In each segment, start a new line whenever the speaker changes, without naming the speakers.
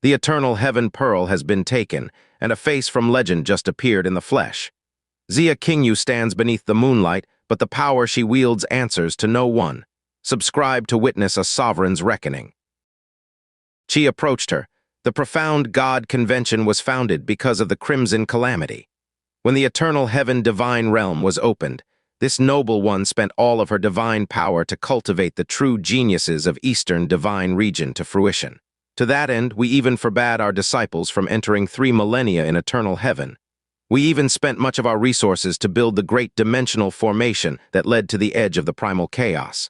The eternal heaven pearl has been taken, and a face from legend just appeared in the flesh. Qianye Ying'er stands beneath the moonlight, but the power she wields answers to no one. Subscribe to witness a sovereign's reckoning. She approached her. The profound God convention was founded because of the crimson calamity. When the eternal heaven-divine realm was opened, this noble one spent all of her divine power to cultivate the true geniuses of Eastern divine region to fruition. To that end, we even forbade our disciples from entering 3 millennia in eternal heaven. We even spent much of our resources to build the great dimensional formation that led to the edge of the primal chaos.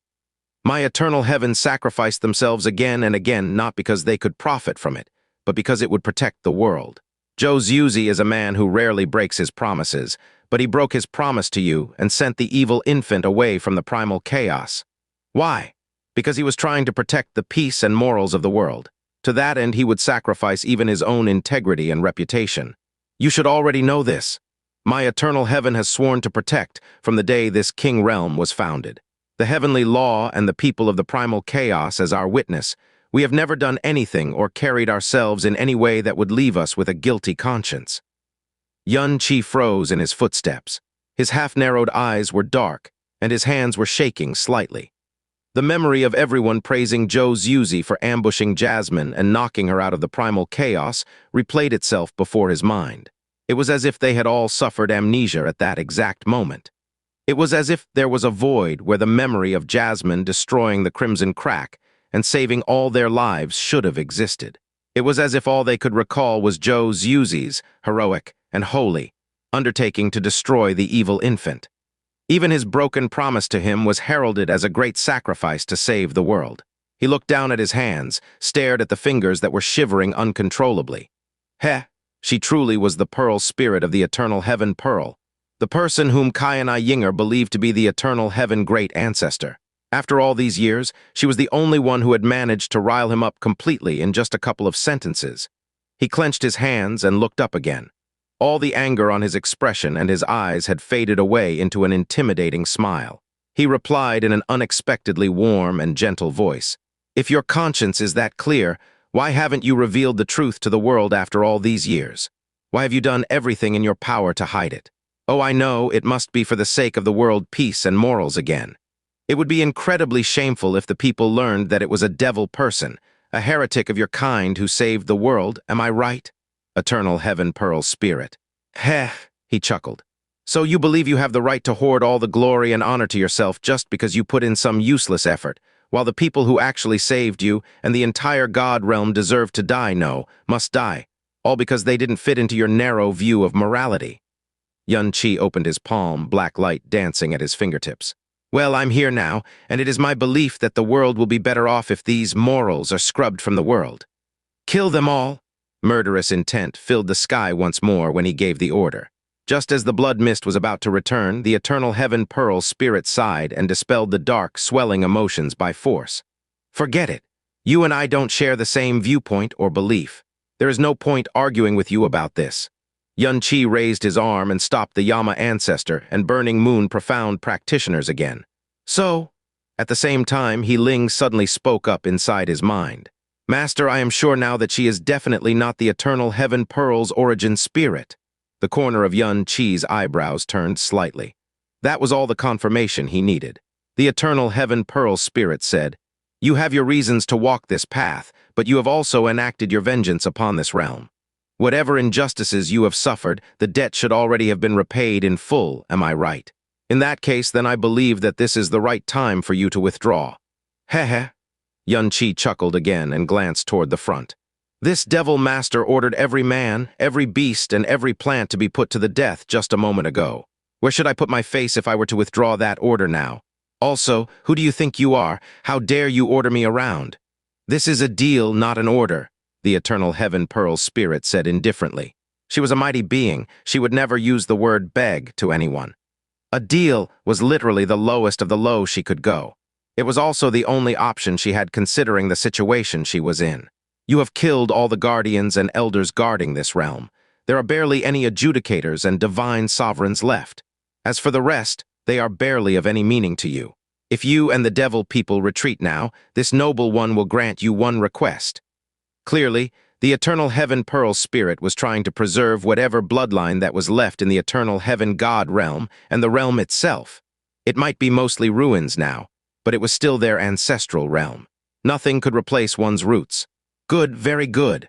My eternal heaven sacrificed themselves again and again, not because they could profit from it, but because it would protect the world. Xianxia is a man who rarely breaks his promises, but he broke his promise to you and sent the evil infant away from the primal chaos. Why? Because he was trying to protect the peace and morals of the world. To that end, he would sacrifice even his own integrity and reputation. You should already know this. My eternal heaven has sworn to protect from the day this king realm was founded. The heavenly law and the people of the primal chaos as our witness, we have never done anything or carried ourselves in any way that would leave us with a guilty conscience. Qianye froze in his footsteps. His half-narrowed eyes were dark, and his hands were shaking slightly. The memory of everyone praising Xianxia for ambushing Jasmine and knocking her out of the primal chaos replayed itself before his mind. It was as if they had all suffered amnesia at that exact moment. It was as if there was a void where the memory of Jasmine destroying the Crimson Crack and saving all their lives should have existed. It was as if all they could recall was Xianxia's heroic and holy undertaking to destroy the evil infant. Even his broken promise to him was heralded as a great sacrifice to save the world. He looked down at his hands, stared at the fingers that were shivering uncontrollably. She truly was the pearl spirit of the eternal heaven pearl, the person whom Qianye Ying'er believed to be the eternal heaven great ancestor. After all these years, she was the only one who had managed to rile him up completely in just a couple of sentences. He clenched his hands and looked up again. All the anger on his expression and his eyes had faded away into an intimidating smile. He replied in an unexpectedly warm and gentle voice. If your conscience is that clear, why haven't you revealed the truth to the world after all these years? Why have you done everything in your power to hide it? Oh, I know, it must be for the sake of the world peace and morals again. It would be incredibly shameful if the people learned that it was a devil person, a heretic of your kind who saved the world, am I right? Eternal heaven pearl spirit. He chuckled. So you believe you have the right to hoard all the glory and honor to yourself just because you put in some useless effort, while the people who actually saved you and the entire God realm deserve to die, must die, all because they didn't fit into your narrow view of morality. Qianye opened his palm, black light dancing at his fingertips. Well, I'm here now, and it is my belief that the world will be better off if these morals are scrubbed from the world. Kill them all! Murderous intent filled the sky once more when he gave the order. Just as the blood mist was about to return, the eternal heaven pearl spirit sighed and dispelled the dark, swelling emotions by force. Forget it. You and I don't share the same viewpoint or belief. There is no point arguing with you about this. Qianye raised his arm and stopped the Yama ancestor and Burning Moon profound practitioners again. So, at the same time, Ling suddenly spoke up inside his mind. Master, I am sure now that she is definitely not the eternal heaven pearl's origin spirit. The corner of Qianye's eyebrows turned slightly. That was all the confirmation he needed. The eternal heaven pearl spirit said, You have your reasons to walk this path, but you have also enacted your vengeance upon this realm. Whatever injustices you have suffered, the debt should already have been repaid in full, am I right? In that case, then I believe that this is the right time for you to withdraw. Qianye chuckled again and glanced toward the front. This devil master ordered every man, every beast, and every plant to be put to the death just a moment ago. Where should I put my face if I were to withdraw that order now? Also, who do you think you are? How dare you order me around? This is a deal, not an order, the eternal heaven pearl spirit said indifferently. She was a mighty being. She would never use the word beg to anyone. A deal was literally the lowest of the low she could go. It was also the only option she had considering the situation she was in. You have killed all the guardians and elders guarding this realm. There are barely any adjudicators and divine sovereigns left. As for the rest, they are barely of any meaning to you. If you and the devil people retreat now, this noble one will grant you one request. Clearly, The Eternal Heaven Pearl Spirit was trying to preserve whatever bloodline that was left in the Eternal Heaven God realm and the realm itself. It might be mostly ruins now, but it was still their ancestral realm. Nothing could replace one's roots. Good, very good.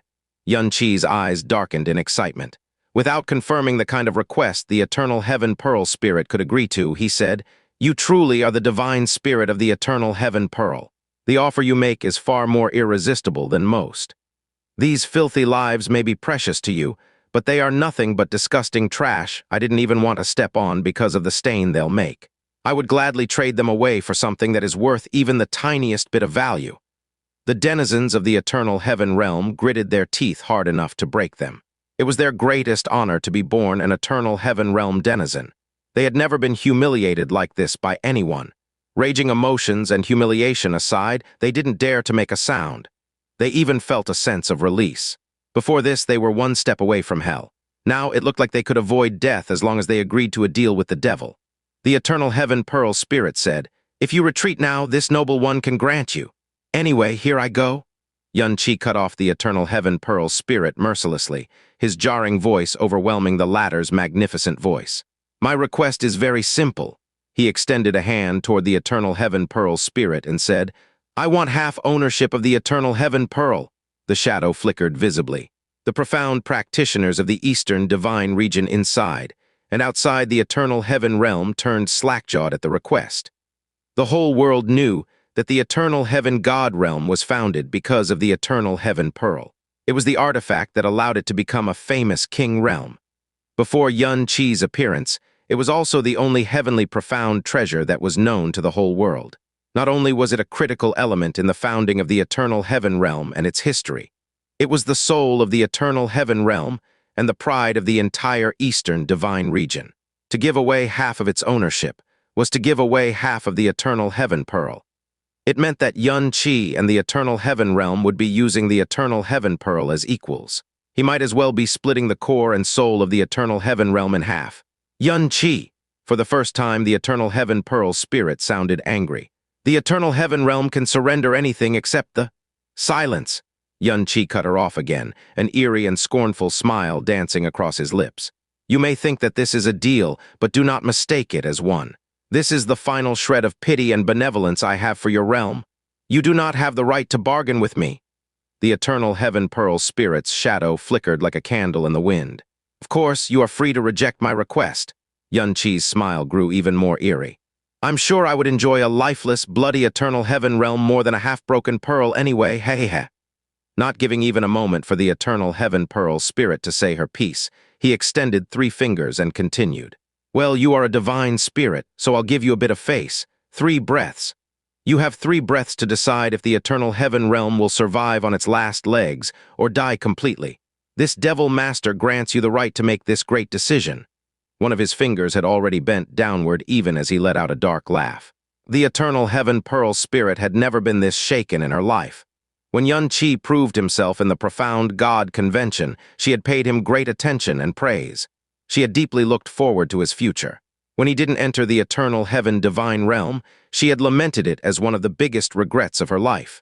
Qianye's eyes darkened in excitement. Without confirming the kind of request the Eternal Heaven Pearl Spirit could agree to, he said, "You truly are the divine spirit of the Eternal Heaven Pearl. The offer you make is far more irresistible than most. These filthy lives may be precious to you, but they are nothing but disgusting trash I didn't even want to step on because of the stain they'll make. I would gladly trade them away for something that is worth even the tiniest bit of value." The denizens of the Eternal Heaven realm gritted their teeth hard enough to break them. It was their greatest honor to be born an Eternal Heaven realm denizen. They had never been humiliated like this by anyone. Raging emotions and humiliation aside, they didn't dare to make a sound. They even felt a sense of release. Before this, they were one step away from hell. Now it looked like they could avoid death as long as they agreed to a deal with the devil. The Eternal Heaven Pearl Spirit said, "If you retreat now, this noble one can grant you. Anyway, here I go." Qianye cut off the Eternal Heaven Pearl Spirit mercilessly, his jarring voice overwhelming the latter's magnificent voice. "My request is very simple." He extended a hand toward the Eternal Heaven Pearl Spirit and said, "I want half ownership of the Eternal Heaven Pearl." The shadow flickered visibly. The profound practitioners of the Eastern Divine region inside and outside the Eternal Heaven realm turned slack-jawed at the request. The whole world knew that the Eternal Heaven God realm was founded because of the Eternal Heaven Pearl. It was the artifact that allowed it to become a famous king realm. Before Qianye's appearance, it was also the only heavenly profound treasure that was known to the whole world. Not only was it a critical element in the founding of the Eternal Heaven realm and its history, it was the soul of the Eternal Heaven realm and the pride of the entire Eastern Divine region. To give away half of its ownership was to give away half of the Eternal Heaven Pearl. It meant that Qianye and the Eternal Heaven realm would be using the Eternal Heaven Pearl as equals. He might as well be splitting the core and soul of the Eternal Heaven realm in half. Qianye! For the first time, the Eternal Heaven Pearl Spirit sounded angry. "The Eternal Heaven realm can surrender anything except the—" "Silence!" Qianye cut her off again, an eerie and scornful smile dancing across his lips. "You may think that this is a deal, but do not mistake it as one. This is the final shred of pity and benevolence I have for your realm. You do not have the right to bargain with me." The Eternal Heaven Pearl Spirit's shadow flickered like a candle in the wind. "Of course, you are free to reject my request." Qianye's smile grew even more eerie. "I'm sure I would enjoy a lifeless, bloody Eternal Heaven realm more than a half-broken pearl anyway, hehehe." Not giving even a moment for the Eternal Heaven Pearl Spirit to say her piece, he extended 3 fingers and continued. "Well, you are a divine spirit, so I'll give you a bit of face. 3 breaths. You have 3 breaths to decide if the Eternal Heaven realm will survive on its last legs or die completely. This Devil Master grants you the right to make this great decision." One of his fingers had already bent downward even as he let out a dark laugh. The Eternal Heaven Pearl Spirit had never been this shaken in her life. When Qianye proved himself in the profound God convention, she had paid him great attention and praise. She had deeply looked forward to his future. When he didn't enter the Eternal Heaven Divine realm, she had lamented it as one of the biggest regrets of her life.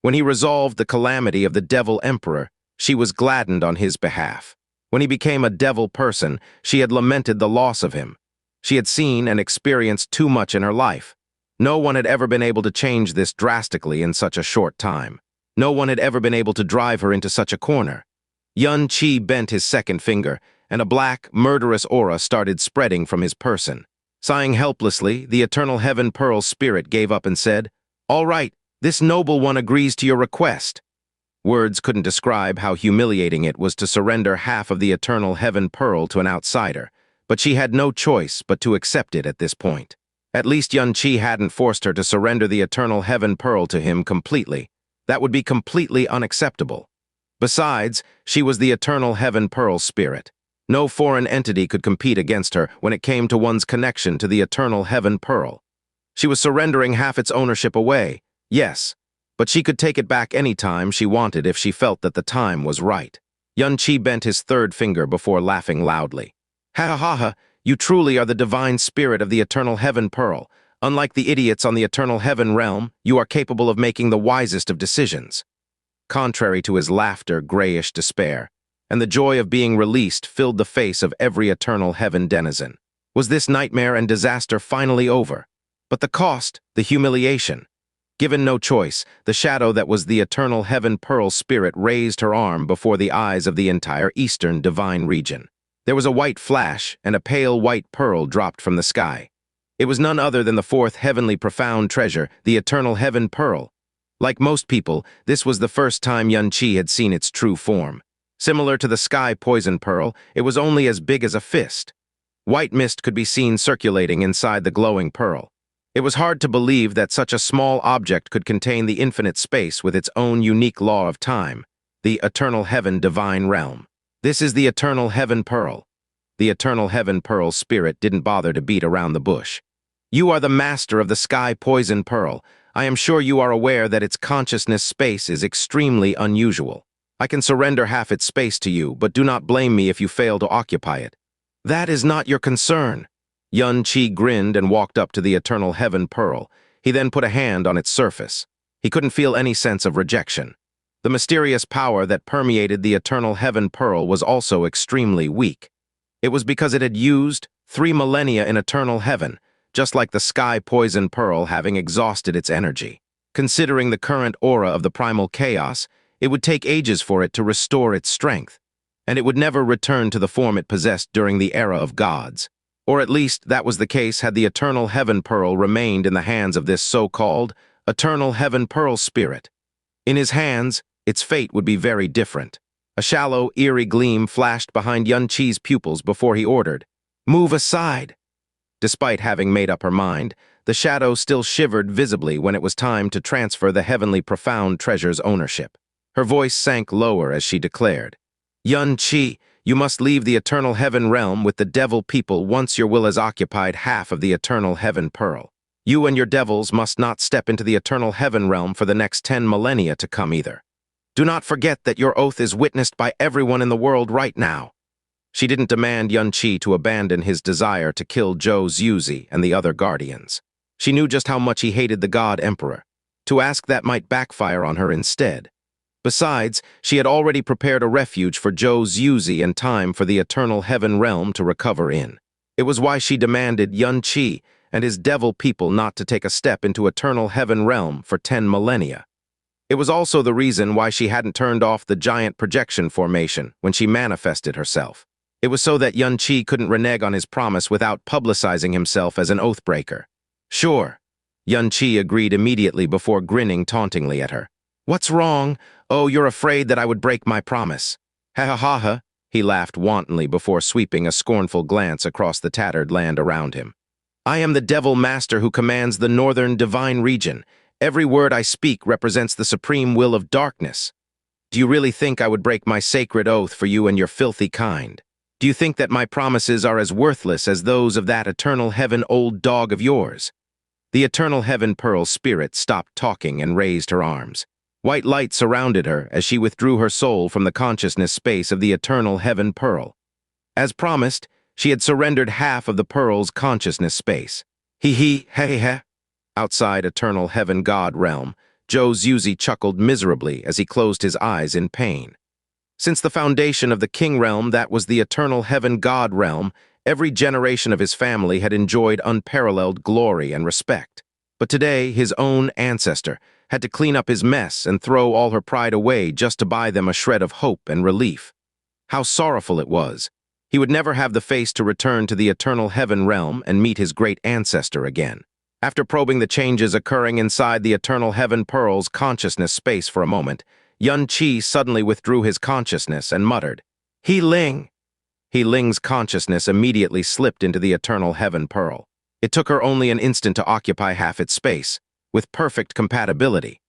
When he resolved the calamity of the Devil Emperor, she was gladdened on his behalf. When he became a devil person, she had lamented the loss of him. She had seen and experienced too much in her life. No one had ever been able to change this drastically in such a short time. No one had ever been able to drive her into such a corner. Qianye bent his second finger, and a black, murderous aura started spreading from his person. Sighing helplessly, the Eternal Heaven Pearl Spirit gave up and said, "All right, this noble one agrees to your request." Words couldn't describe how humiliating it was to surrender half of the Eternal Heaven Pearl to an outsider, but she had no choice but to accept it at this point. At least Qianye hadn't forced her to surrender the Eternal Heaven Pearl to him completely. That would be completely unacceptable. Besides, she was the Eternal Heaven Pearl Spirit. No foreign entity could compete against her when it came to one's connection to the Eternal Heaven Pearl. She was surrendering half its ownership away, yes, but she could take it back any time she wanted if she felt that the time was right. Qianye bent his 3rd finger before laughing loudly. "Ha ha ha ha, you truly are the divine spirit of the Eternal Heaven Pearl. Unlike the idiots on the Eternal Heaven realm, you are capable of making the wisest of decisions." contrary to his laughter, grayish despair, and the joy of being released filled the face of every eternal heaven denizen. Was this nightmare and disaster finally over? But the cost, the humiliation. Given no choice, the shadow that was the eternal heaven pearl spirit raised her arm before the eyes of the entire eastern divine region. There was a white flash, and a pale white pearl dropped from the sky. It was none other than the fourth heavenly profound treasure, the eternal heaven pearl. Like most people, this was the first time Qianye had seen its true form. Similar to the sky poison pearl, it was only as big as a fist. White mist could be seen circulating inside the glowing pearl. It was hard to believe that such a small object could contain the infinite space with its own unique law of time, the eternal heaven divine realm. This is the eternal heaven pearl. The eternal heaven pearl spirit didn't bother to beat around the bush. You are the master of the sky poison pearl. I am sure you are aware that its consciousness space is extremely unusual. I can surrender half its space to you, but do not blame me if you fail to occupy it. That is not your concern. Qianye grinned and walked up to the eternal heaven pearl. He then put a hand on its surface. He couldn't feel any sense of rejection. The mysterious power that permeated the eternal heaven pearl was also extremely weak. It was because it had used 3 millennia in eternal heaven, just like the sky poison pearl having exhausted its energy. Considering the current aura of the primal chaos, it would take ages for it to restore its strength, and it would never return to the form it possessed during the era of gods. Or at least that was the case had the eternal heaven pearl remained in the hands of this so-called eternal heaven pearl spirit. In his hands, its fate would be very different. A shallow, eerie gleam flashed behind Qianye's pupils before he ordered, "Move aside." Despite having made up her mind, the shadow still shivered visibly when it was time to transfer the heavenly profound treasure's ownership. Her voice sank lower as she declared, "Qianye, you must leave the eternal heaven realm with the devil people once your will has occupied half of the eternal heaven pearl. You and your devils must not step into the eternal heaven realm for the next 10 millennia to come either. Do not forget that your oath is witnessed by everyone in the world right now." She didn't demand Qianye to abandon his desire to kill Zhou Zhuzi and the other guardians. She knew just how much he hated the God Emperor. To ask that might backfire on her instead. Besides, she had already prepared a refuge for Zhou Zhuzi in time for the eternal heaven realm to recover in. It was why she demanded Qianye and his devil people not to take a step into eternal heaven realm for 10 millennia. It was also the reason why she hadn't turned off the giant projection formation when she manifested herself. It was so that Qianye couldn't renege on his promise without publicizing himself as an oathbreaker. "Sure," Qianye agreed immediately before grinning tauntingly at her. "What's wrong? Oh, you're afraid that I would break my promise." "Ha ha ha ha," he laughed wantonly before sweeping a scornful glance across the tattered land around him. "I am the devil master who commands the northern divine region. Every word I speak represents the supreme will of darkness. Do you really think I would break my sacred oath for you and your filthy kind? Do you think that my promises are as worthless as those of that eternal heaven old dog of yours?" The eternal heaven pearl spirit stopped talking and raised her arms. White light surrounded her as she withdrew her soul from the consciousness space of the eternal heaven pearl. As promised, she had surrendered half of the pearl's consciousness space. He. Outside eternal heaven god realm, Zhou Zhuzi chuckled miserably as he closed his eyes in pain. Since the foundation of the king realm that was the eternal heaven god realm, every generation of his family had enjoyed unparalleled glory and respect. But today, his own ancestor had to clean up his mess and throw all her pride away just to buy them a shred of hope and relief. How sorrowful it was. He would never have the face to return to the eternal heaven realm and meet his great ancestor again. After probing the changes occurring inside the eternal heaven pearl's consciousness space for a moment, Qianye suddenly withdrew his consciousness and muttered, "He Ling." He Ling's consciousness immediately slipped into the eternal heaven pearl. It took her only an instant to occupy half its space, with perfect compatibility.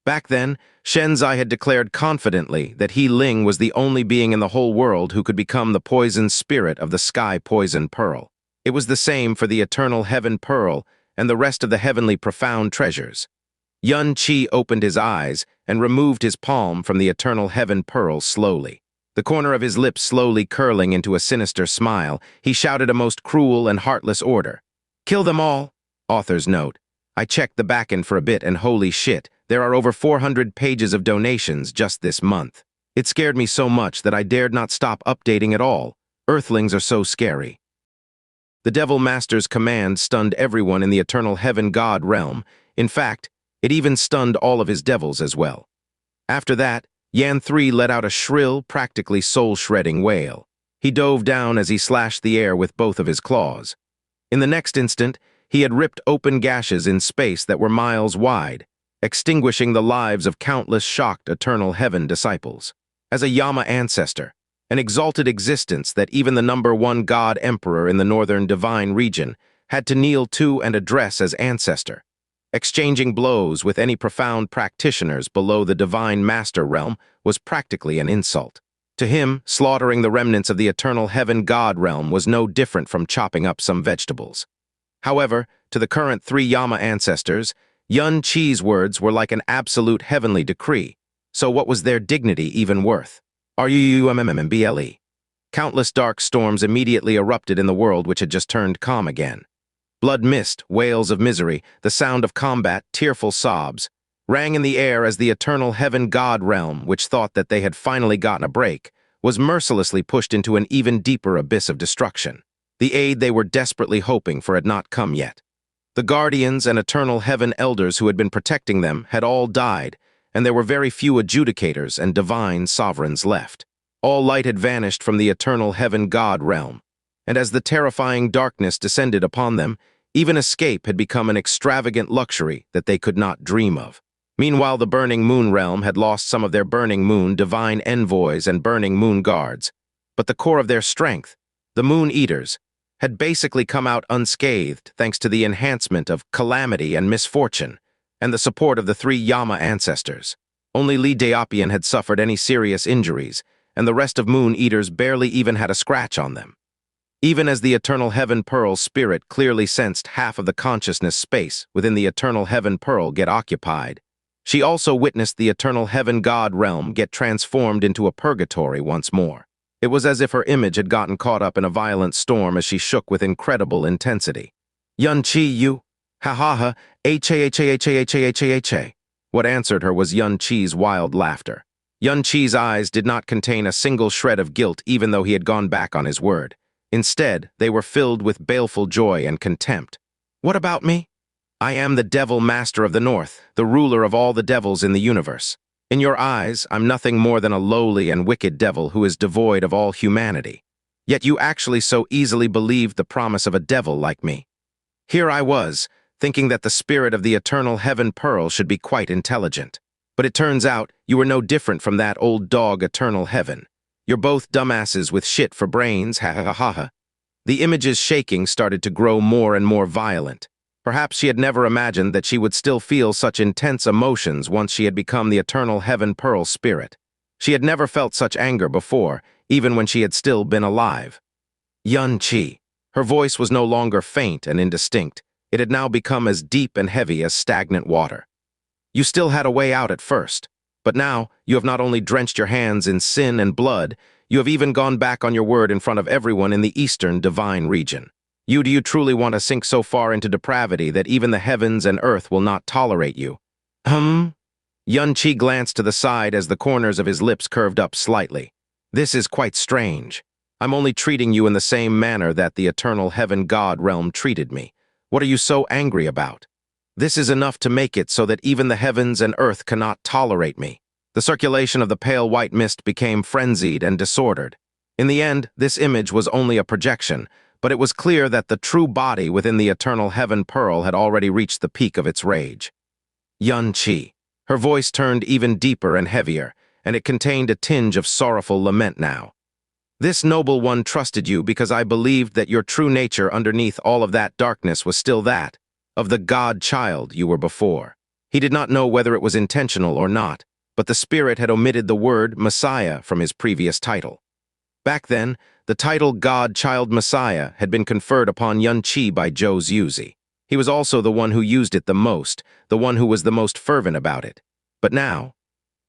Back then, Xianxia had declared confidently that He Ling was the only being in the whole world who could become the poison spirit of the sky poison pearl. It was the same for the eternal heaven pearl and the rest of the heavenly profound treasures. Qianye opened his eyes and removed his palm from the eternal heaven pearl slowly. The corner of his lips slowly curling into a sinister smile, he shouted a most cruel and heartless order. "Kill them all." Author's note. I checked the backend for a bit and holy shit, There are over 400 pages of donations just this month. It scared me so much that I dared not stop updating at all. Earthlings are so scary. The Devil Master's command stunned everyone in the eternal heaven god realm. In fact, it even stunned all of his devils as well. After that, Yan 3 let out a shrill, practically soul-shredding wail. He dove down as he slashed the air with both of his claws. In the next instant, he had ripped open gashes in space that were miles wide, extinguishing the lives of countless shocked eternal heaven disciples. As a Yama ancestor, an exalted existence that even the #1 god emperor in the northern divine region had to kneel to and address as ancestor, exchanging blows with any profound practitioners below the divine master realm was practically an insult. To him, slaughtering the remnants of the eternal heaven god realm was no different from chopping up some vegetables. However, to the current 3 Yama ancestors, Qianye's words were like an absolute heavenly decree, so what was their dignity even worth? RUMMMBLE. Countless dark storms immediately erupted in the world which had just turned calm again. Blood mist, wails of misery, the sound of combat, tearful sobs, rang in the air as the eternal heaven god realm, which thought that they had finally gotten a break, was mercilessly pushed into an even deeper abyss of destruction. The aid they were desperately hoping for had not come yet. The guardians and eternal heaven elders who had been protecting them had all died, and there were very few adjudicators and divine sovereigns left. All light had vanished from the eternal heaven god realm, and as the terrifying darkness descended upon them, even escape had become an extravagant luxury that they could not dream of. Meanwhile, the Burning Moon realm had lost some of their Burning Moon divine envoys and Burning Moon guards, but the core of their strength, the Moon Eaters, had basically come out unscathed thanks to the enhancement of calamity and misfortune and the support of the 3 Yama ancestors. Only Li Daopian had suffered any serious injuries, and the rest of Moon Eaters barely even had a scratch on them. Even as the Eternal Heaven Pearl spirit clearly sensed half of the consciousness space within the Eternal Heaven Pearl get occupied, she also witnessed the Eternal Heaven God realm get transformed into a purgatory once more. It was as if her image had gotten caught up in a violent storm as she shook with incredible intensity. Qianye, you? Ha. H-A-H-A-H-A-H-A-H-A-H-A. What answered her was Qianye's wild laughter. Qianye's eyes did not contain a single shred of guilt even though he had gone back on his word. Instead, they were filled with baleful joy and contempt. What about me? I am the Devil Master of the North, the ruler of all the devils in the universe. In your eyes, I'm nothing more than a lowly and wicked devil who is devoid of all humanity. Yet you actually so easily believed the promise of a devil like me. Here I was, thinking that the spirit of the Eternal Heaven Pearl should be quite intelligent. But it turns out you were no different from that old dog Eternal Heaven. You're both dumbasses with shit for brains, ha ha ha ha. The image's shaking started to grow more and more violent. Perhaps she had never imagined that she would still feel such intense emotions once she had become the Eternal Heaven Pearl spirit. She had never felt such anger before, even when she had still been alive. Qianye. Her voice was no longer faint and indistinct. It had now become as deep and heavy as stagnant water. You still had a way out at first, but now you have not only drenched your hands in sin and blood, you have even gone back on your word in front of everyone in the Eastern Divine region. Do you truly want to sink so far into depravity that even the heavens and earth will not tolerate you? Qianye glanced to the side as the corners of his lips curved up slightly. This is quite strange. I'm only treating you in the same manner that the Eternal Heaven God realm treated me. What are you so angry about? This is enough to make it so that even the heavens and earth cannot tolerate me. The circulation of the pale white mist became frenzied and disordered. In the end, this image was only a projection, but it was clear that the true body within the Eternal Heaven Pearl had already reached the peak of its rage. Qianye. Her voice turned even deeper and heavier, and it contained a tinge of sorrowful lament now. This noble one trusted you because I believed that your true nature underneath all of that darkness was still that of the God-child you were before. He did not know whether it was intentional or not, but the spirit had omitted the word Messiah from his previous title. Back then, the title God-Child Messiah had been conferred upon Qianye by Zhou Yuzi. He was also the one who used it the most, the one who was the most fervent about it. But now,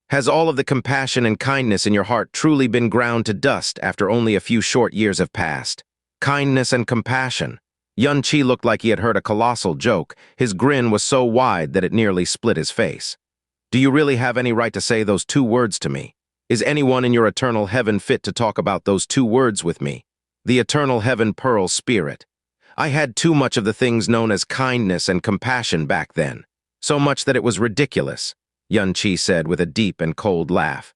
has all of the compassion and kindness in your heart truly been ground to dust after only a few short years have passed? Kindness and compassion. Qianye looked like he had heard a colossal joke. His grin was so wide that it nearly split his face. Do you really have any right to say those 2 words to me? Is anyone in your eternal heaven fit to talk about those 2 words with me? The eternal heaven pearl spirit. I had too much of the things known as kindness and compassion back then. So much that it was ridiculous, Xianxia said with a deep and cold laugh.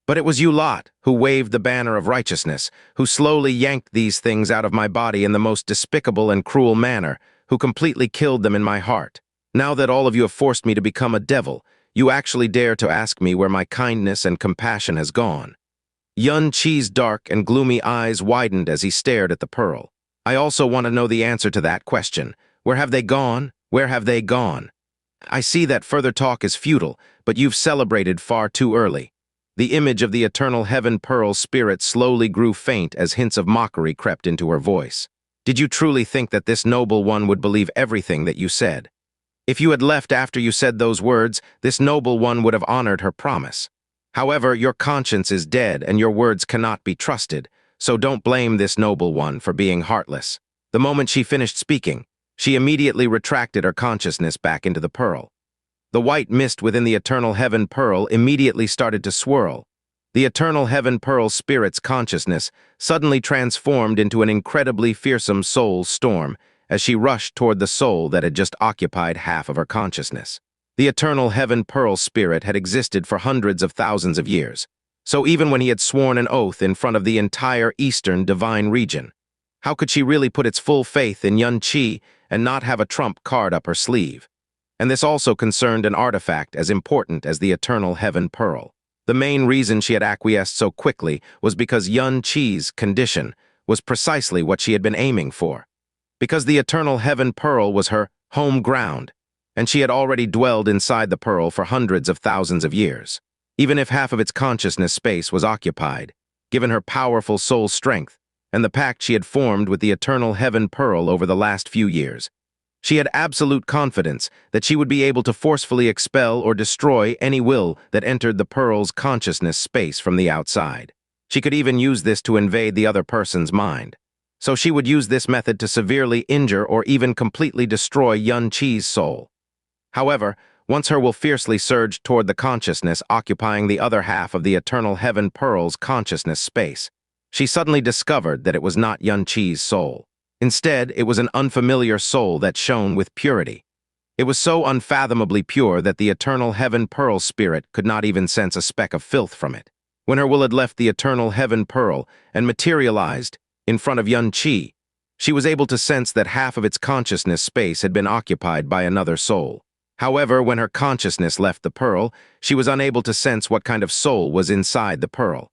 But it was you lot who waved the banner of righteousness, who slowly yanked these things out of my body in the most despicable and cruel manner, who completely killed them in my heart. Now that all of you have forced me to become a devil, you actually dare to ask me where my kindness and compassion has gone. Xianxia's dark and gloomy eyes widened as he stared at the pearl. I also want to know the answer to that question. Where have they gone? Where have they gone? I see that further talk is futile, but you've celebrated far too early. The image of the eternal heaven pearl spirit slowly grew faint as hints of mockery crept into her voice. Did you truly think that this noble one would believe everything that you said? If you had left after you said those words, this noble one would have honored her promise. However, your conscience is dead and your words cannot be trusted, so don't blame this noble one for being heartless. The moment she finished speaking, she immediately retracted her consciousness back into the pearl. The white mist within the eternal heaven pearl immediately started to swirl. The eternal heaven pearl spirit's consciousness suddenly transformed into an incredibly fearsome soul storm as she rushed toward the soul that had just occupied half of her consciousness. The eternal heaven pearl spirit had existed for hundreds of thousands of years, so even when he had sworn an oath in front of the entire eastern divine region, how could she really put its full faith in Xianxia and not have a trump card up her sleeve? And this also concerned an artifact as important as the eternal heaven pearl. The main reason she had acquiesced so quickly was because Xianxia's condition was precisely what she had been aiming for. Because the eternal heaven pearl was her home ground, and she had already dwelled inside the pearl for hundreds of thousands of years. Even if half of its consciousness space was occupied, given her powerful soul strength and the pact she had formed with the eternal heaven pearl over the last few years, she had absolute confidence that she would be able to forcefully expel or destroy any will that entered the pearl's consciousness space from the outside. She could even use this to invade the other person's mind. So she would use this method to severely injure or even completely destroy Xianxia's soul. However, once her will fiercely surged toward the consciousness occupying the other half of the eternal heaven pearl's consciousness space, she suddenly discovered that it was not Xianxia's soul. Instead, it was an unfamiliar soul that shone with purity. It was so unfathomably pure that the eternal heaven pearl spirit could not even sense a speck of filth from it. When her will had left the eternal heaven pearl and materialized in front of Xianxia, she was able to sense that half of its consciousness space had been occupied by another soul. However, when her consciousness left the pearl, she was unable to sense what kind of soul was inside the pearl.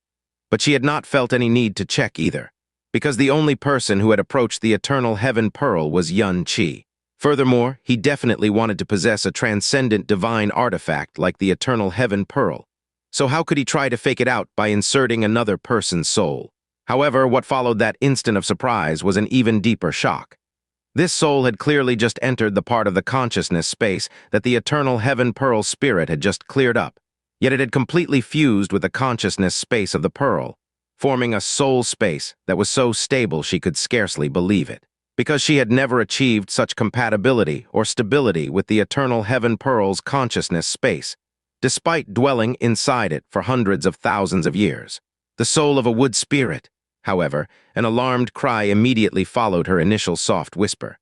But she had not felt any need to check either, because the only person who had approached the eternal heaven pearl was Xianxia. Furthermore, he definitely wanted to possess a transcendent divine artifact like the eternal heaven pearl. So how could he try to fake it out by inserting another person's soul? However, what followed that instant of surprise was an even deeper shock. This soul had clearly just entered the part of the consciousness space that the eternal heaven pearl spirit had just cleared up, yet it had completely fused with the consciousness space of the pearl, forming a soul space that was so stable she could scarcely believe it. Because she had never achieved such compatibility or stability with the eternal heaven pearl's consciousness space, despite dwelling inside it for hundreds of thousands of years. The soul of a wood spirit. However, an alarmed cry immediately followed her initial soft whisper.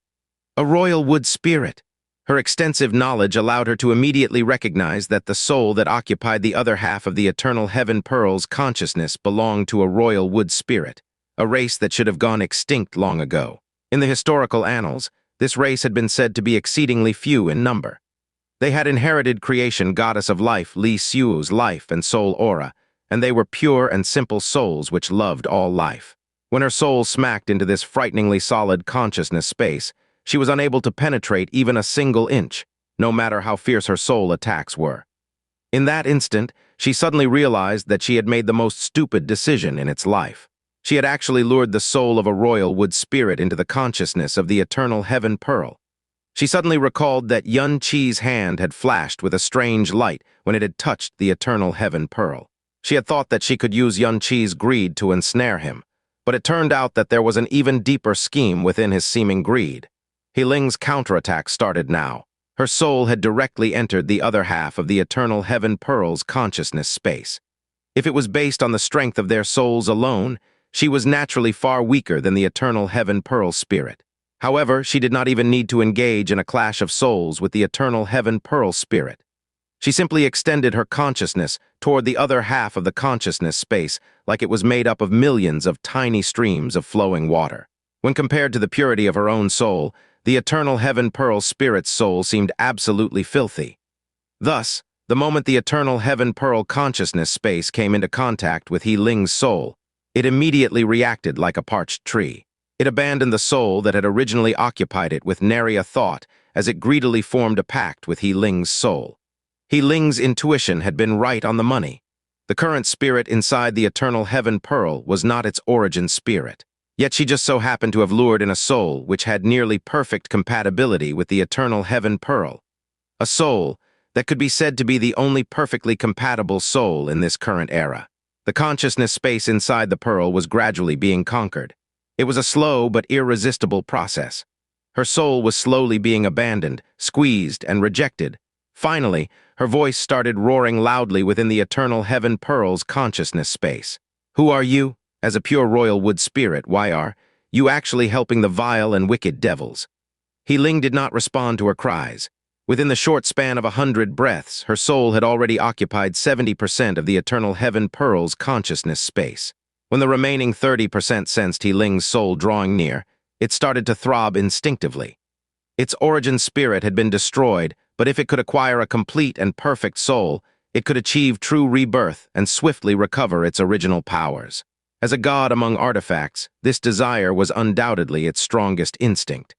A royal wood spirit. Her extensive knowledge allowed her to immediately recognize that the soul that occupied the other half of the eternal heaven pearl's consciousness belonged to a royal wood spirit, a race that should have gone extinct long ago. In the historical annals, this race had been said to be exceedingly few in number. They had inherited creation goddess of life Li Xiu's life and soul aura, and they were pure and simple souls which loved all life. When her soul smacked into this frighteningly solid consciousness space, she was unable to penetrate even a single inch, no matter how fierce her soul attacks were. In that instant, she suddenly realized that she had made the most stupid decision in its life. She had actually lured the soul of a royal wood spirit into the consciousness of the eternal heaven pearl. She suddenly recalled that Xianxia's hand had flashed with a strange light when it had touched the eternal heaven pearl. She had thought that she could use Xianxia's greed to ensnare him, but it turned out that there was an even deeper scheme within his seeming greed. He Ling's counterattack started now. Her soul had directly entered the other half of the eternal Heaven Pearl's consciousness space. If it was based on the strength of their souls alone, she was naturally far weaker than the eternal Heaven Pearl spirit. However, she did not even need to engage in a clash of souls with the eternal Heaven Pearl spirit. She simply extended her consciousness toward the other half of the consciousness space like it was made up of millions of tiny streams of flowing water. When compared to the purity of her own soul, the eternal Heaven Pearl spirit's soul seemed absolutely filthy. Thus, the moment the eternal Heaven Pearl consciousness space came into contact with He Ling's soul, it immediately reacted like a parched tree. It abandoned the soul that had originally occupied it with nary a thought as it greedily formed a pact with He Ling's soul. He Ling's intuition had been right on the money. The current spirit inside the eternal Heaven Pearl was not its origin spirit. Yet she just so happened to have lured in a soul which had nearly perfect compatibility with the eternal Heaven Pearl. A soul that could be said to be the only perfectly compatible soul in this current era. The consciousness space inside the pearl was gradually being conquered. It was a slow but irresistible process. Her soul was slowly being abandoned, squeezed, and rejected. Finally, her voice started roaring loudly within the eternal Heaven Pearl's consciousness space. Who are you? As a pure royal wood spirit, why are you actually helping the vile and wicked devils? He Ling did not respond to her cries. Within the short span of 100 breaths, her soul had already occupied 70% of the eternal Heaven Pearl's consciousness space. When the remaining 30% sensed He Ling's soul drawing near, it started to throb instinctively. Its origin spirit had been destroyed, but if it could acquire a complete and perfect soul, it could achieve true rebirth and swiftly recover its original powers. As a god among artifacts, this desire was undoubtedly its strongest instinct.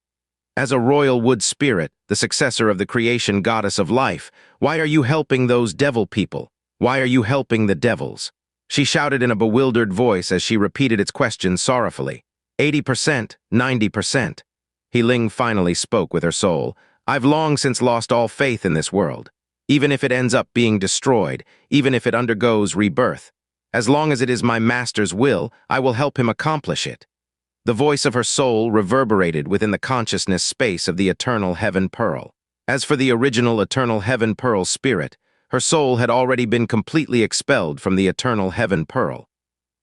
As a royal wood spirit, the successor of the creation goddess of life, why are you helping those devil people? Why are you helping the devils? She shouted in a bewildered voice as she repeated its question sorrowfully. 80%, 90%. He Ling finally spoke with her soul. I've long since lost all faith in this world. Even if it ends up being destroyed, even if it undergoes rebirth. As long as it is my master's will, I will help him accomplish it. The voice of her soul reverberated within the consciousness space of the eternal Heaven Pearl. As for the original eternal Heaven Pearl spirit, her soul had already been completely expelled from the eternal Heaven Pearl.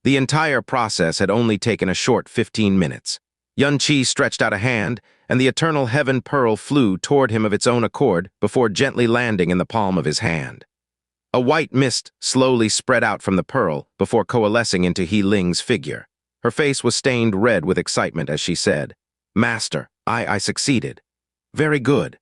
The entire process had only taken a short 15 minutes. Qianye stretched out a hand, and the eternal Heaven Pearl flew toward him of its own accord before gently landing in the palm of his hand. A white mist slowly spread out from the pearl before coalescing into He Ling's figure. Her face was stained red with excitement as she said, Master, I succeeded. Very good.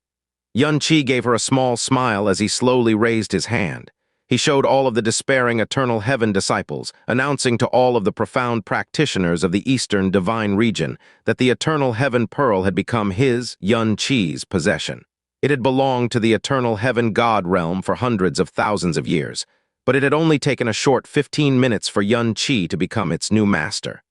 Qianye gave her a small smile as he slowly raised his hand. He showed all of the despairing eternal heaven disciples, announcing to all of the profound practitioners of the Eastern divine region that the eternal Heaven Pearl had become his, Qianye's, possession. It had belonged to the eternal heaven god realm for hundreds of thousands of years, but it had only taken a short 15 minutes for Qianye to become its new master.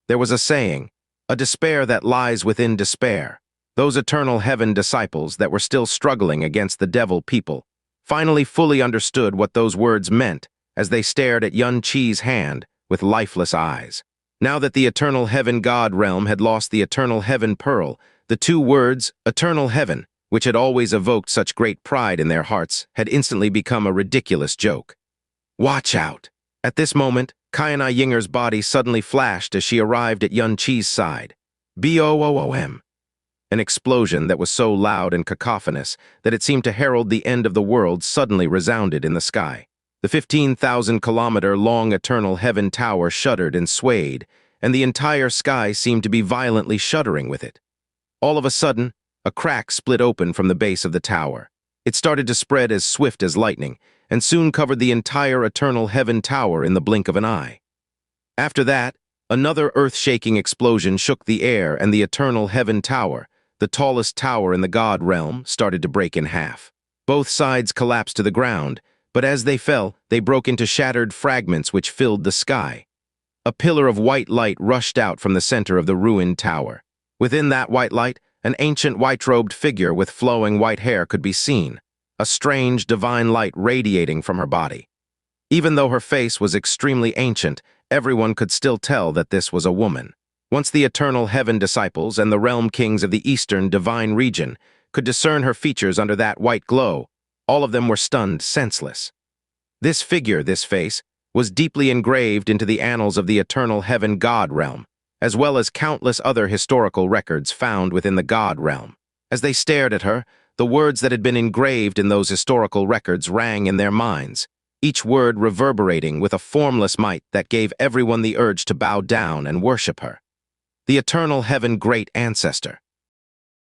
There was a saying, a despair that lies within despair. Those eternal heaven disciples that were still struggling against the devil people finally fully understood what those words meant as they stared at Qianye's hand with lifeless eyes. Now that the eternal heaven god realm had lost the eternal Heaven Pearl, the two words, eternal heaven, which had always evoked such great pride in their hearts, had instantly become a ridiculous joke. Watch out! At this moment, Qianye Ying'er's body suddenly flashed as she arrived at Qianye's side. Boom! An explosion that was so loud and cacophonous that it seemed to herald the end of the world suddenly resounded in the sky. The 15,000-kilometer-long eternal heaven tower shuddered and swayed, and the entire sky seemed to be violently shuddering with it. All of a sudden, a crack split open from the base of the tower. It started to spread as swift as lightning, and soon covered the entire eternal heaven tower in the blink of an eye. After that, another earth-shaking explosion shook the air, and the eternal heaven tower, the tallest tower in the god realm, started to break in half. Both sides collapsed to the ground, but as they fell, they broke into shattered fragments which filled the sky. A pillar of white light rushed out from the center of the ruined tower. Within that white light, an ancient white-robed figure with flowing white hair could be seen, a strange divine light radiating from her body. Even though her face was extremely ancient, everyone could still tell that this was a woman. Once the eternal heaven disciples and the realm kings of the Eastern divine region could discern her features under that white glow. All of them were stunned, senseless. This figure, this face, was deeply engraved into the annals of the eternal heaven God realm, as well as countless other historical records found within the God realm. As they stared at her, the words that had been engraved in those historical records rang in their minds, each word reverberating with a formless might that gave everyone the urge to bow down and worship her. The eternal heaven great ancestor.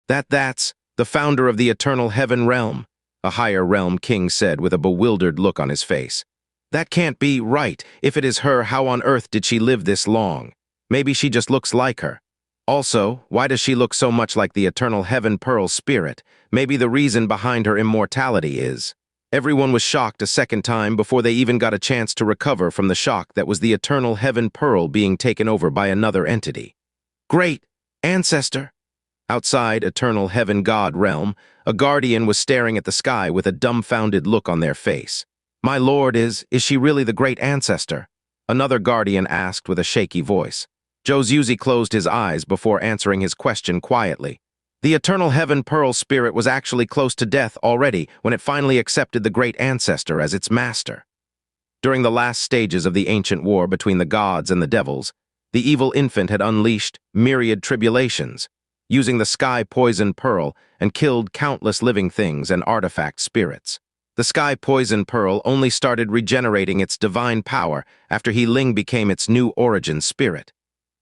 That's the founder of the eternal heaven realm, a higher realm king said with a bewildered look on his face. That can't be right. If it is her, how on earth did she live this long? Maybe she just looks like her. Also, why does she look so much like the eternal heaven pearl spirit? Maybe the reason behind her immortality is. Everyone was shocked a second time before they even got a chance to recover from the shock that was the eternal heaven pearl being taken over by another entity. Great ancestor! Outside eternal heaven God realm, a guardian was staring at the sky with a dumbfounded look on their face. My lord, is she really the great ancestor? Another guardian asked with a shaky voice. Xianxia closed his eyes before answering his question quietly. The eternal heaven pearl spirit was actually close to death already when it finally accepted the great ancestor as its master. During the last stages of the ancient war between the gods and the devils, the evil infant had unleashed myriad tribulations, using the sky poison pearl and killed countless living things and artifact spirits. The sky poison pearl only started regenerating its divine power after Ling became its new origin spirit.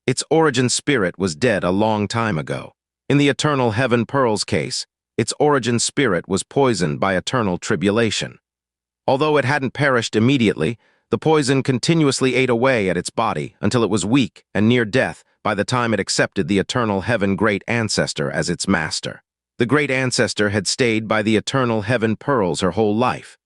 Its origin spirit was dead a long time ago. In the eternal heaven pearl's case, its origin spirit was poisoned by eternal tribulation. Although it hadn't perished immediately, the poison continuously ate away at its body until it was weak and near death by the time it accepted the eternal heaven great ancestor as its master. The great ancestor had stayed by the eternal heaven pearls her whole life.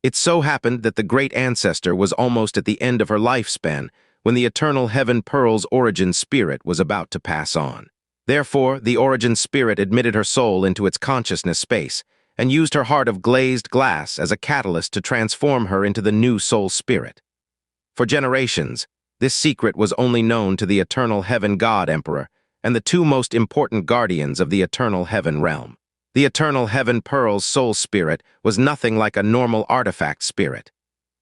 It so happened that the great ancestor was almost at the end of her lifespan when the eternal heaven pearl's origin spirit was about to pass on. Therefore, the origin spirit admitted her soul into its consciousness space and used her heart of glazed glass as a catalyst to transform her into the new soul spirit. For generations, this secret was only known to the eternal heaven God Emperor and the two most important guardians of the eternal heaven realm. The eternal heaven pearl's soul spirit was nothing like a normal artifact spirit.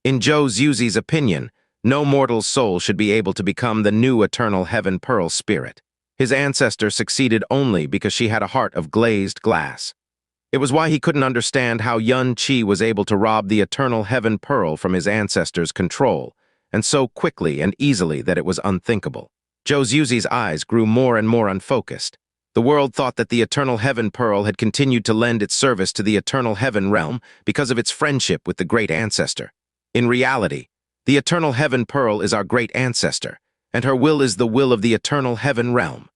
In Xianxia's opinion, no mortal soul should be able to become the new eternal heaven pearl spirit. His ancestor succeeded only because she had a heart of glazed glass. It was why he couldn't understand how Qianye was able to rob the eternal heaven pearl from his ancestor's control, and so quickly and easily that it was unthinkable. Xianxia's eyes grew more and more unfocused. The world thought that the eternal heaven pearl had continued to lend its service to the eternal heaven realm because of its friendship with the great ancestor. In reality, the eternal heaven pearl is our great ancestor, and her will is the will of the eternal heaven realm.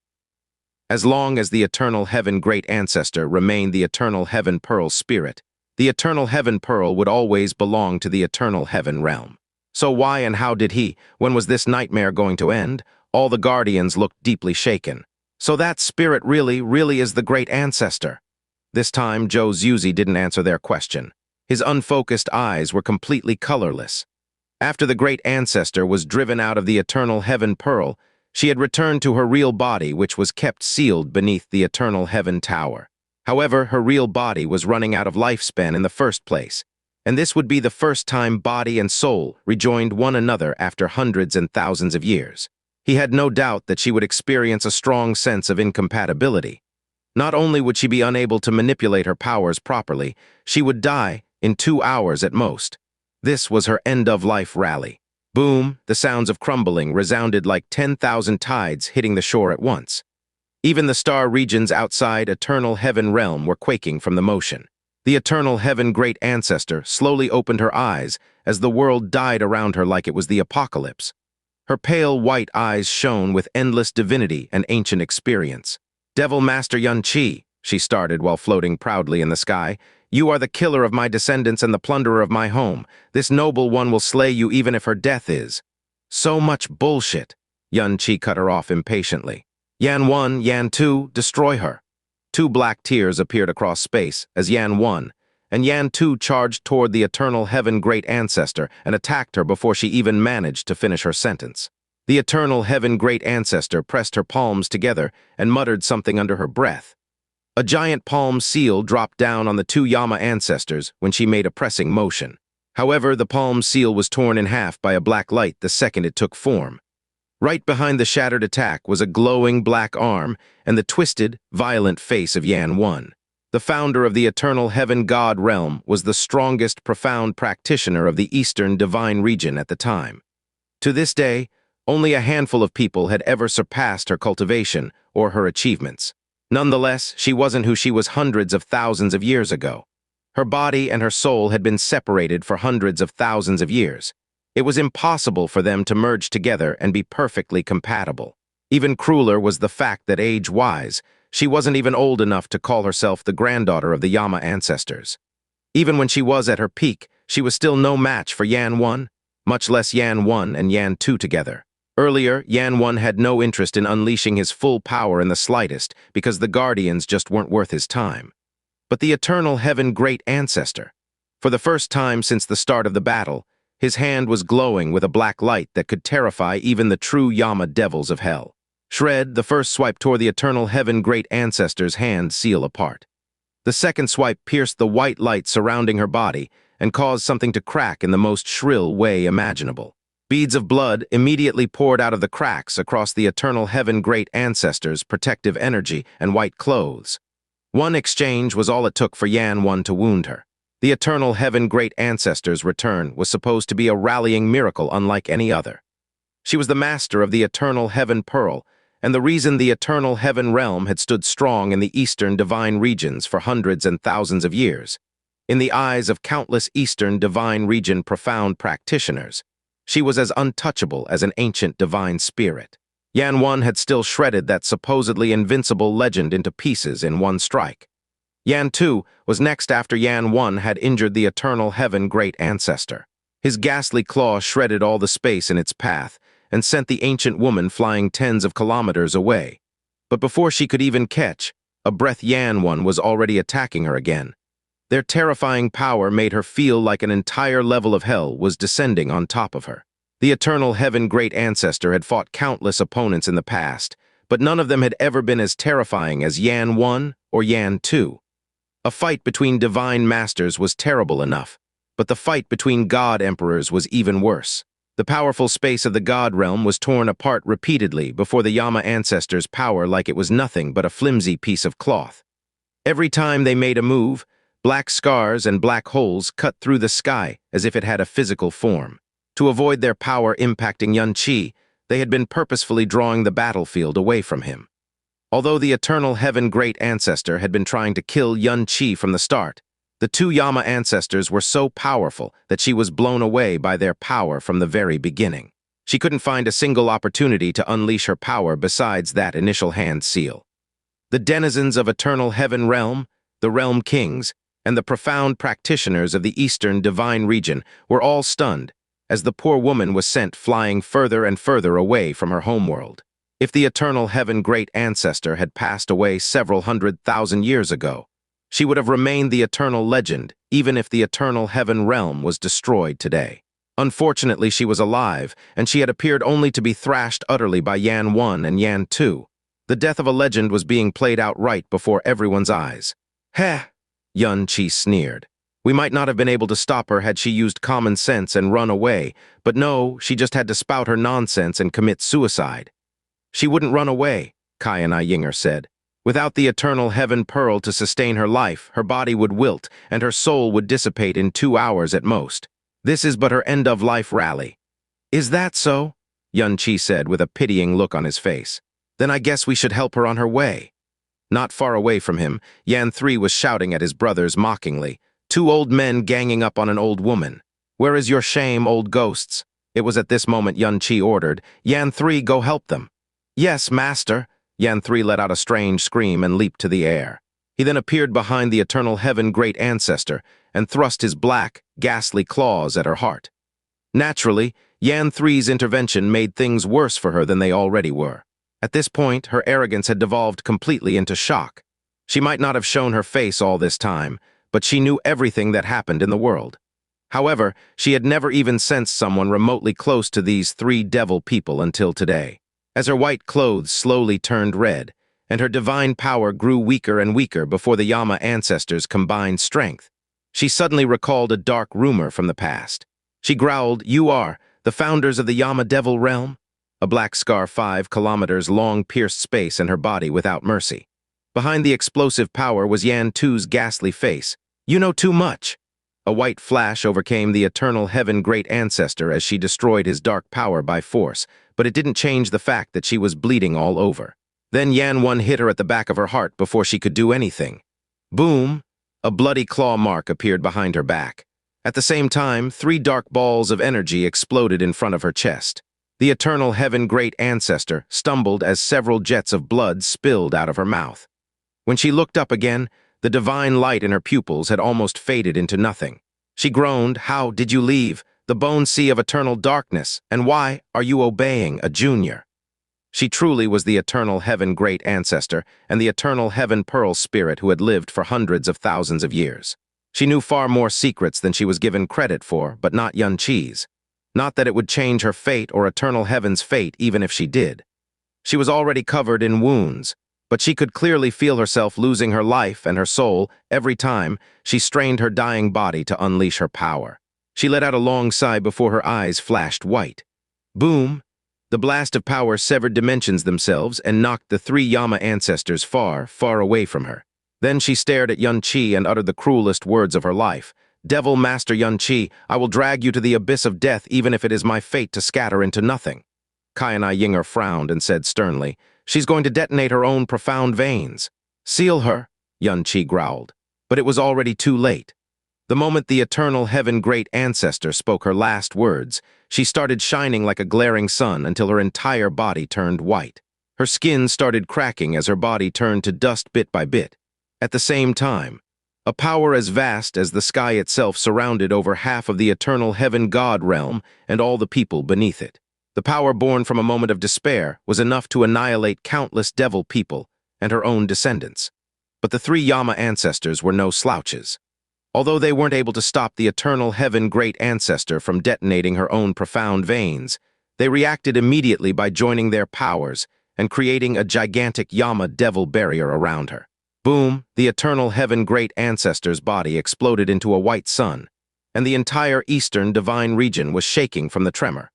As long as the eternal heaven great ancestor remained the eternal heaven pearl spirit, the eternal heaven pearl would always belong to the eternal heaven realm. So why and how did when was this nightmare going to end? All the guardians looked deeply shaken. So that spirit really is the great ancestor. This time, Xianxia didn't answer their question. His unfocused eyes were completely colorless. After the great ancestor was driven out of the eternal heaven pearl, she had returned to her real body, which was kept sealed beneath the eternal heaven tower. However, her real body was running out of lifespan in the first place, and this would be the first time body and soul rejoined one another after hundreds and thousands of years. He had no doubt that she would experience a strong sense of incompatibility. Not only would she be unable to manipulate her powers properly, she would die in 2 hours at most. This was her end-of-life rally. Boom, the sounds of crumbling resounded like 10,000 tides hitting the shore at once. Even the star regions outside eternal heaven realm were quaking from the motion. The eternal heaven great ancestor slowly opened her eyes as the world died around her like it was the apocalypse. Her pale white eyes shone with endless divinity and ancient experience. Devil Master Qianye, she started while floating proudly in the sky, you are the killer of my descendants and the plunderer of my home. This noble one will slay you even if her death is. So much bullshit. Qianye cut her off impatiently. Yan 1, Yan 2, destroy her. 2 black tears appeared across space as Yan 1 and Yan 2 charged toward the eternal heaven great ancestor and attacked her before she even managed to finish her sentence. The eternal heaven great ancestor pressed her palms together and muttered something under her breath. A giant palm seal dropped down on the two Yama ancestors when she made a pressing motion. However, the palm seal was torn in half by a black light the second it took form. Right behind the shattered attack was a glowing black arm and the twisted, violent face of Yan 1. The founder of the eternal heaven god realm was the strongest, profound practitioner of the eastern divine region at the time. To this day, only a handful of people had ever surpassed her cultivation or her achievements. Nonetheless, she wasn't who she was hundreds of thousands of years ago. Her body and her soul had been separated for hundreds of thousands of years. It was impossible for them to merge together and be perfectly compatible. Even crueler was the fact that age-wise, she wasn't even old enough to call herself the granddaughter of the Yama ancestors. Even when she was at her peak, she was still no match for Yan 1, much less Yan 1 and Yan 2 together. Earlier, Yan 1 had no interest in unleashing his full power in the slightest because the Guardians just weren't worth his time. But the eternal heaven great ancestor, for the first time since the start of the battle, his hand was glowing with a black light that could terrify even the true Yama devils of hell. Shred, the first swipe tore the eternal heaven great ancestor's hand seal apart. The second swipe pierced the white light surrounding her body and caused something to crack in the most shrill way imaginable. Beads of blood immediately poured out of the cracks across the eternal heaven great ancestor's protective energy and white clothes. One exchange was all it took for Yan 1 to wound her. The eternal heaven great ancestor's return was supposed to be a rallying miracle unlike any other. She was the master of the eternal heaven pearl, and the reason the eternal heaven realm had stood strong in the eastern divine regions for hundreds and thousands of years. In the eyes of countless eastern divine region profound practitioners, she was as untouchable as an ancient divine spirit. Yan 1 had still shredded that supposedly invincible legend into pieces in one strike. Yan 2 was next after Yan 1 had injured the eternal heaven great ancestor. His ghastly claw shredded all the space in its path and sent the ancient woman flying tens of kilometers away. But before she could even catch a breath, Yan 1 was already attacking her again. Their terrifying power made her feel like an entire level of hell was descending on top of her. The eternal heaven great ancestor had fought countless opponents in the past, but none of them had ever been as terrifying as Yan 1 or Yan 2. A fight between divine masters was terrible enough, but the fight between god emperors was even worse. The powerful space of the god realm was torn apart repeatedly before the Yama ancestors' power like it was nothing but a flimsy piece of cloth. Every time they made a move, black scars and black holes cut through the sky as if it had a physical form. To avoid their power impacting Xianxia, they had been purposefully drawing the battlefield away from him. Although the eternal heaven great ancestor had been trying to kill Xianxia from the start, the two Yama ancestors were so powerful that she was blown away by their power from the very beginning. She couldn't find a single opportunity to unleash her power besides that initial hand seal. The denizens of eternal heaven realm, the realm kings, and the profound practitioners of the eastern divine region were all stunned as the poor woman was sent flying further and further away from her homeworld. If the eternal heaven great ancestor had passed away several 100,000 years ago, she would have remained the eternal legend even if the eternal heaven realm was destroyed today. Unfortunately, she was alive, and she had appeared only to be thrashed utterly by Yan 1 and Yan 2. The death of a legend was being played out right before everyone's eyes. Heh! Xianxia sneered. We might not have been able to stop her had she used common sense and run away, but no, she just had to spout her nonsense and commit suicide. She wouldn't run away, Qianye Ying'er said. Without the eternal heaven pearl to sustain her life, her body would wilt and her soul would dissipate in 2 hours at most. This is but her end-of-life rally. Is that so? Xianxia said with a pitying look on his face. Then I guess we should help her on her way. Not far away from him, Yan 3 was shouting at his brothers mockingly. Two old men ganging up on an old woman. Where is your shame, old ghosts? It was at this moment Xianxia ordered. Yan 3, go help them. Yes, master. Yan 3 let out a strange scream and leaped to the air. He then appeared behind the eternal heaven great ancestor and thrust his black, ghastly claws at her heart. Naturally, Yan 3's intervention made things worse for her than they already were. At this point, her arrogance had devolved completely into shock. She might not have shown her face all this time, but she knew everything that happened in the world. However, she had never even sensed someone remotely close to these three devil people until today. As her white clothes slowly turned red, and her divine power grew weaker and weaker before the Yama ancestors' combined strength. She suddenly recalled a dark rumor from the past. She growled, "You are the founders of the Yama Devil realm?" A black scar 5 kilometers long pierced space in her body without mercy. Behind the explosive power was Yan Tu's ghastly face. "You know too much." A white flash overcame the eternal Heaven Great Ancestor as she destroyed his dark power by force, but it didn't change the fact that she was bleeding all over. Then Yan 1 hit her at the back of her heart before she could do anything. Boom! A bloody claw mark appeared behind her back. At the same time, 3 dark balls of energy exploded in front of her chest. The eternal Heaven Great Ancestor stumbled as several jets of blood spilled out of her mouth. When she looked up again, the divine light in her pupils had almost faded into nothing. She groaned, "How did you leave the bone sea of eternal darkness, and why are you obeying a junior?" She truly was the eternal Heaven Great Ancestor and the eternal Heaven Pearl Spirit who had lived for hundreds of thousands of years. She knew far more secrets than she was given credit for, but not Qianye's. Not that it would change her fate or eternal Heaven's fate even if she did. She was already covered in wounds, but she could clearly feel herself losing her life and her soul every time she strained her dying body to unleash her power. She let out a long sigh before her eyes flashed white. Boom! The blast of power severed dimensions themselves and knocked the 3 Yama ancestors far, far away from her. Then she stared at Qianye and uttered the cruelest words of her life. "Devil Master Qianye, I will drag you to the abyss of death even if it is my fate to scatter into nothing." Qianye Ying'er frowned and said sternly, "She's going to detonate her own profound veins." "Seal her," Qianye growled. But it was already too late. The moment the eternal Heaven Great Ancestor spoke her last words, she started shining like a glaring sun until her entire body turned white. Her skin started cracking as her body turned to dust bit by bit. At the same time, a power as vast as the sky itself surrounded over half of the eternal Heaven God realm and all the people beneath it. The power born from a moment of despair was enough to annihilate countless devil people and her own descendants. But the 3 Yama ancestors were no slouches. Although they weren't able to stop the eternal Heaven Great Ancestor from detonating her own profound veins, they reacted immediately by joining their powers and creating a gigantic Yama devil barrier around her. Boom! The eternal Heaven Great Ancestor's body exploded into a white sun, and the entire eastern divine region was shaking from the tremor.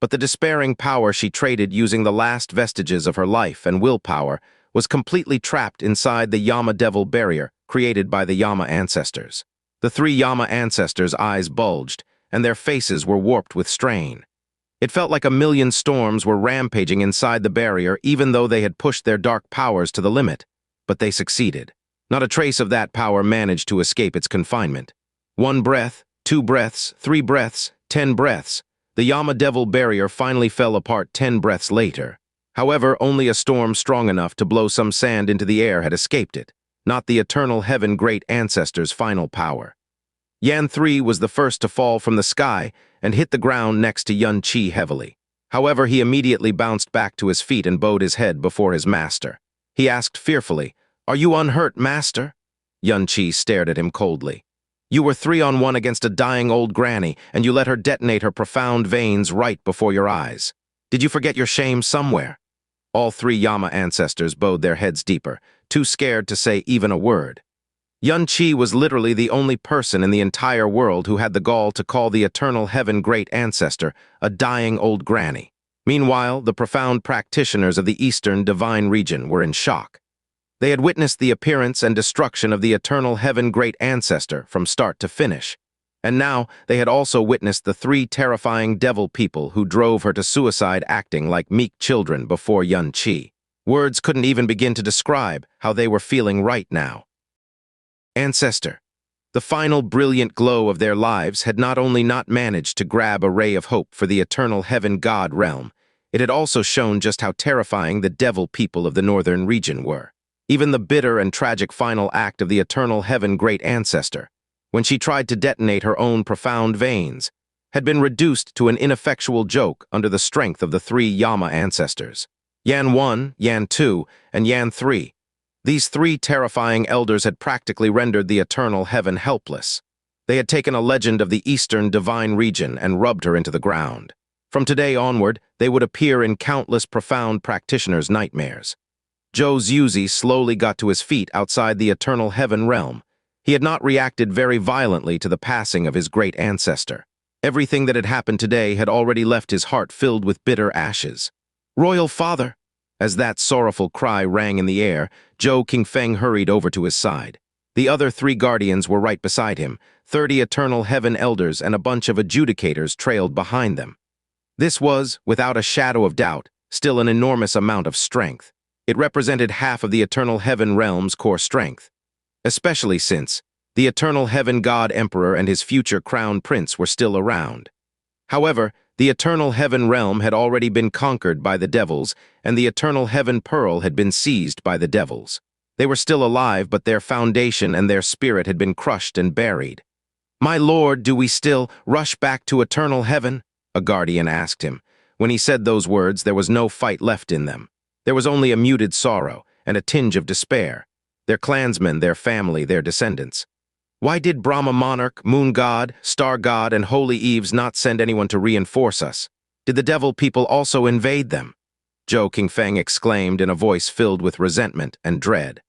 But the despairing power she traded using the last vestiges of her life and willpower was completely trapped inside the Yama devil barrier created by the Yama ancestors. The 3 Yama ancestors' eyes bulged, and their faces were warped with strain. It felt like a million storms were rampaging inside the barrier even though they had pushed their dark powers to the limit. But they succeeded. Not a trace of that power managed to escape its confinement. 1 breath, 2 breaths, 3 breaths, 10 breaths. The Yama Devil barrier finally fell apart 10 breaths later. However, only a storm strong enough to blow some sand into the air had escaped it, not the eternal Heaven Great Ancestor's final power. Yan 3 was the first to fall from the sky and hit the ground next to Qianye heavily. However, he immediately bounced back to his feet and bowed his head before his master. He asked fearfully, "Are you unhurt, master?" Qianye stared at him coldly. "You were 3-on-1 against a dying old granny, and you let her detonate her profound veins right before your eyes. Did you forget your shame somewhere?" All 3 Yama ancestors bowed their heads deeper, too scared to say even a word. Qianye was literally the only person in the entire world who had the gall to call the eternal Heaven Great Ancestor a dying old granny. Meanwhile, the profound practitioners of the Eastern Divine Region were in shock. They had witnessed the appearance and destruction of the eternal Heaven Great Ancestor from start to finish. And now they had also witnessed the 3 terrifying devil people who drove her to suicide acting like meek children before Qianye. Words couldn't even begin to describe how they were feeling right now. Ancestor. The final brilliant glow of their lives had not only not managed to grab a ray of hope for the eternal Heaven God realm, it had also shown just how terrifying the devil people of the northern region were. Even the bitter and tragic final act of the eternal Heaven Great Ancestor, when she tried to detonate her own profound veins, had been reduced to an ineffectual joke under the strength of the 3 Yama ancestors. Yan 1, Yan 2, and Yan 3. These 3 terrifying elders had practically rendered the eternal heaven helpless. They had taken a legend of the Eastern Divine Region and rubbed her into the ground. From today onward, they would appear in countless profound practitioners' nightmares. Zhou Yuzi slowly got to his feet outside the eternal heaven realm. He had not reacted very violently to the passing of his great ancestor. Everything that had happened today had already left his heart filled with bitter ashes. "Royal Father!" As that sorrowful cry rang in the air, Zhou Qingfeng hurried over to his side. The other 3 guardians were right beside him. 30 eternal heaven elders and a bunch of adjudicators trailed behind them. This was, without a shadow of doubt, still an enormous amount of strength. It represented half of the eternal heaven realm's core strength, especially since the eternal heaven god emperor and his future crown prince were still around. However, the eternal heaven realm had already been conquered by the devils, and the eternal heaven pearl had been seized by the devils. They were still alive, but their foundation and their spirit had been crushed and buried. "My lord, do we still rush back to eternal heaven?" a guardian asked him. When he said those words, there was no fight left in them. There was only a muted sorrow and a tinge of despair. Their clansmen, their family, their descendants. Why did Brahma monarch, moon god, star god, and holy Eves not send anyone to reinforce us? Did the devil people also invade them? Zhou Qingfeng exclaimed in a voice filled with resentment and dread.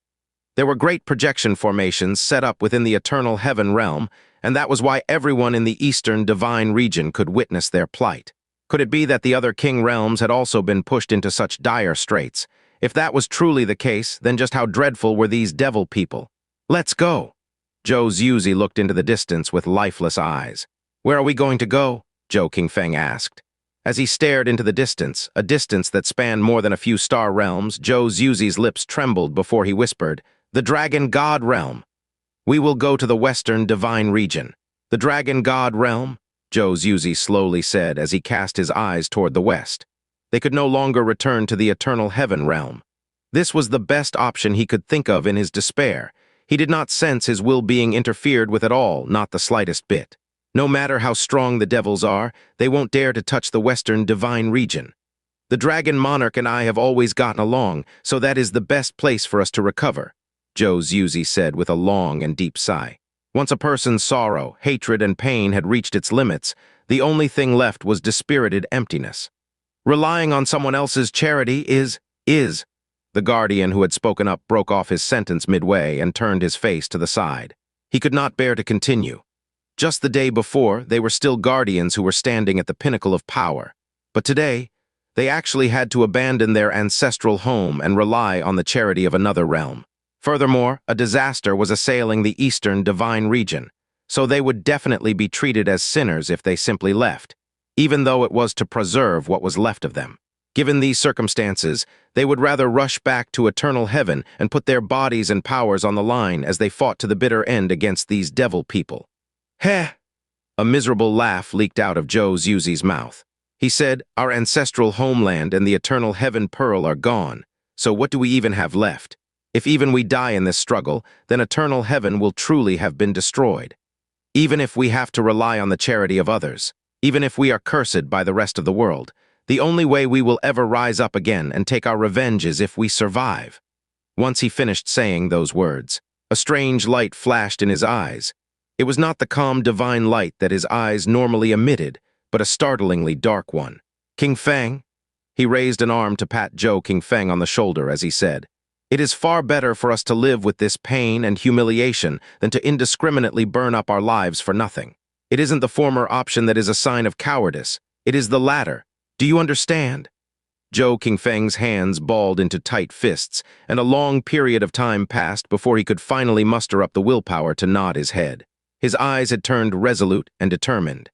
There were great projection formations set up within the eternal heaven realm, and that was why everyone in the eastern divine region could witness their plight. Could it be that the other king realms had also been pushed into such dire straits? If that was truly the case, then just how dreadful were these devil people? "Let's go." Zhou Yuzi looked into the distance with lifeless eyes. "Where are we going to go?" Zhou Qingfeng asked. As he stared into the distance, a distance that spanned more than a few star realms, Zhou Yuzi's lips trembled before he whispered, "The Dragon God Realm. We will go to the Western Divine Region." "The Dragon God Realm?" Zhou Yuzi slowly said as he cast his eyes toward the west. They could no longer return to the Eternal Heaven Realm. This was the best option he could think of in his despair. He did not sense his will being interfered with at all, not the slightest bit. No matter how strong the devils are, they won't dare to touch the Western Divine Region. The Dragon Monarch and I have always gotten along, so that is the best place for us to recover, Zhou Yuzi said with a long and deep sigh. Once a person's sorrow, hatred, and pain had reached its limits, the only thing left was dispirited emptiness. Relying on someone else's charity is. The guardian who had spoken up broke off his sentence midway and turned his face to the side. He could not bear to continue. Just the day before, they were still guardians who were standing at the pinnacle of power. But today, they actually had to abandon their ancestral home and rely on the charity of another realm. Furthermore, a disaster was assailing the Eastern Divine Region, so they would definitely be treated as sinners if they simply left, even though it was to preserve what was left of them. Given these circumstances, they would rather rush back to eternal heaven and put their bodies and powers on the line as they fought to the bitter end against these devil people. Heh! A miserable laugh leaked out of Zhou Yuzi's mouth. He said, "Our ancestral homeland and the eternal heaven pearl are gone, so what do we even have left? If even we die in this struggle, then eternal heaven will truly have been destroyed. Even if we have to rely on the charity of others, even if we are cursed by the rest of the world, the only way we will ever rise up again and take our revenge is if we survive." Once he finished saying those words, a strange light flashed in his eyes. It was not the calm divine light that his eyes normally emitted, but a startlingly dark one. "Qingfeng?" He raised an arm to pat Zhou Qingfeng on the shoulder as he said, "It is far better for us to live with this pain and humiliation than to indiscriminately burn up our lives for nothing. It isn't the former option that is a sign of cowardice. It is the latter. Do you understand?" Zhou Qingfeng's hands balled into tight fists, and a long period of time passed before he could finally muster up the willpower to nod his head. His eyes had turned resolute and determined.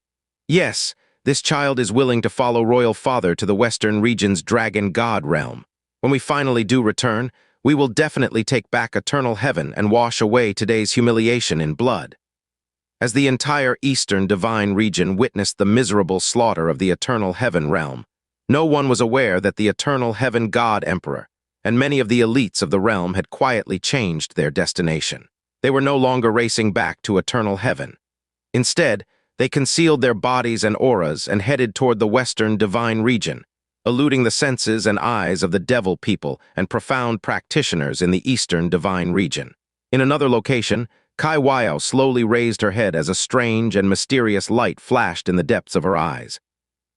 "Yes, this child is willing to follow Royal Father to the Western region's Dragon God realm. When we finally do return, we will definitely take back eternal heaven and wash away today's humiliation in blood." As the entire Eastern Divine Region witnessed the miserable slaughter of the Eternal Heaven realm, no one was aware that the Eternal Heaven God Emperor and many of the elites of the realm had quietly changed their destination. They were no longer racing back to Eternal Heaven. Instead, they concealed their bodies and auras and headed toward the Western Divine Region, eluding the senses and eyes of the devil people and profound practitioners in the Eastern Divine Region. In another location, Qianye slowly raised her head as a strange and mysterious light flashed in the depths of her eyes.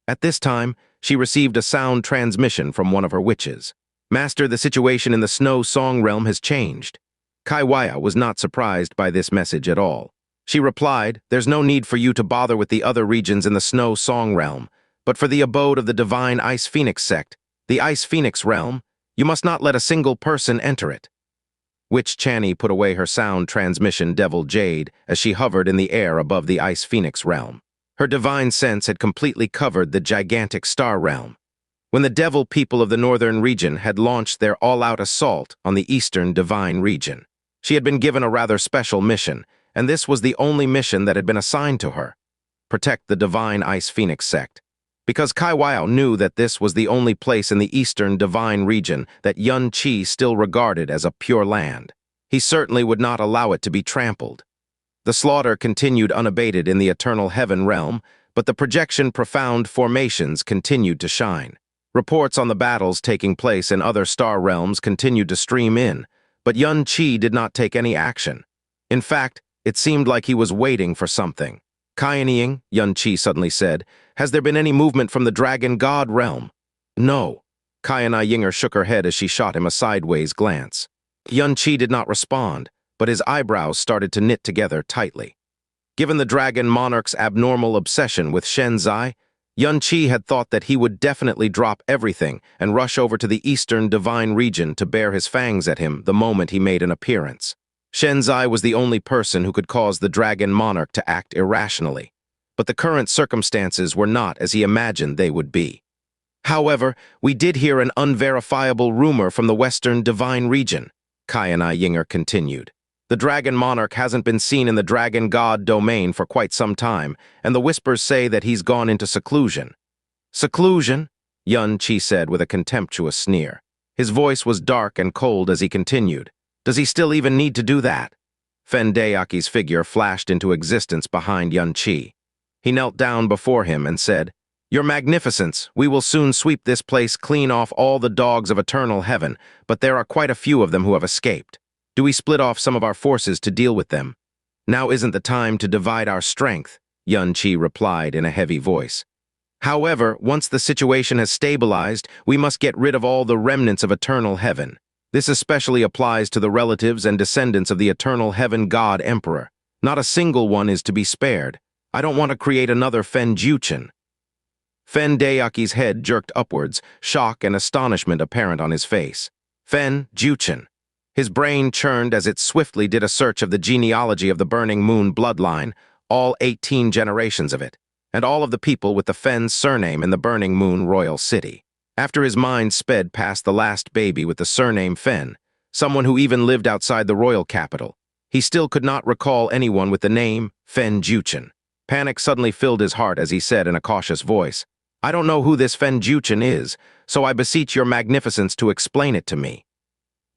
At this time, she received a sound transmission from one of her witches. Master, the situation in the Snow Song realm has changed. Qianye was not surprised by this message at all. She replied, there's no need for you to bother with the other regions in the Snow Song realm, but for the abode of the divine Ice Phoenix sect, the Ice Phoenix realm, you must not let a single person enter it. Witch Qianye put away her sound transmission devil jade as she hovered in the air above the Ice Phoenix realm. Her divine sense had completely covered the gigantic star realm. When the devil people of the northern region had launched their all-out assault on the eastern divine region, she had been given a rather special mission, and this was the only mission that had been assigned to her: protect the divine Ice Phoenix sect. Because Qianye knew that this was the only place in the eastern divine region that Xianxia still regarded as a pure land, he certainly would not allow it to be trampled. The slaughter continued unabated in the eternal heaven realm, but the projection profound formations continued to shine. Reports on the battles taking place in other star realms continued to stream in, but Xianxia did not take any action. In fact, it seemed like he was waiting for something. Qianye Ying'er, Xianxia suddenly said, has there been any movement from the dragon god realm? No. Qianye Ying'er shook her head as she shot him a sideways glance. Xianxia did not respond, but his eyebrows started to knit together tightly. Given the dragon monarch's abnormal obsession with Xianxia, Xianxia had thought that he would definitely drop everything and rush over to the eastern divine region to bare his fangs at him the moment he made an appearance. Xianxia was the only person who could cause the dragon monarch to act irrationally, but the current circumstances were not as he imagined they would be. However, we did hear an unverifiable rumor from the western divine region, Qianye Ying'er continued. The dragon monarch hasn't been seen in the dragon god domain for quite some time, and the whispers say that he's gone into seclusion. Seclusion? Xianxia said with a contemptuous sneer. His voice was dark and cold as he continued. Does he still even need to do that? Fendeyaki's figure flashed into existence behind Xianxia. He knelt down before him and said, Your Magnificence, we will soon sweep this place clean off all the dogs of eternal heaven, but there are quite a few of them who have escaped. Do we split off some of our forces to deal with them? Now isn't the time to divide our strength, Xianxia replied in a heavy voice. However, once the situation has stabilized, we must get rid of all the remnants of eternal heaven. This especially applies to the relatives and descendants of the eternal heaven god emperor. Not a single one is to be spared. I don't want to create another Fen-Juchen. Fendeyaki's head jerked upwards, shock and astonishment apparent on his face. Fen-Juchen. His brain churned as it swiftly did a search of the genealogy of the Burning Moon bloodline, all 18 generations of it, and all of the people with the Fen surname in the Burning Moon royal city. After his mind sped past the last baby with the surname Fen, someone who even lived outside the royal capital, he still could not recall anyone with the name Fen-Juchen. Panic suddenly filled his heart as he said in a cautious voice, I don't know who this Fen-Juchen is, so I beseech your magnificence to explain it to me.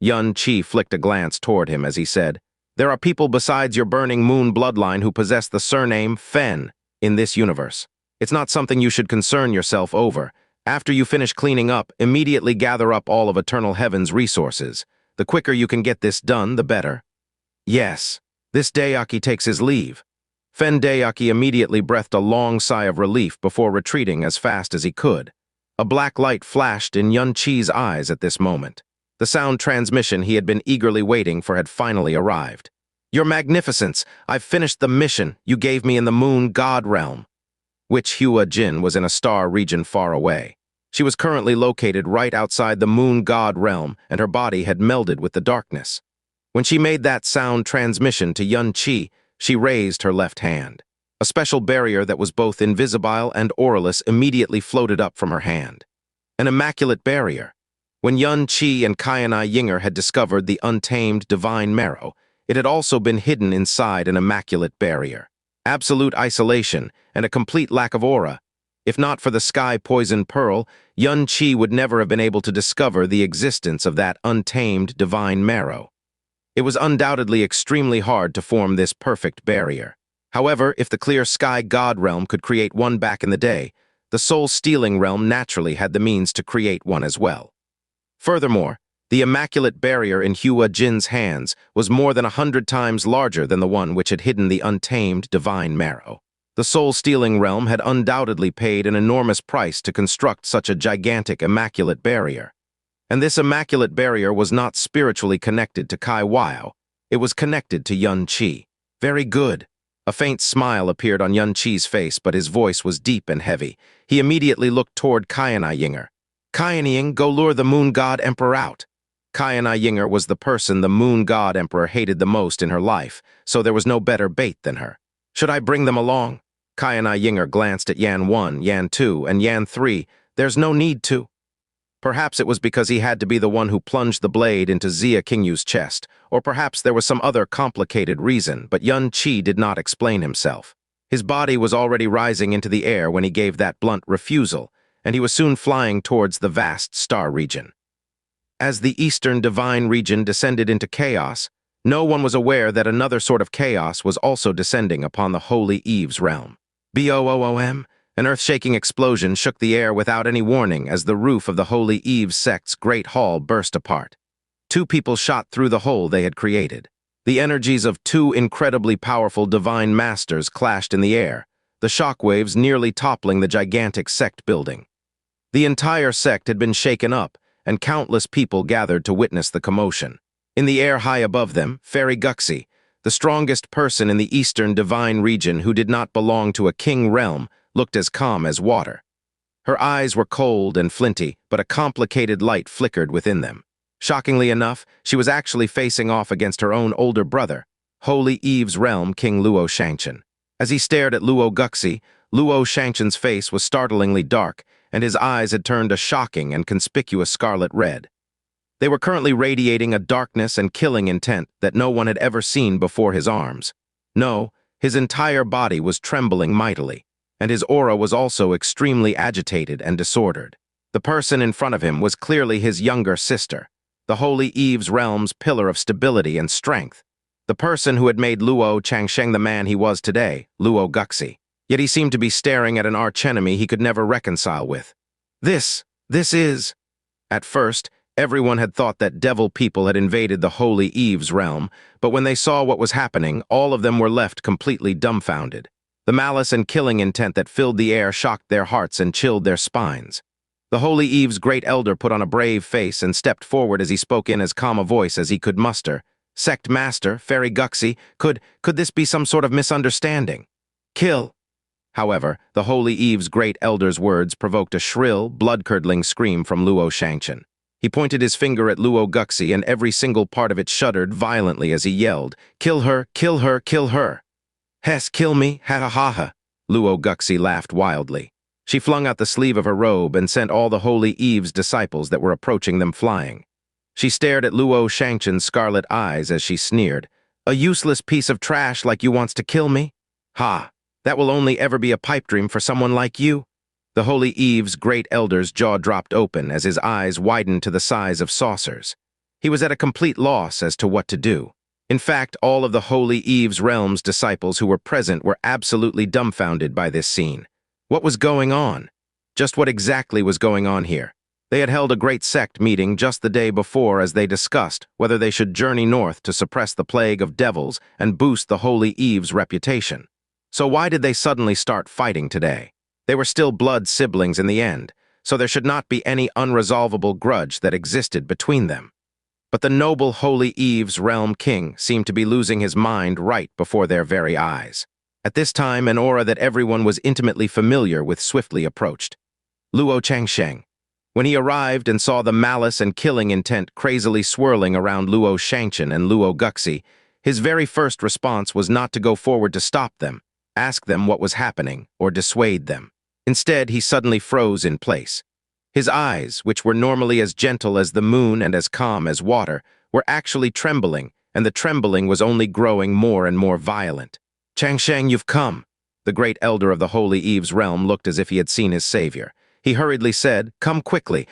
Xianxia flicked a glance toward him as he said, There are people besides your Burning Moon bloodline who possess the surname Fen in this universe. It's not something you should concern yourself over. After you finish cleaning up, immediately gather up all of Eternal Heaven's resources. The quicker you can get this done, the better. Yes, this Dayaki takes his leave. Fendeyaki immediately breathed a long sigh of relief before retreating as fast as he could. A black light flashed in Xianxia's eyes at this moment. The sound transmission he had been eagerly waiting for had finally arrived. Your Magnificence, I've finished the mission you gave me in the Moon God realm. Witch Hua Jin was in a star region far away. She was currently located right outside the Moon God realm, and her body had melded with the darkness. When she made that sound transmission to Xianxia, she raised her left hand. A special barrier that was both invisible and auraless immediately floated up from her hand. An immaculate barrier. When Xianxia and Qianye Ying'er had discovered the untamed divine marrow, it had also been hidden inside an immaculate barrier. Absolute isolation and a complete lack of aura. If not for the sky-poisoned pearl, Xianxia would never have been able to discover the existence of that untamed divine marrow. It was undoubtedly extremely hard to form this perfect barrier. However, if the clear sky god realm could create one back in the day, the soul-stealing realm naturally had the means to create one as well. Furthermore, the immaculate barrier in Hua Jin's hands was more than 100 times larger than the one which had hidden the untamed divine marrow. The soul-stealing realm had undoubtedly paid an enormous price to construct such a gigantic immaculate barrier. And this immaculate barrier was not spiritually connected to Kai Wao. It was connected to Yun Qi. Very good. A faint smile appeared on Yun Qi's face, but his voice was deep and heavy. He immediately looked toward Qianye Ying'er. Qianye Ying'er, go lure the moon god emperor out. Qianye Ying'er was the person the moon god emperor hated the most in her life, so there was no better bait than her. Should I bring them along? Qianye Ying'er glanced at Yan 1, Yan 2, and Yan 3. There's no need to. Perhaps it was because he had to be the one who plunged the blade into Xia Qingyu's chest, or perhaps there was some other complicated reason, but Yun Qi did not explain himself. His body was already rising into the air when he gave that blunt refusal, and he was soon flying towards the vast star region. As the eastern divine region descended into chaos, no one was aware that another sort of chaos was also descending upon the Holy Eve's realm. Boom! An earth-shaking explosion shook the air without any warning as the roof of the Holy Eve's sect's great hall burst apart. Two people shot through the hole they had created. The energies of two incredibly powerful divine masters clashed in the air, the shockwaves nearly toppling the gigantic sect building. The entire sect had been shaken up, and countless people gathered to witness the commotion. In the air high above them, Fairy Guxi, the strongest person in the eastern divine region who did not belong to a king realm, looked as calm as water. Her eyes were cold and flinty, but a complicated light flickered within them. Shockingly enough, she was actually facing off against her own older brother, Holy Eve's realm King Luo Xianxian. As he stared at Luo Guxi, Luo Xianxian's face was startlingly dark, and his eyes had turned a shocking and conspicuous scarlet red. They were currently radiating a darkness and killing intent that no one had ever seen before his arms. No, his entire body was trembling mightily, and his aura was also extremely agitated and disordered. The person in front of him was clearly his younger sister, the Holy Eve's realm's pillar of stability and strength, the person who had made Luo Changsheng the man he was today, Luo Guxi. Yet he seemed to be staring at an archenemy he could never reconcile with. This is... At first, everyone had thought that devil people had invaded the Holy Eve's realm, but when they saw what was happening, all of them were left completely dumbfounded. The malice and killing intent that filled the air shocked their hearts and chilled their spines. The Holy Eve's great elder put on a brave face and stepped forward as he spoke in as calm a voice as he could muster. Sect Master, Fairy Guxi, could this be some sort of misunderstanding? Kill. However, the Holy Eve's great elder's words provoked a shrill, blood-curdling scream from Luo Xianxian. He pointed his finger at Luo Guxi, and every single part of it shuddered violently as he yelled, "Kill her, kill her, kill her!" "Hess, kill me, ha-ha-ha-ha!" Luo Guxi laughed wildly. She flung out the sleeve of her robe and sent all the Holy Eve's disciples that were approaching them flying. She stared at Luo Xianxian's scarlet eyes as she sneered, "A useless piece of trash like you wants to kill me? Ha! That will only ever be a pipe dream for someone like you." The Holy Eve's great elder's jaw dropped open as his eyes widened to the size of saucers. He was at a complete loss as to what to do. In fact, all of the Holy Eve's realm's disciples who were present were absolutely dumbfounded by this scene. What was going on? Just what exactly was going on here? They had held a great sect meeting just the day before as they discussed whether they should journey north to suppress the plague of devils and boost the Holy Eve's reputation. So why did they suddenly start fighting today? They were still blood siblings in the end, so there should not be any unresolvable grudge that existed between them. But the noble Holy Eve's realm king seemed to be losing his mind right before their very eyes. At this time, an aura that everyone was intimately familiar with swiftly approached. Luo Changsheng. When he arrived and saw the malice and killing intent crazily swirling around Luo Xianxian and Luo Guxi, his very first response was not to go forward to stop them, ask them what was happening, or dissuade them. Instead, he suddenly froze in place. His eyes, which were normally as gentle as the moon and as calm as water, were actually trembling, and the trembling was only growing more and more violent. "Changsheng, you've come." The great elder of the Holy Eve's realm looked as if he had seen his savior. He hurriedly said, come quickly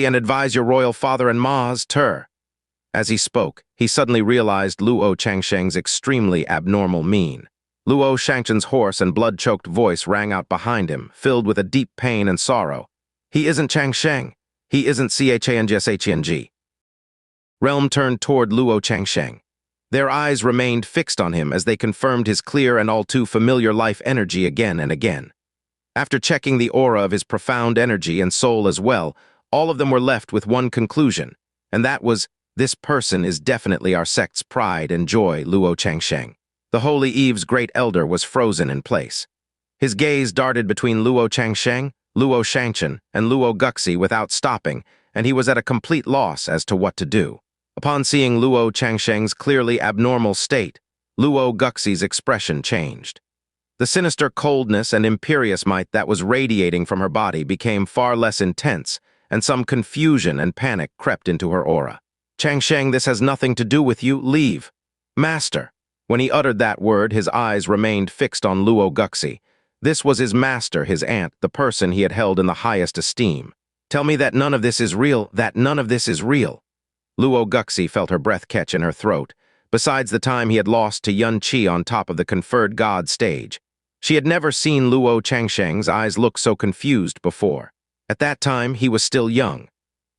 and advise your royal father and Ma's Tur." As he spoke, he suddenly realized Luo Changsheng's extremely abnormal mien. Luo Xianxian's hoarse and blood-choked voice rang out behind him, filled with a deep pain and sorrow. "He isn't Changsheng. He isn't Qianye. Realm turned toward Luo Changsheng. Their eyes remained fixed on him as they confirmed his clear and all too familiar life energy again and again. After checking the aura of his profound energy and soul as well, All of them were left with one conclusion, and that was, this person is definitely our sect's pride and joy, Luo Changsheng. The Holy Eve's great elder was frozen in place. His gaze darted between Luo Changsheng, Luo Xianxia, and Luo Guxi without stopping, and he was at a complete loss as to what to do. Upon seeing Luo Changsheng's clearly abnormal state, Luo Guxi's expression changed. The sinister coldness and imperious might that was radiating from her body became far less intense, and some confusion and panic crept into her aura. "Changsheng, this has nothing to do with you. Leave." "Master." When he uttered that word, his eyes remained fixed on Luo Guxi. This was his master, his aunt, the person he had held in the highest esteem. "Tell me that none of this is real, that none of this is real." Luo Guxi felt her breath catch in her throat, besides the time he had lost to Qianye on top of the conferred god stage. She had never seen Luo Changsheng's eyes look so confused before. At that time, he was still young.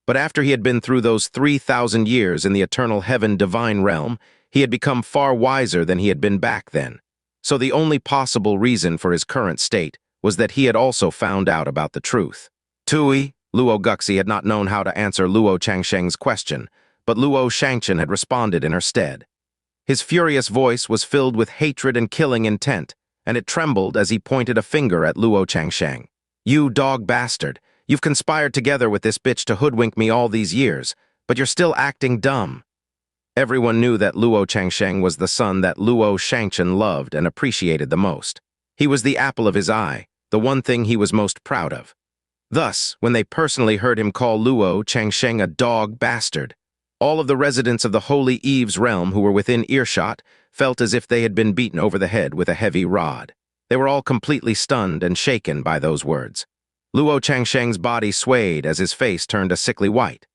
But after he had been through those 3,000 years in the eternal heaven-divine realm, he had become far wiser than he had been back then. So the only possible reason for his current state was that he had also found out about the truth. Tui, Luo Guxi had not known how to answer Luo Changsheng's question, but Luo Xianxia had responded in her stead. His furious voice was filled with hatred and killing intent, and it trembled as he pointed a finger at Luo Changsheng. "You dog bastard, you've conspired together with this bitch to hoodwink me all these years, but you're still acting dumb." Everyone knew that Luo Changsheng was the son that Luo Xianxia loved and appreciated the most. He was the apple of his eye, the one thing he was most proud of. Thus, when they personally heard him call Luo Changsheng a dog bastard, all of the residents of the Holy Eve's realm who were within earshot felt as if they had been beaten over the head with a heavy rod. They were all completely stunned and shaken by those words. Luo Changsheng's body swayed as his face turned a sickly white.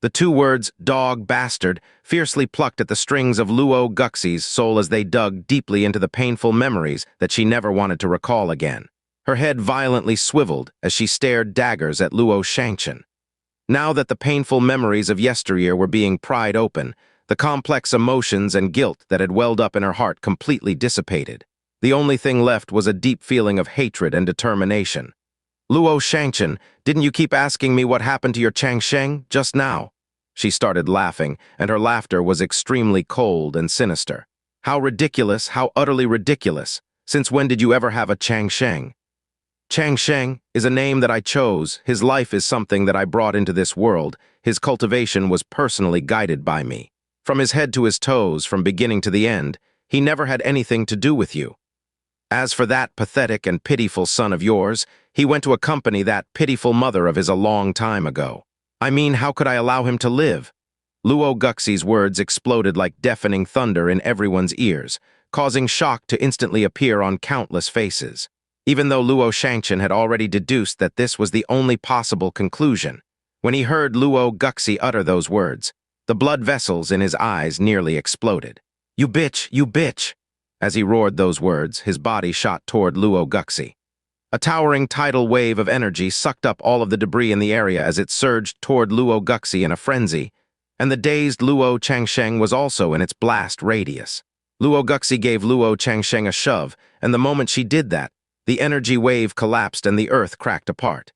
The two words, dog bastard, fiercely plucked at the strings of Luo Guxi's soul as they dug deeply into the painful memories that she never wanted to recall again. Her head violently swiveled as she stared daggers at Luo Xianxia. Now that the painful memories of yesteryear were being pried open, the complex emotions and guilt that had welled up in her heart completely dissipated. The only thing left was a deep feeling of hatred and determination. "Luo Xianxia, didn't you keep asking me what happened to your Changsheng just now?" She started laughing, and her laughter was extremely cold and sinister. "How ridiculous, how utterly ridiculous. Since when did you ever have a Changsheng?" "Changsheng is a name that I chose. His life is something that I brought into this world. His cultivation was personally guided by me. From his head to his toes, from beginning to the end, he never had anything to do with you. As for that pathetic and pitiful son of yours, he went to accompany that pitiful mother of his a long time ago. I mean, how could I allow him to live?" Luo Guxi's words exploded like deafening thunder in everyone's ears, causing shock to instantly appear on countless faces. Even though Luo Xianxia had already deduced that this was the only possible conclusion, when he heard Luo Guxi utter those words, the blood vessels in his eyes nearly exploded. "You bitch, you bitch!" As he roared those words, his body shot toward Luo Guxi. A towering tidal wave of energy sucked up all of the debris in the area as it surged toward Luo Guxi in a frenzy, and the dazed Luo Changsheng was also in its blast radius. Luo Guxi gave Luo Changsheng a shove, and the moment she did that, the energy wave collapsed and the earth cracked apart.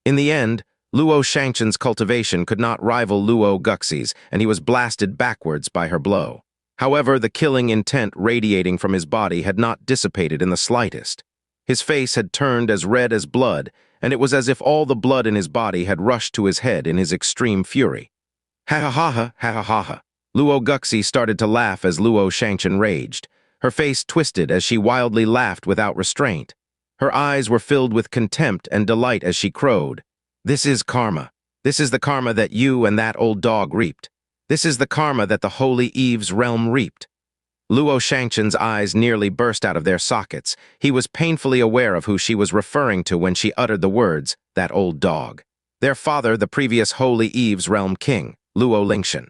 In the end, Luo Xianxia's cultivation could not rival Luo Guxi's, and he was blasted backwards by her blow. However, the killing intent radiating from his body had not dissipated in the slightest. His face had turned as red as blood, and it was as if all the blood in his body had rushed to his head in his extreme fury. "Ha ha ha ha, ha ha ha ha." Luo Guxi started to laugh as Luo Xianxia raged. Her face twisted as she wildly laughed without restraint. Her eyes were filled with contempt and delight as she crowed. "This is karma. This is the karma that you and that old dog reaped. This is the karma that the Holy Eve's realm reaped." Luo Xianxia's eyes nearly burst out of their sockets. He was painfully aware of who she was referring to when she uttered the words, "that old dog." Their father, the previous Holy Eve's realm king, Luo Lingxian.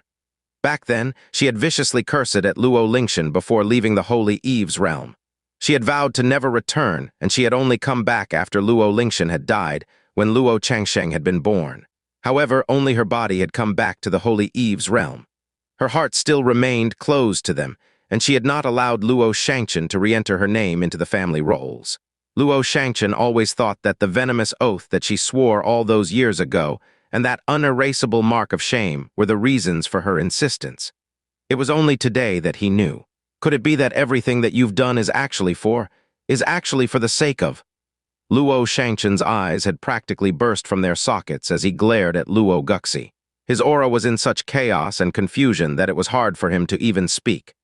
Back then, she had viciously cursed at Luo Lingxian before leaving the Holy Eve's realm. She had vowed to never return, and she had only come back after Luo Lingxian had died, when Luo Changsheng had been born. However, only her body had come back to the Holy Eve's realm. Her heart still remained closed to them, and she had not allowed Luo Xianxia to re-enter her name into the family rolls. Luo Xianxia always thought that the venomous oath that she swore all those years ago, and that unerasable mark of shame were the reasons for her insistence. It was only today that he knew. Could it be that everything that you've done is actually for the sake of? Luo Xianxia's eyes had practically burst from their sockets as he glared at Luo Guxi. His aura was in such chaos and confusion that it was hard for him to even speak.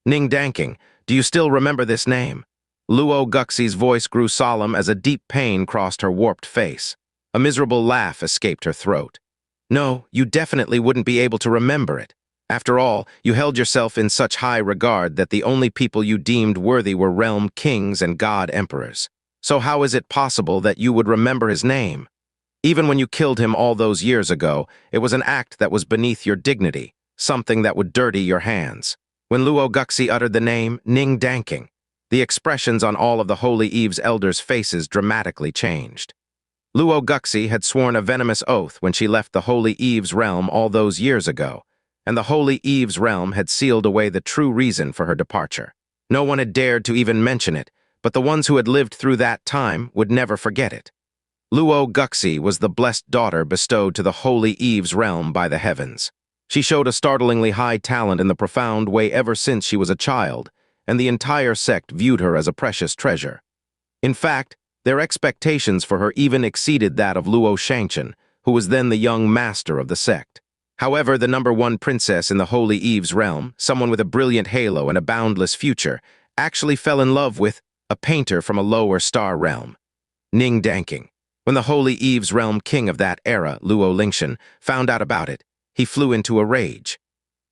Ning Danking, do you still remember this name? Luo Guxi's voice grew solemn as a deep pain crossed her warped face. A miserable laugh escaped her throat. No, you definitely wouldn't be able to remember it. After all, you held yourself in such high regard that the only people you deemed worthy were realm kings and god emperors. So how is it possible that you would remember his name? Even when you killed him all those years ago, it was an act that was beneath your dignity, something that would dirty your hands. When Luo Guxi uttered the name Ning Danking, the expressions on all of the Holy Eve's elders' faces dramatically changed. Luo Guxi had sworn a venomous oath when she left the Holy Eve's realm all those years ago, and the Holy Eve's realm had sealed away the true reason for her departure. No one had dared to even mention it, but the ones who had lived through that time would never forget it. Luo Guxi was the blessed daughter bestowed to the Holy Eve's realm by the heavens. She showed a startlingly high talent in the profound way ever since she was a child, and the entire sect viewed her as a precious treasure. In fact, their expectations for her even exceeded that of Luo Xianxia, who was then the young master of the sect. However, the #1 princess in the Holy Eve's realm, someone with a brilliant halo and a boundless future, actually fell in love with a painter from a lower star realm, Ning Danking. When the Holy Eve's realm king of that era, Luo Lingxian, found out about it, he flew into a rage.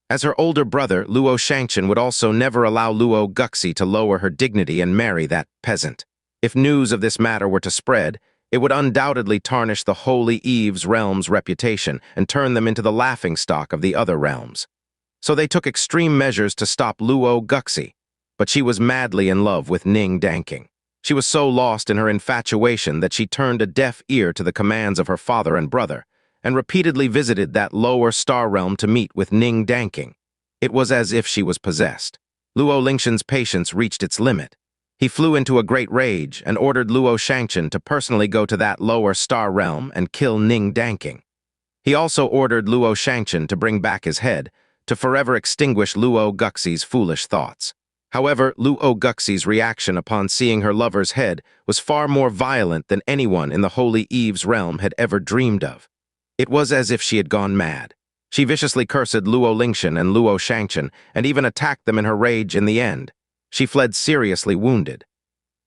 As her older brother, Luo Xianxia would also never allow Luo Guxi to lower her dignity and marry that peasant. If news of this matter were to spread, it would undoubtedly tarnish the Holy Eve's realm's reputation and turn them into the laughingstock of the other realms. So they took extreme measures to stop Luo Guxi, but she was madly in love with Ning Danking. She was so lost in her infatuation that she turned a deaf ear to the commands of her father and brother, and repeatedly visited that lower star realm to meet with Ning Danking. It was as if she was possessed. Luo Lingxian's patience reached its limit. He flew into a great rage and ordered Luo Xianxia to personally go to that lower star realm and kill Ning Danking. He also ordered Luo Xianxia to bring back his head, to forever extinguish Luo Guxi's foolish thoughts. However, Luo Guxi's reaction upon seeing her lover's head was far more violent than anyone in the Holy Eve's realm had ever dreamed of. It was as if she had gone mad. She viciously cursed Luo Lingxian and Luo Xianxia and even attacked them in her rage in the end. She fled seriously wounded.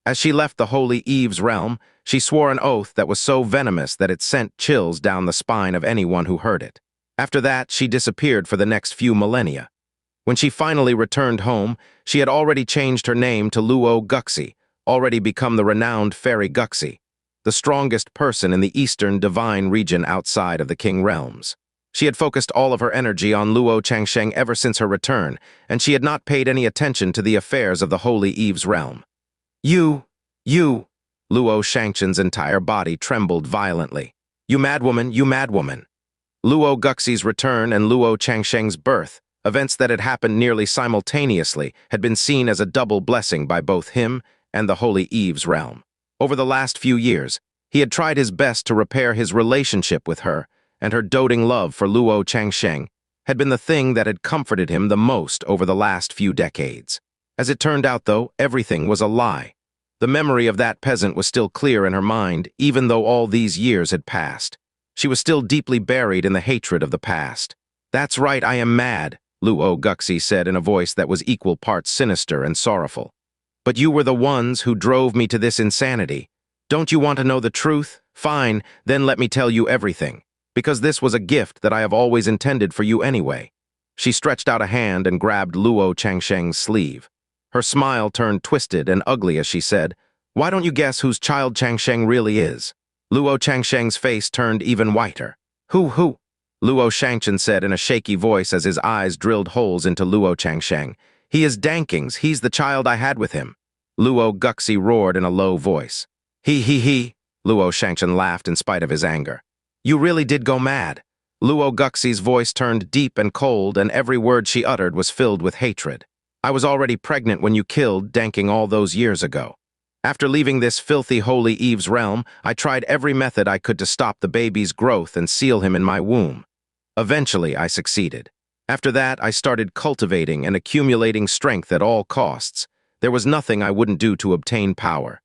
As she left the Holy Eve's realm, she swore an oath that was so venomous that it sent chills down the spine of anyone who heard it. After that, she disappeared for the next few millennia. When she finally returned home, she had already changed her name to Luo Guxi, already become the renowned Fairy Guxi, the strongest person in the eastern divine region outside of the King realms. She had focused all of her energy on Luo Changsheng ever since her return, and she had not paid any attention to the affairs of the Holy Eve's realm. You! Luo Xianxia's entire body trembled violently. You madwoman, you madwoman! Luo Guxi's return and Luo Changsheng's birth, events that had happened nearly simultaneously, had been seen as a double blessing by both him and the Holy Eve's realm. Over the last few years, he had tried his best to repair his relationship with her, and her doting love for Luo Changsheng had been the thing that had comforted him the most over the last few decades. As it turned out, though, everything was a lie. The memory of that peasant was still clear in her mind, even though all these years had passed. She was still deeply buried in the hatred of the past. "That's right, I am mad," Luo Guxi said in a voice that was equal parts sinister and sorrowful. "But you were the ones who drove me to this insanity. Don't you want to know the truth? Fine, then let me tell you everything. Because this was a gift that I have always intended for you anyway." She stretched out a hand and grabbed Luo Changsheng's sleeve. Her smile turned twisted and ugly as she said, "Why don't you guess whose child Changsheng really is?" Luo Changsheng's face turned even whiter. Who? Luo Xianxia said in a shaky voice as his eyes drilled holes into Luo Changsheng. "He is Danking's. He's the child I had with him." Luo Guxi roared in a low voice. He, Luo Xianxia laughed in spite of his anger. "You really did go mad." Luo Guxi's voice turned deep and cold, and every word she uttered was filled with hatred. "I was already pregnant when you killed Danking all those years ago." After leaving this filthy Holy Eve's realm, I tried every method I could to stop the baby's growth and seal him in my womb. Eventually, I succeeded. After that, I started cultivating and accumulating strength at all costs. There was nothing I wouldn't do to obtain power.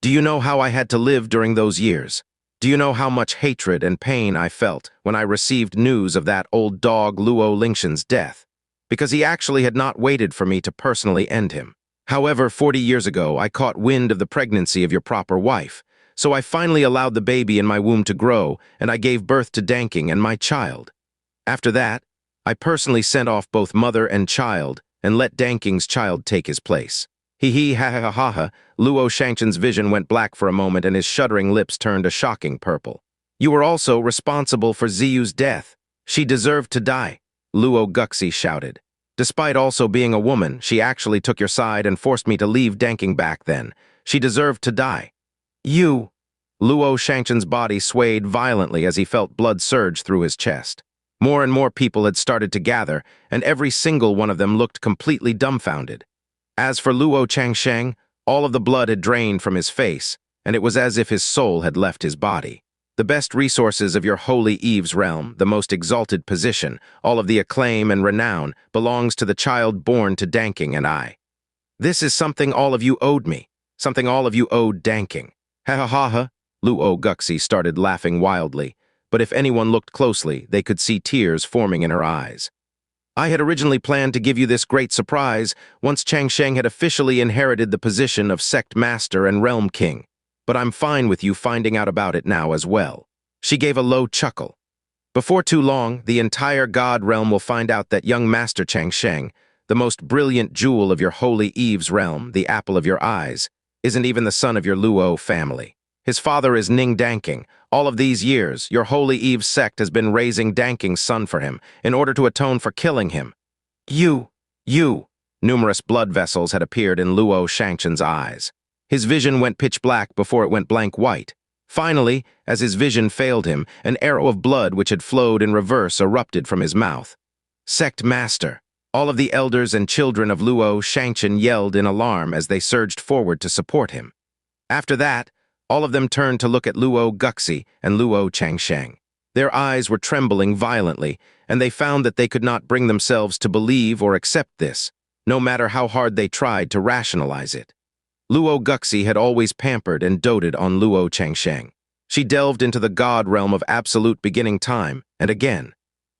Do you know how I had to live during those years? Do you know how much hatred and pain I felt when I received news of that old dog Luo Lingxian's death? Because he actually had not waited for me to personally end him. However, 40 years ago, I caught wind of the pregnancy of your proper wife, so I finally allowed the baby in my womb to grow, and I gave birth to Danking and my child. After that, I personally sent off both mother and child and let Danking's child take his place. Hee ha ha ha ha, Luo Xianxia's vision went black for a moment and his shuddering lips turned a shocking purple. You were also responsible for Ziyu's death. She deserved to die, Luo Guxi shouted. Despite also being a woman, she actually took your side and forced me to leave Danking back then. She deserved to die. You! Luo Xianxia's body swayed violently as he felt blood surge through his chest. More and more people had started to gather, and every single one of them looked completely dumbfounded. As for Luo Qiangsheng, all of the blood had drained from his face, and it was as if his soul had left his body. The best resources of your Holy Eve's realm, the most exalted position, all of the acclaim and renown, belongs to the child born to Danking and I. This is something all of you owed me, something all of you owed Danking. Ha ha ha ha, Luo Guxi started laughing wildly, but if anyone looked closely, they could see tears forming in her eyes. I had originally planned to give you this great surprise once Qiangsheng had officially inherited the position of Sect Master and Realm King. But I'm fine with you finding out about it now as well. She gave a low chuckle. Before too long, the entire God realm will find out that young Master Qiangsheng, the most brilliant jewel of your Holy Eve's realm, the apple of your eyes, isn't even the son of your Luo family. His father is Ning Danking. All of these years, your Holy Eve's sect has been raising Danking's son for him in order to atone for killing him. You! Numerous blood vessels had appeared in Luo Xianxia's eyes. His vision went pitch black before it went blank white. Finally, as his vision failed him, an arrow of blood which had flowed in reverse erupted from his mouth. Sect Master! All of the elders and children of Luo Xianxia yelled in alarm as they surged forward to support him. After that, all of them turned to look at Luo Guxi and Luo Qiangsheng. Their eyes were trembling violently, and they found that they could not bring themselves to believe or accept this, no matter how hard they tried to rationalize it. Luo Guxi had always pampered and doted on Luo Qiangsheng. She delved into the God realm of absolute beginning time, and again.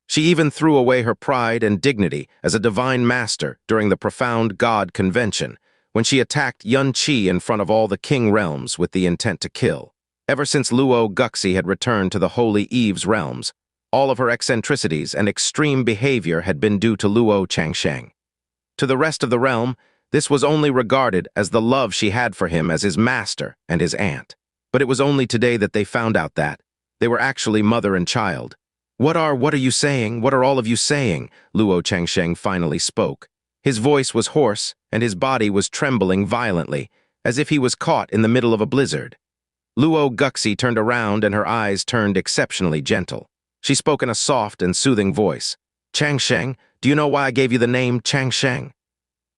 She even threw away her pride and dignity as a divine master during the profound God convention, when she attacked Yun Qi in front of all the king realms with the intent to kill. Ever since Luo Guxi had returned to the Holy Eve's realms, all of her eccentricities and extreme behavior had been due to Luo Qiangsheng. To the rest of the realm, this was only regarded as the love she had for him as his master and his aunt. But it was only today that they found out that they were actually mother and child. What are you saying? What are all of you saying? Luo Qiangsheng finally spoke. His voice was hoarse, and his body was trembling violently, as if he was caught in the middle of a blizzard. Luo Guxi turned around and her eyes turned exceptionally gentle. She spoke in a soft and soothing voice. Qiangsheng, do you know why I gave you the name Qiangsheng?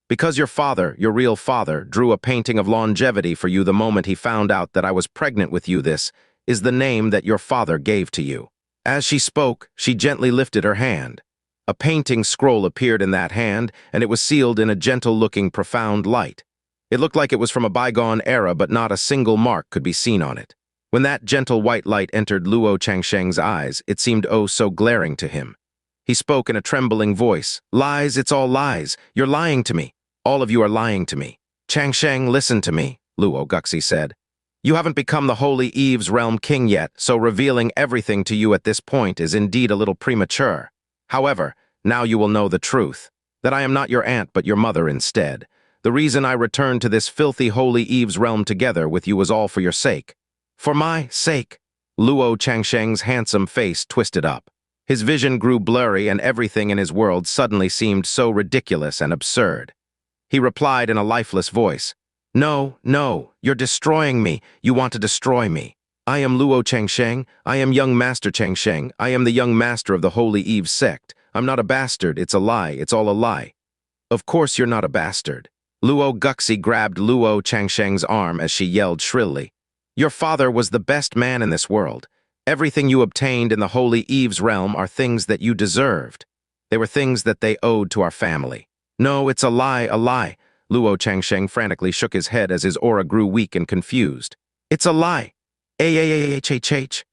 Because your father, your real father, drew a painting of longevity for you the moment he found out that I was pregnant with you. This is the name that your father gave to you. As she spoke, she gently lifted her hand. A painting scroll appeared in that hand, and it was sealed in a gentle-looking, profound light. It looked like it was from a bygone era, but not a single mark could be seen on it. When that gentle white light entered Luo Qiangsheng's eyes, it seemed oh so glaring to him. He spoke in a trembling voice. Lies, it's all lies. You're lying to me. All of you are lying to me. Qiangsheng, listen to me, Luo Guxi said. You haven't become the Holy Eve's realm king yet, so revealing everything to you at this point is indeed a little premature. However, now you will know the truth, that I am not your aunt but your mother instead. The reason I returned to this filthy Holy Eve's realm together with you was all for your sake. For my sake. Luo Qiangsheng's handsome face twisted up. His vision grew blurry and everything in his world suddenly seemed so ridiculous and absurd. He replied in a lifeless voice, No, you're destroying me. You want to destroy me. I am Luo Qiangsheng. I am young Master Qiangsheng. I am the young master of the Holy Eve sect. I'm not a bastard. It's a lie. It's all a lie. Of course you're not a bastard. Luo Guxi grabbed Luo Changsheng's arm as she yelled shrilly. Your father was the best man in this world. Everything you obtained in the Holy Eve's realm are things that you deserved. They were things that they owed to our family. No, it's a lie, a lie. Luo Changsheng frantically shook his head as his aura grew weak and confused. It's a lie. A-H-H-H.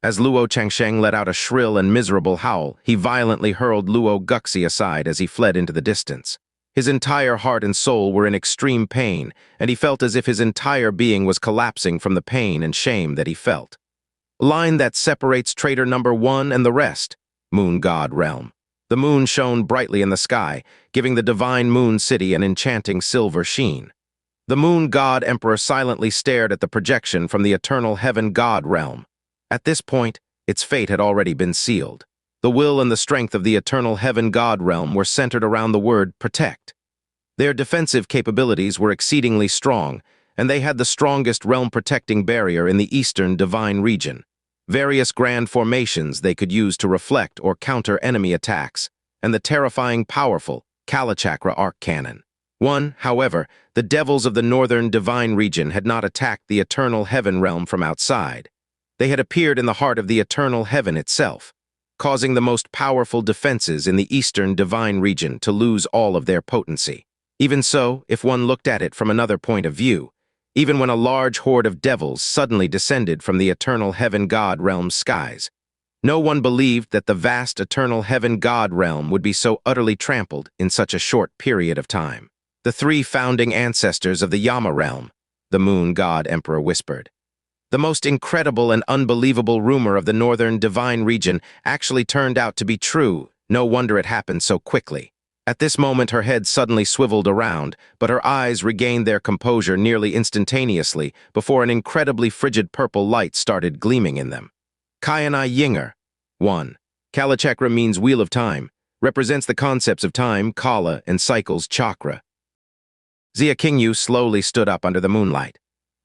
As Luo Changsheng let out a shrill and miserable howl, he violently hurled Luo Guxi aside as he fled into the distance. His entire heart and soul were in extreme pain, and he felt as if his entire being was collapsing from the pain and shame that he felt. Line that separates traitor number 1 and the rest. Moon God Realm. The moon shone brightly in the sky, giving the divine moon city an enchanting silver sheen. The moon god emperor silently stared at the projection from the eternal heaven god realm. At this point, its fate had already been sealed. The will and the strength of the eternal heaven god realm were centered around the word protect. Their defensive capabilities were exceedingly strong, and they had the strongest realm-protecting barrier in the eastern divine region. Various grand formations they could use to reflect or counter enemy attacks, and the terrifying powerful Kalachakra arc cannon. However, the devils of the northern divine region had not attacked the eternal heaven realm from outside. They had appeared in the heart of the eternal heaven itself, causing the most powerful defenses in the eastern divine region to lose all of their potency. Even so, if one looked at it from another point of view, even when a large horde of devils suddenly descended from the eternal heaven god realm's skies, no one believed that the vast eternal heaven god realm would be so utterly trampled in such a short period of time. The 3 founding ancestors of the Yama realm, the moon god emperor whispered. The most incredible and unbelievable rumor of the northern divine region actually turned out to be true. No wonder it happened so quickly. At this moment, her head suddenly swiveled around, but her eyes regained their composure nearly instantaneously before an incredibly frigid purple light started gleaming in them. Qianye Ying'er. 1. Kalachakra means wheel of time, represents the concepts of time, kala, and cycles, chakra. Xia Qingyu slowly stood up under the moonlight.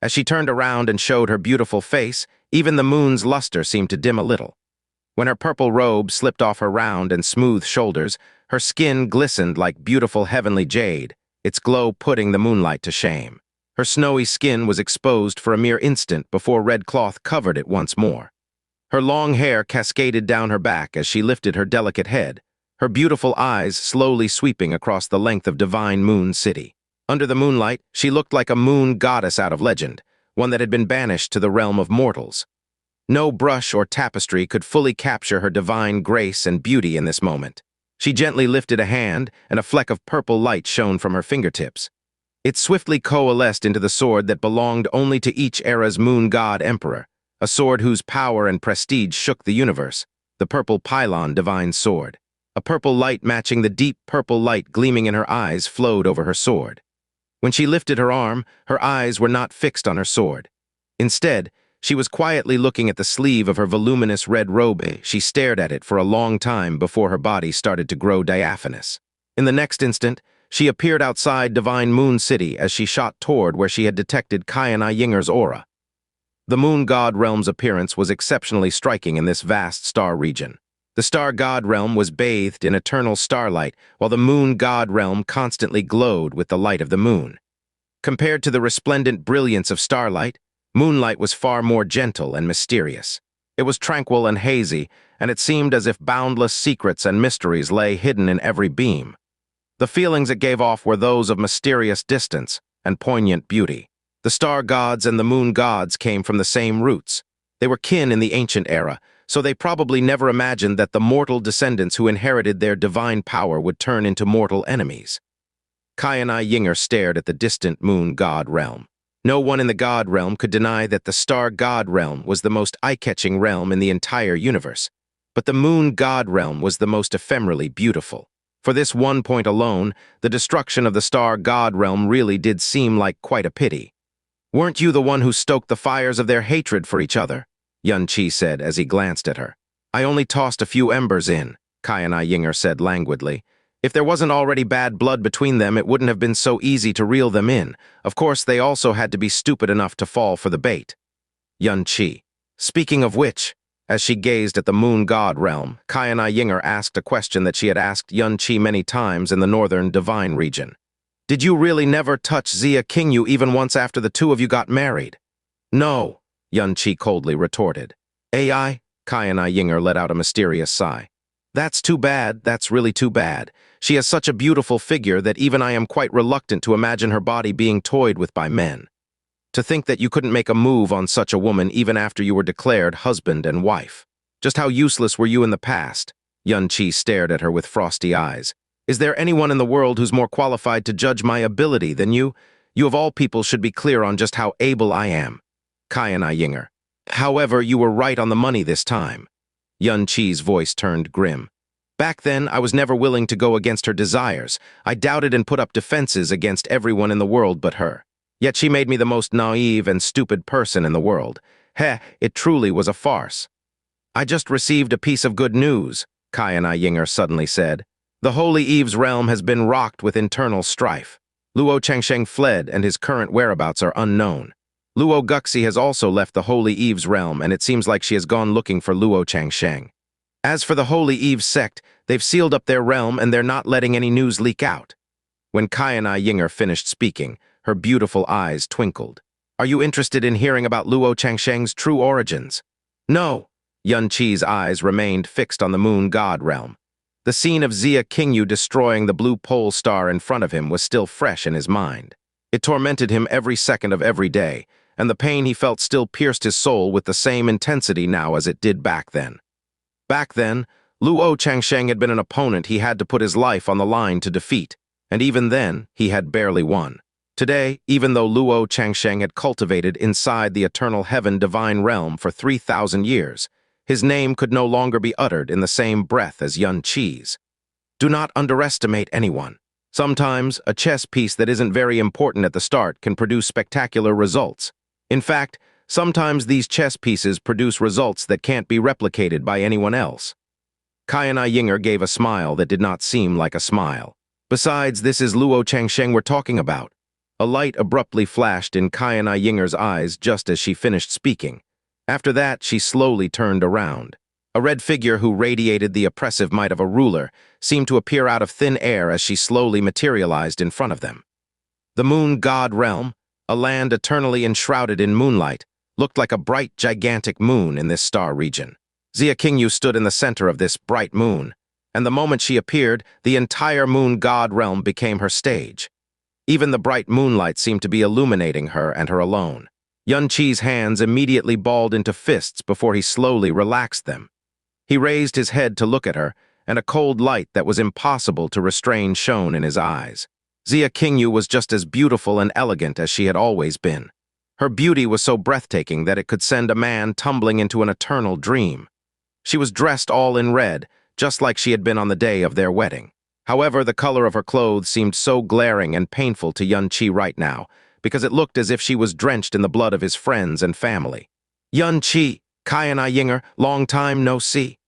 As she turned around and showed her beautiful face, even the moon's luster seemed to dim a little. When her purple robe slipped off her round and smooth shoulders, her skin glistened like beautiful heavenly jade, its glow putting the moonlight to shame. Her snowy skin was exposed for a mere instant before red cloth covered it once more. Her long hair cascaded down her back as she lifted her delicate head, her beautiful eyes slowly sweeping across the length of divine moon city. Under the moonlight, she looked like a moon goddess out of legend, one that had been banished to the realm of mortals. No brush or tapestry could fully capture her divine grace and beauty in this moment. She gently lifted a hand, and a fleck of purple light shone from her fingertips. It swiftly coalesced into the sword that belonged only to each era's moon god emperor, a sword whose power and prestige shook the universe, the purple pylon divine sword. A purple light matching the deep purple light gleaming in her eyes flowed over her sword. When she lifted her arm, her eyes were not fixed on her sword. Instead, she was quietly looking at the sleeve of her voluminous red robe. She stared at it for a long time before her body started to grow diaphanous. In the next instant, she appeared outside Divine Moon City as she shot toward where she had detected Qianye Ying'er's aura. The Moon God Realm's appearance was exceptionally striking in this vast star region. The Star God Realm was bathed in eternal starlight, while the Moon God Realm constantly glowed with the light of the moon. Compared to the resplendent brilliance of starlight, moonlight was far more gentle and mysterious. It was tranquil and hazy, and it seemed as if boundless secrets and mysteries lay hidden in every beam. The feelings it gave off were those of mysterious distance and poignant beauty. The star gods and the moon gods came from the same roots. They were kin in the ancient era, so they probably never imagined that the mortal descendants who inherited their divine power would turn into mortal enemies. Qianye Ying'er stared at the distant moon god realm. No one in the god realm could deny that the star god realm was the most eye-catching realm in the entire universe, but the moon god realm was the most ephemerally beautiful. For this one point alone, the destruction of the star god realm really did seem like quite a pity. "Weren't you the one who stoked the fires of their hatred for each other?" Xianxia said as he glanced at her. "I only tossed a few embers in," Qianye Ying'er said languidly. "If there wasn't already bad blood between them, it wouldn't have been so easy to reel them in. Of course, they also had to be stupid enough to fall for the bait." Xianxia. "Speaking of which," as she gazed at the moon god realm, Qianye Ying'er asked a question that she had asked Xianxia many times in the northern divine region. Did you really never touch Xia Qingyu even once after the two of you got married? No, Qianye coldly retorted. AI? Qianye Ying'er let out a mysterious sigh. That's too bad, that's really too bad. She has such a beautiful figure that even I am quite reluctant to imagine her body being toyed with by men. To think that you couldn't make a move on such a woman even after you were declared husband and wife. Just how useless were you in the past? Qianye stared at her with frosty eyes. Is there anyone in the world who's more qualified to judge my ability than you? You of all people should be clear on just how able I am. Qianye Ying'er. However, you were right on the money this time. Qianye's voice turned grim. Back then, I was never willing to go against her desires. I doubted and put up defenses against everyone in the world but her. Yet she made me the most naive and stupid person in the world. It truly was a farce. I just received a piece of good news, Qianye Ying'er suddenly said. The Holy Eve's realm has been rocked with internal strife. Luo Changsheng fled and his current whereabouts are unknown. Luo Guxi has also left the Holy Eve's realm and it seems like she has gone looking for Luo Changsheng. As for the Holy Eve sect, they've sealed up their realm and they're not letting any news leak out. When Qianye Ying'er finished speaking, her beautiful eyes twinkled. Are you interested in hearing about Luo Changsheng's true origins? No. Qianye's eyes remained fixed on the moon god realm. The scene of Xia Qingyu destroying the blue pole star in front of him was still fresh in his mind. It tormented him every second of every day, and the pain he felt still pierced his soul with the same intensity now as it did back then. Back then, Luo Changsheng had been an opponent he had to put his life on the line to defeat, and even then, he had barely won. Today, even though Luo Changsheng had cultivated inside the eternal heaven-divine realm for 3,000 years, his name could no longer be uttered in the same breath as Qianye's. Do not underestimate anyone. Sometimes, a chess piece that isn't very important at the start can produce spectacular results. In fact, sometimes these chess pieces produce results that can't be replicated by anyone else. Qianye Ying'er gave a smile that did not seem like a smile. Besides, this is Luo Changsheng we're talking about. A light abruptly flashed in Qianye Ying'er's eyes just as she finished speaking. After that, she slowly turned around. A red figure who radiated the oppressive might of a ruler seemed to appear out of thin air as she slowly materialized in front of them. The moon god realm, a land eternally enshrouded in moonlight, looked like a bright, gigantic moon in this star region. Xia Qingyu stood in the center of this bright moon, and the moment she appeared, the entire moon god realm became her stage. Even the bright moonlight seemed to be illuminating her and her alone. Qianye's hands immediately balled into fists before he slowly relaxed them. He raised his head to look at her, and a cold light that was impossible to restrain shone in his eyes. Xia Qingyu was just as beautiful and elegant as she had always been. Her beauty was so breathtaking that it could send a man tumbling into an eternal dream. She was dressed all in red, just like she had been on the day of their wedding. However, the color of her clothes seemed so glaring and painful to Qianye right now, because it looked as if she was drenched in the blood of his friends and family. Qianye, Qianye Ying'er, long time no see.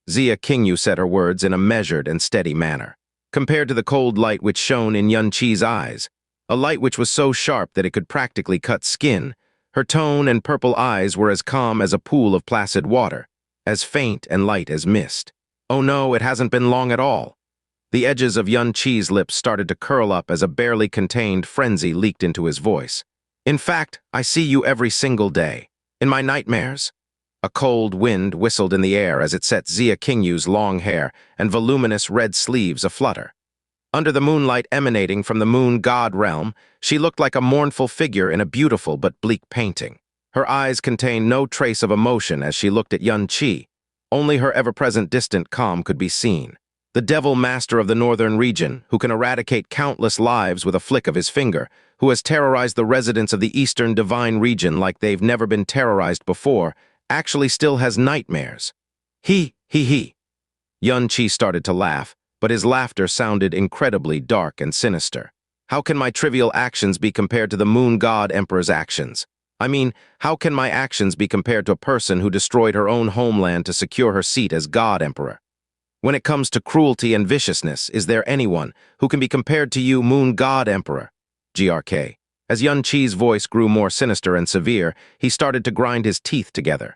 Xia Qingyu said her words in a measured and steady manner. Compared to the cold light which shone in Qianye's eyes, a light which was so sharp that it could practically cut skin, her tone and purple eyes were as calm as a pool of placid water, as faint and light as mist. Oh no, it hasn't been long at all. The edges of Qianye's lips started to curl up as a barely contained frenzy leaked into his voice. In fact, I see you every single day. In my nightmares. A cold wind whistled in the air as it set Xia Qingyu's long hair and voluminous red sleeves aflutter. Under the moonlight emanating from the moon god realm, she looked like a mournful figure in a beautiful but bleak painting. Her eyes contained no trace of emotion as she looked at Qianye. Only her ever-present distant calm could be seen. The devil master of the northern region, who can eradicate countless lives with a flick of his finger, who has terrorized the residents of the eastern divine region like they've never been terrorized before, actually still has nightmares. He. Qianye started to laugh, but his laughter sounded incredibly dark and sinister. How can my trivial actions be compared to the moon god emperor's actions? I mean, how can my actions be compared to a person who destroyed her own homeland to secure her seat as god emperor? When it comes to cruelty and viciousness, is there anyone who can be compared to you, moon god emperor? GRK. As Qianye's voice grew more sinister and severe, he started to grind his teeth together.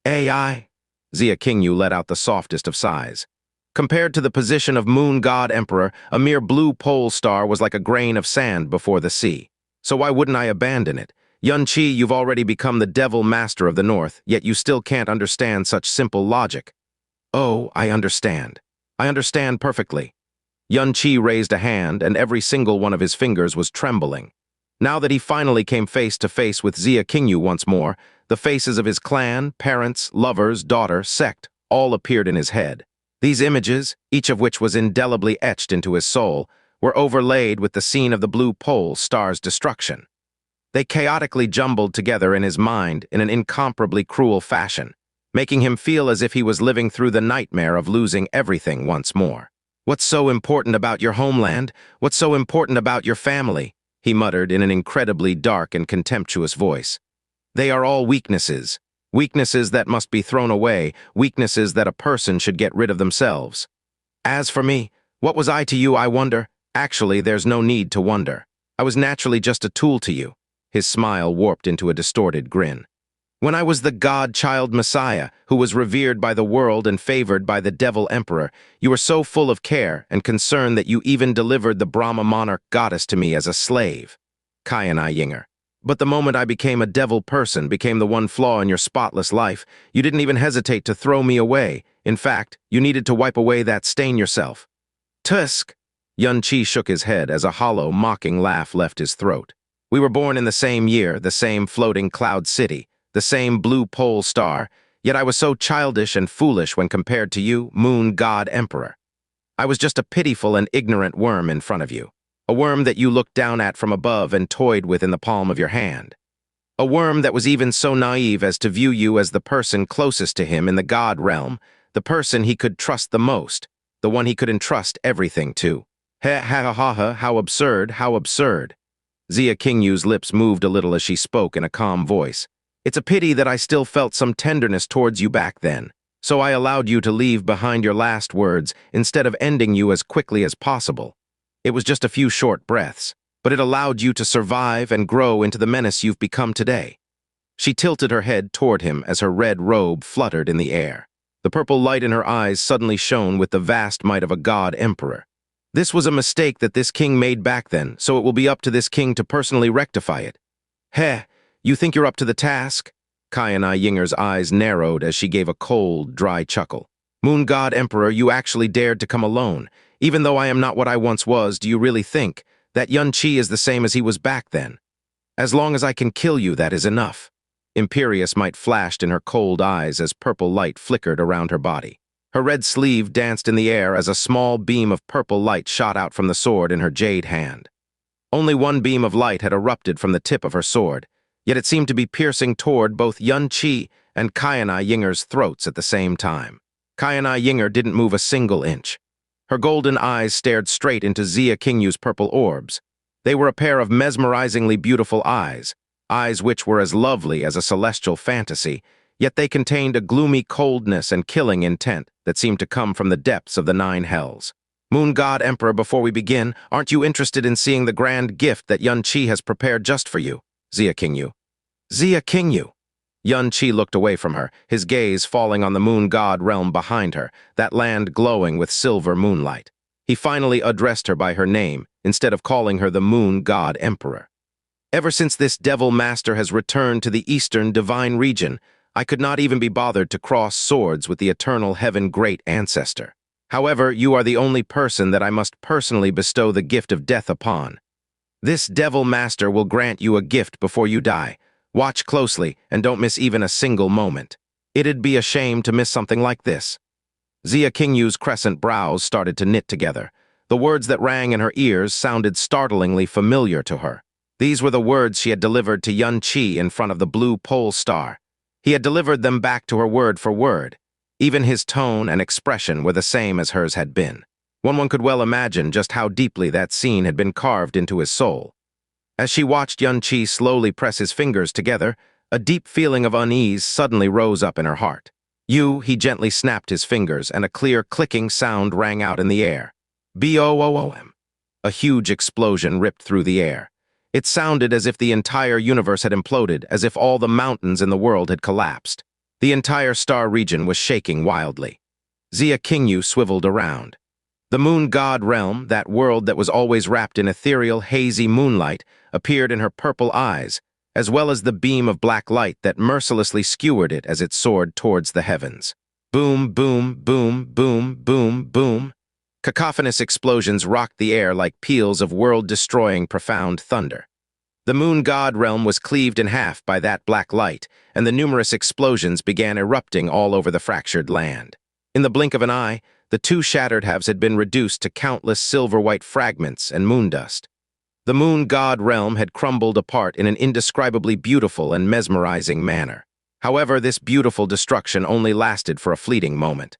AI. Xia Qingyu let out the softest of sighs. Compared to the position of Moon God Emperor, a mere blue pole star was like a grain of sand before the sea. So why wouldn't I abandon it? Qianye, you've already become the devil master of the North, yet you still can't understand such simple logic. Oh, I understand. I understand perfectly. Qianye raised a hand, and every single one of his fingers was trembling. Now that he finally came face to face with Xianye Ying'er once more, the faces of his clan, parents, lovers, daughter, sect, all appeared in his head. These images, each of which was indelibly etched into his soul, were overlaid with the scene of the blue pole star's destruction. They chaotically jumbled together in his mind in an incomparably cruel fashion, making him feel as if he was living through the nightmare of losing everything once more. "What's so important about your homeland? What's so important about your family?" he muttered in an incredibly dark and contemptuous voice. "They are all weaknesses. Weaknesses that must be thrown away, weaknesses that a person should get rid of themselves. As for me, what was I to you, I wonder? Actually, there's no need to wonder. I was naturally just a tool to you." His smile warped into a distorted grin. "When I was the God-child Messiah, who was revered by the world and favored by the devil emperor, you were so full of care and concern that you even delivered the Brahma monarch goddess to me as a slave." Qianye Ying'er. "But the moment I became a devil person, became the one flaw in your spotless life, you didn't even hesitate to throw me away. In fact, you needed to wipe away that stain yourself." "Tusk!" Qianye shook his head as a hollow, mocking laugh left his throat. "We were born in the same year, the same floating cloud city, the same blue pole star, yet I was so childish and foolish when compared to you, Moon God Emperor. I was just a pitiful and ignorant worm in front of you. A worm that you looked down at from above and toyed with in the palm of your hand. A worm that was even so naive as to view you as the person closest to him in the God realm, the person he could trust the most, the one he could entrust everything to. Ha ha ha ha, how absurd, how absurd." Xianye Ying'er's lips moved a little as she spoke in a calm voice. "It's a pity that I still felt some tenderness towards you back then, so I allowed you to leave behind your last words instead of ending you as quickly as possible. It was just a few short breaths, but it allowed you to survive and grow into the menace you've become today." She tilted her head toward him as her red robe fluttered in the air. The purple light in her eyes suddenly shone with the vast might of a god emperor. This was a mistake that this king made back then, so it will be up to this king to personally rectify it. "Heh, you think you're up to the task?" Qianye Ying'er's eyes narrowed as she gave a cold, dry chuckle. "Moon God Emperor, you actually dared to come alone. Even though I am not what I once was, do you really think that Qianye is the same as he was back then? As long as I can kill you, that is enough." Imperious might flashed in her cold eyes as purple light flickered around her body. Her red sleeve danced in the air as a small beam of purple light shot out from the sword in her jade hand. Only one beam of light had erupted from the tip of her sword, yet it seemed to be piercing toward both Qianye and Qianye Ying'er's throats at the same time. Qianye Ying'er didn't move a single inch. Her golden eyes stared straight into Xianye Ying'er's purple orbs. They were a pair of mesmerizingly beautiful eyes which were as lovely as a celestial fantasy, yet they contained a gloomy coldness and killing intent that seemed to come from the depths of the 9 hells. "Moon God Emperor, before we begin, aren't you interested in seeing the grand gift that Qianye has prepared just for you?" Xianye Ying'er. "Xianye Ying'er." Qianye looked away from her, his gaze falling on the moon god realm behind her, that land glowing with silver moonlight. He finally addressed her by her name, instead of calling her the Moon God Emperor. "Ever since this devil master has returned to the eastern divine region, I could not even be bothered to cross swords with the eternal heaven great ancestor. However, you are the only person that I must personally bestow the gift of death upon. This devil master will grant you a gift before you die. Watch closely and don't miss even a single moment. It'd be a shame to miss something like this." Xianye Ying'er's crescent brows started to knit together. The words that rang in her ears sounded startlingly familiar to her. These were the words she had delivered to Qianye in front of the blue pole star. He had delivered them back to her word for word. Even his tone and expression were the same as hers had been. One could well imagine just how deeply that scene had been carved into his soul. As she watched Qianye slowly press his fingers together, a deep feeling of unease suddenly rose up in her heart. He gently snapped his fingers, and a clear clicking sound rang out in the air. Boom! A huge explosion ripped through the air. It sounded as if the entire universe had imploded, as if all the mountains in the world had collapsed. The entire star region was shaking wildly. Xianxia Qingyu swiveled around. The moon god realm, that world that was always wrapped in ethereal, hazy moonlight, appeared in her purple eyes, as well as the beam of black light that mercilessly skewered it as it soared towards the heavens. Boom, boom, boom, boom, boom, boom. Cacophonous explosions rocked the air like peals of world-destroying profound thunder. The moon god realm was cleaved in half by that black light, and the numerous explosions began erupting all over the fractured land. In the blink of an eye, the two shattered halves had been reduced to countless silver-white fragments and moondust. The moon god realm had crumbled apart in an indescribably beautiful and mesmerizing manner. However, this beautiful destruction only lasted for a fleeting moment.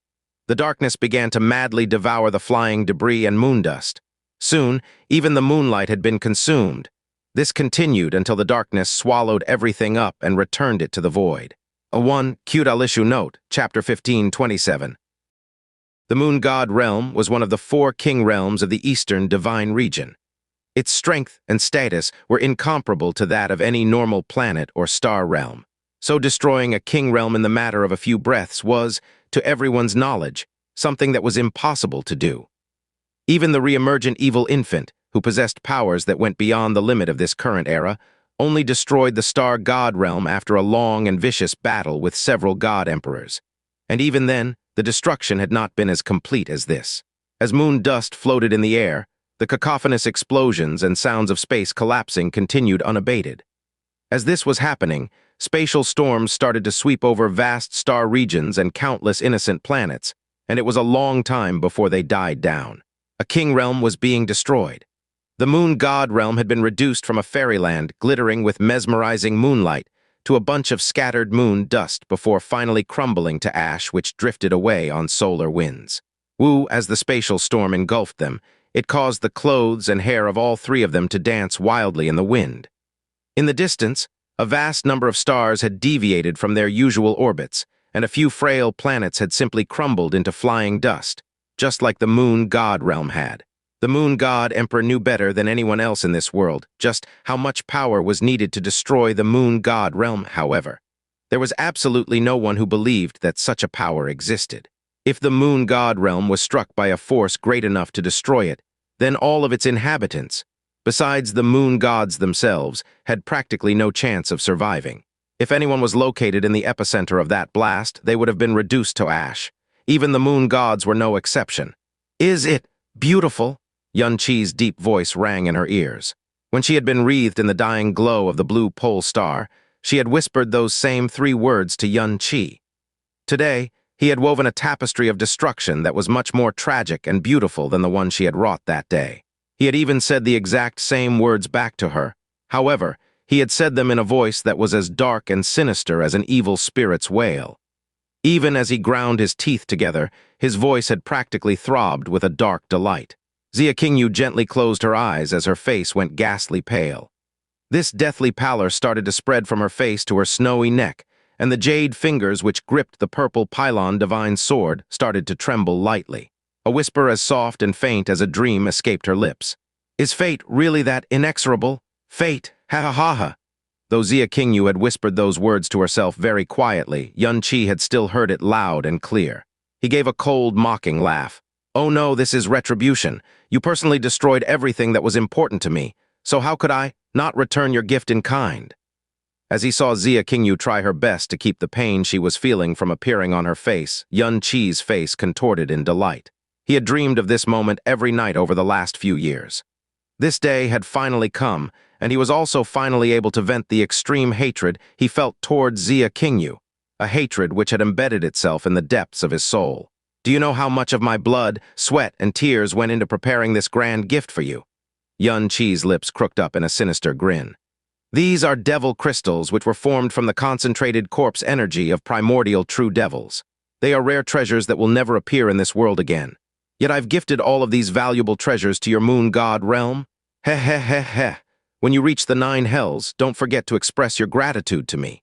The darkness began to madly devour the flying debris and moondust. Soon, even the moonlight had been consumed. This continued until the darkness swallowed everything up and returned it to the void. A 1 cute issue note, Chapter 15:27. The moon god realm was one of the 4 king realms of the eastern divine region. Its strength and status were incomparable to that of any normal planet or star realm. So destroying a king realm in the matter of a few breaths was, to everyone's knowledge, something that was impossible to do. Even the re-emergent evil infant, who possessed powers that went beyond the limit of this current era, only destroyed the star god realm after a long and vicious battle with several god emperors. And even then, the destruction had not been as complete as this. As moon dust floated in the air, the cacophonous explosions and sounds of space collapsing continued unabated. As this was happening, spatial storms started to sweep over vast star regions and countless innocent planets, and it was a long time before they died down. A king realm was being destroyed. The moon god realm had been reduced from a fairyland glittering with mesmerizing moonlight to a bunch of scattered moon dust before finally crumbling to ash which drifted away on solar winds. Woo, as the spatial storm engulfed them, it caused the clothes and hair of all 3 of them to dance wildly in the wind. In the distance, a vast number of stars had deviated from their usual orbits, and a few frail planets had simply crumbled into flying dust, just like the moon god realm had. The moon god emperor knew better than anyone else in this world just how much power was needed to destroy the moon god realm, however. There was absolutely no one who believed that such a power existed. If the moon god realm was struck by a force great enough to destroy it, then all of its inhabitants, besides the moon gods themselves, had practically no chance of surviving. If anyone was located in the epicenter of that blast, they would have been reduced to ash. Even the moon gods were no exception. "Is it beautiful?" Qianye's deep voice rang in her ears. When she had been wreathed in the dying glow of the blue pole star, she had whispered those same 3 words to Qianye. Today, he had woven a tapestry of destruction that was much more tragic and beautiful than the one she had wrought that day. He had even said the exact same words back to her. However, he had said them in a voice that was as dark and sinister as an evil spirit's wail. Even as he ground his teeth together, his voice had practically throbbed with a dark delight. Xianxia Qingyu gently closed her eyes as her face went ghastly pale. This deathly pallor started to spread from her face to her snowy neck, and the jade fingers which gripped the purple pylon divine sword started to tremble lightly. A whisper as soft and faint as a dream escaped her lips. "Is fate really that inexorable? Fate, ha ha ha ha." Though Xianxia Qingyu had whispered those words to herself very quietly, Qianye had still heard it loud and clear. He gave a cold, mocking laugh. "Oh no, this is retribution. You personally destroyed everything that was important to me, so how could I not return your gift in kind?" As he saw Xianxia Qingyu try her best to keep the pain she was feeling from appearing on her face, Qianye's face contorted in delight. He had dreamed of this moment every night over the last few years. This day had finally come, and he was also finally able to vent the extreme hatred he felt towards Xianxia Qingyu, a hatred which had embedded itself in the depths of his soul. "Do you know how much of my blood, sweat, and tears went into preparing this grand gift for you?" Qianye's lips crooked up in a sinister grin. "These are devil crystals which were formed from the concentrated corpse energy of primordial true devils. They are rare treasures that will never appear in this world again. Yet I've gifted all of these valuable treasures to your moon god realm. Heh heh heh heh. When you reach the 9 hells, don't forget to express your gratitude to me."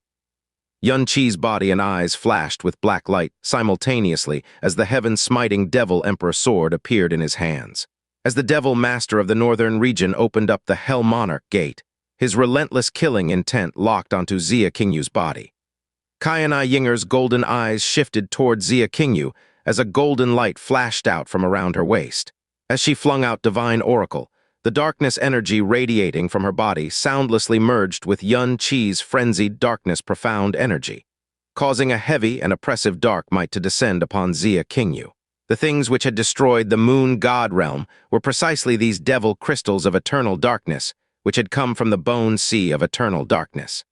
Qianye's body and eyes flashed with black light simultaneously as the heaven-smiting devil emperor sword appeared in his hands. As the devil master of the northern region opened up the hell monarch gate, his relentless killing intent locked onto Xianxia Qingyu's body. Qianye Ying'er's golden eyes shifted toward Xianxia Qingyu as a golden light flashed out from around her waist. As she flung out Divine Oracle, the darkness energy radiating from her body soundlessly merged with Yun Qi's frenzied darkness profound energy, causing a heavy and oppressive dark might to descend upon Xia Qingyu. The things which had destroyed the moon god realm were precisely these devil crystals of eternal darkness, which had come from the bone sea of eternal darkness.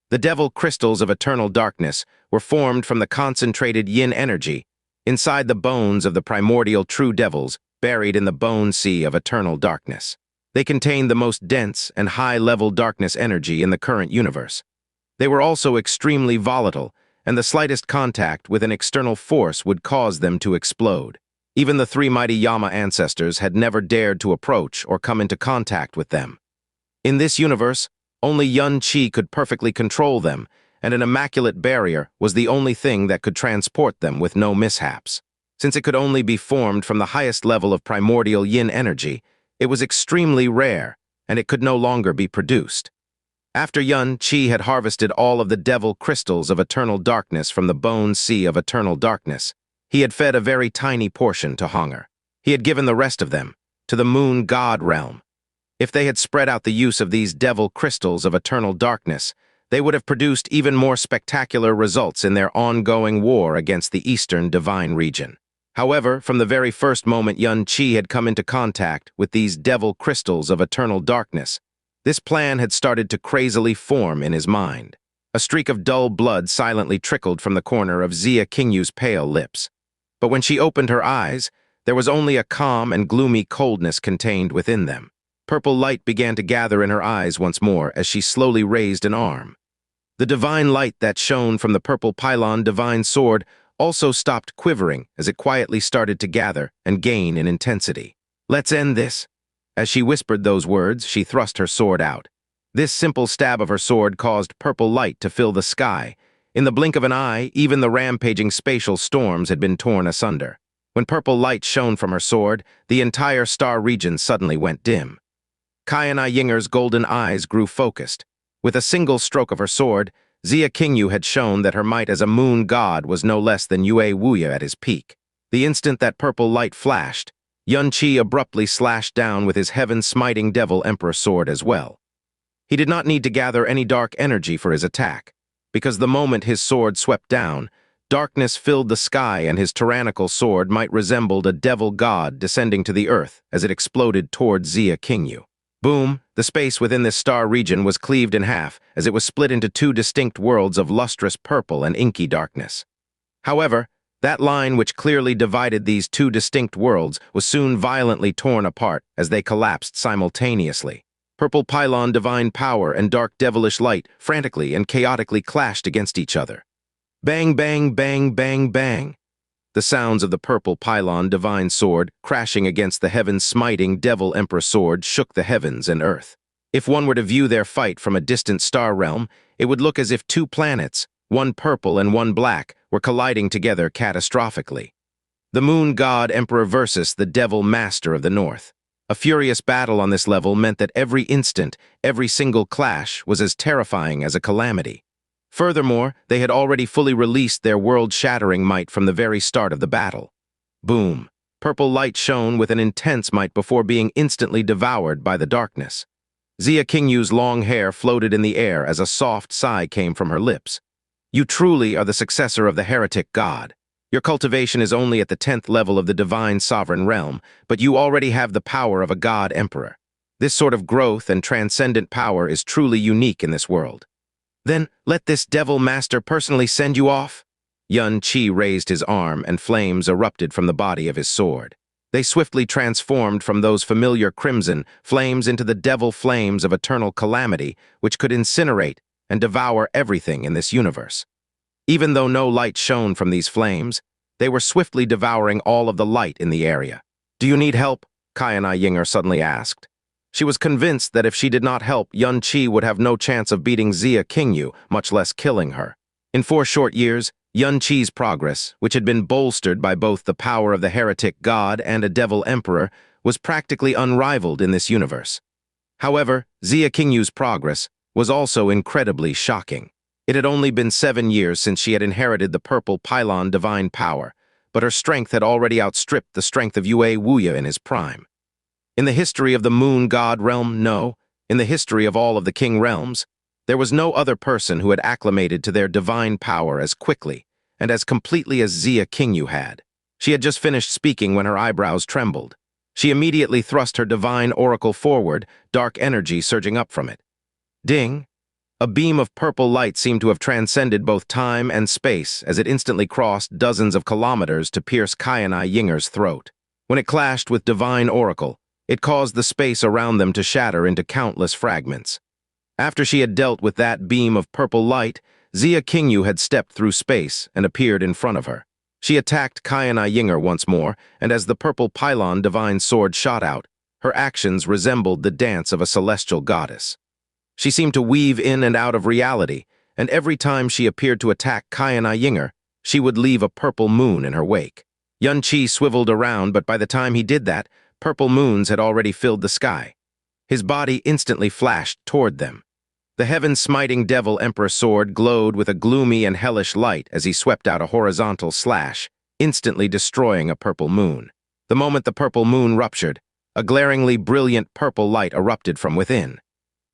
The devil crystals of eternal darkness were formed from the concentrated yin energy inside the bones of the primordial true devils buried in the bone sea of eternal darkness. They contained the most dense and high-level darkness energy in the current universe. They were also extremely volatile, and the slightest contact with an external force would cause them to explode. Even the three mighty Yama ancestors had never dared to approach or come into contact with them. In this universe, only Yun Qi could perfectly control them, and an immaculate barrier was the only thing that could transport them with no mishaps. Since it could only be formed from the highest level of primordial yin energy, it was extremely rare, and it could no longer be produced. After Yun Qi had harvested all of the devil crystals of eternal darkness from the bone sea of eternal darkness, he had fed a very tiny portion to Hunger. He had given the rest of them to the moon god realm. If they had spread out the use of these devil crystals of eternal darkness, they would have produced even more spectacular results in their ongoing war against the eastern divine region. However, from the very first moment Yun Qi had come into contact with these devil crystals of eternal darkness, this plan had started to crazily form in his mind. A streak of dull blood silently trickled from the corner of Xia Qingyu's pale lips. But when she opened her eyes, there was only a calm and gloomy coldness contained within them. Purple light began to gather in her eyes once more as she slowly raised an arm. The divine light that shone from the purple pylon divine sword also stopped quivering as it quietly started to gather and gain in intensity. "Let's end this." As she whispered those words, she thrust her sword out. This simple stab of her sword caused purple light to fill the sky. In the blink of an eye, even the rampaging spatial storms had been torn asunder. When purple light shone from her sword, the entire star region suddenly went dim. Qianye Ying'er's golden eyes grew focused. With a single stroke of her sword, Xia Qingyu had shown that her might as a moon god was no less than Yue Wuya at his peak. The instant that purple light flashed, Yun Qi abruptly slashed down with his heaven-smiting devil emperor sword as well. He did not need to gather any dark energy for his attack, because the moment his sword swept down, darkness filled the sky and his tyrannical sword might resembled a devil god descending to the earth as it exploded toward Xia Qingyu. Boom! The space within this star region was cleaved in half as it was split into two distinct worlds of lustrous purple and inky darkness. However, that line which clearly divided these two distinct worlds was soon violently torn apart as they collapsed simultaneously. Purple pylon divine power and dark devilish light frantically and chaotically clashed against each other. Bang, bang, bang, bang, bang. The sounds of the purple pylon divine sword crashing against the heaven-smiting devil emperor sword shook the heavens and earth. If one were to view their fight from a distant star realm, it would look as if two planets, one purple and one black, were colliding together catastrophically. The moon god emperor versus the devil master of the north. A furious battle on this level meant that every instant, every single clash was as terrifying as a calamity. Furthermore, they had already fully released their world-shattering might from the very start of the battle. Boom! Purple light shone with an intense might before being instantly devoured by the darkness. Xia Qingyu's long hair floated in the air as a soft sigh came from her lips. "You truly are the successor of the heretic god. Your cultivation is only at the 10th level of the divine sovereign realm, but you already have the power of a god emperor. This sort of growth and transcendent power is truly unique in this world." "Then let this devil master personally send you off." Yun Qi raised his arm and flames erupted from the body of his sword. They swiftly transformed from those familiar crimson flames into the devil flames of eternal calamity, which could incinerate and devour everything in this universe. Even though no light shone from these flames, they were swiftly devouring all of the light in the area. "Do you need help?" Qianye Ying'er suddenly asked. She was convinced that if she did not help, Yun Qi would have no chance of beating Xia Qingyu, much less killing her. In 4 short years, Yun Qi's progress, which had been bolstered by both the power of the heretic god and a devil emperor, was practically unrivaled in this universe. However, Xia Qingyu's progress was also incredibly shocking. It had only been 7 years since she had inherited the purple pylon divine power, but her strength had already outstripped the strength of Yue Wuya in his prime. In the history of the Moon God realm, no. In the history of all of the King realms, there was no other person who had acclimated to their divine power as quickly and as completely as Qianye Ying'er had. She had just finished speaking when her eyebrows trembled. She immediately thrust her divine oracle forward, dark energy surging up from it. Ding! A beam of purple light seemed to have transcended both time and space as it instantly crossed dozens of kilometers to pierce Qianye Ying'er's throat. When it clashed with divine oracle, it caused the space around them to shatter into countless fragments. After she had dealt with that beam of purple light, Qianye Ying'er had stepped through space and appeared in front of her. She attacked Qianye Ying'er once more, and as the purple pylon divine sword shot out, her actions resembled the dance of a celestial goddess. She seemed to weave in and out of reality, and every time she appeared to attack Qianye Ying'er, she would leave a purple moon in her wake. Xianxia swiveled around, but by the time he did that, purple moons had already filled the sky. His body instantly flashed toward them. The heaven-smiting devil emperor sword glowed with a gloomy and hellish light as he swept out a horizontal slash, instantly destroying a purple moon. The moment the purple moon ruptured, a glaringly brilliant purple light erupted from within.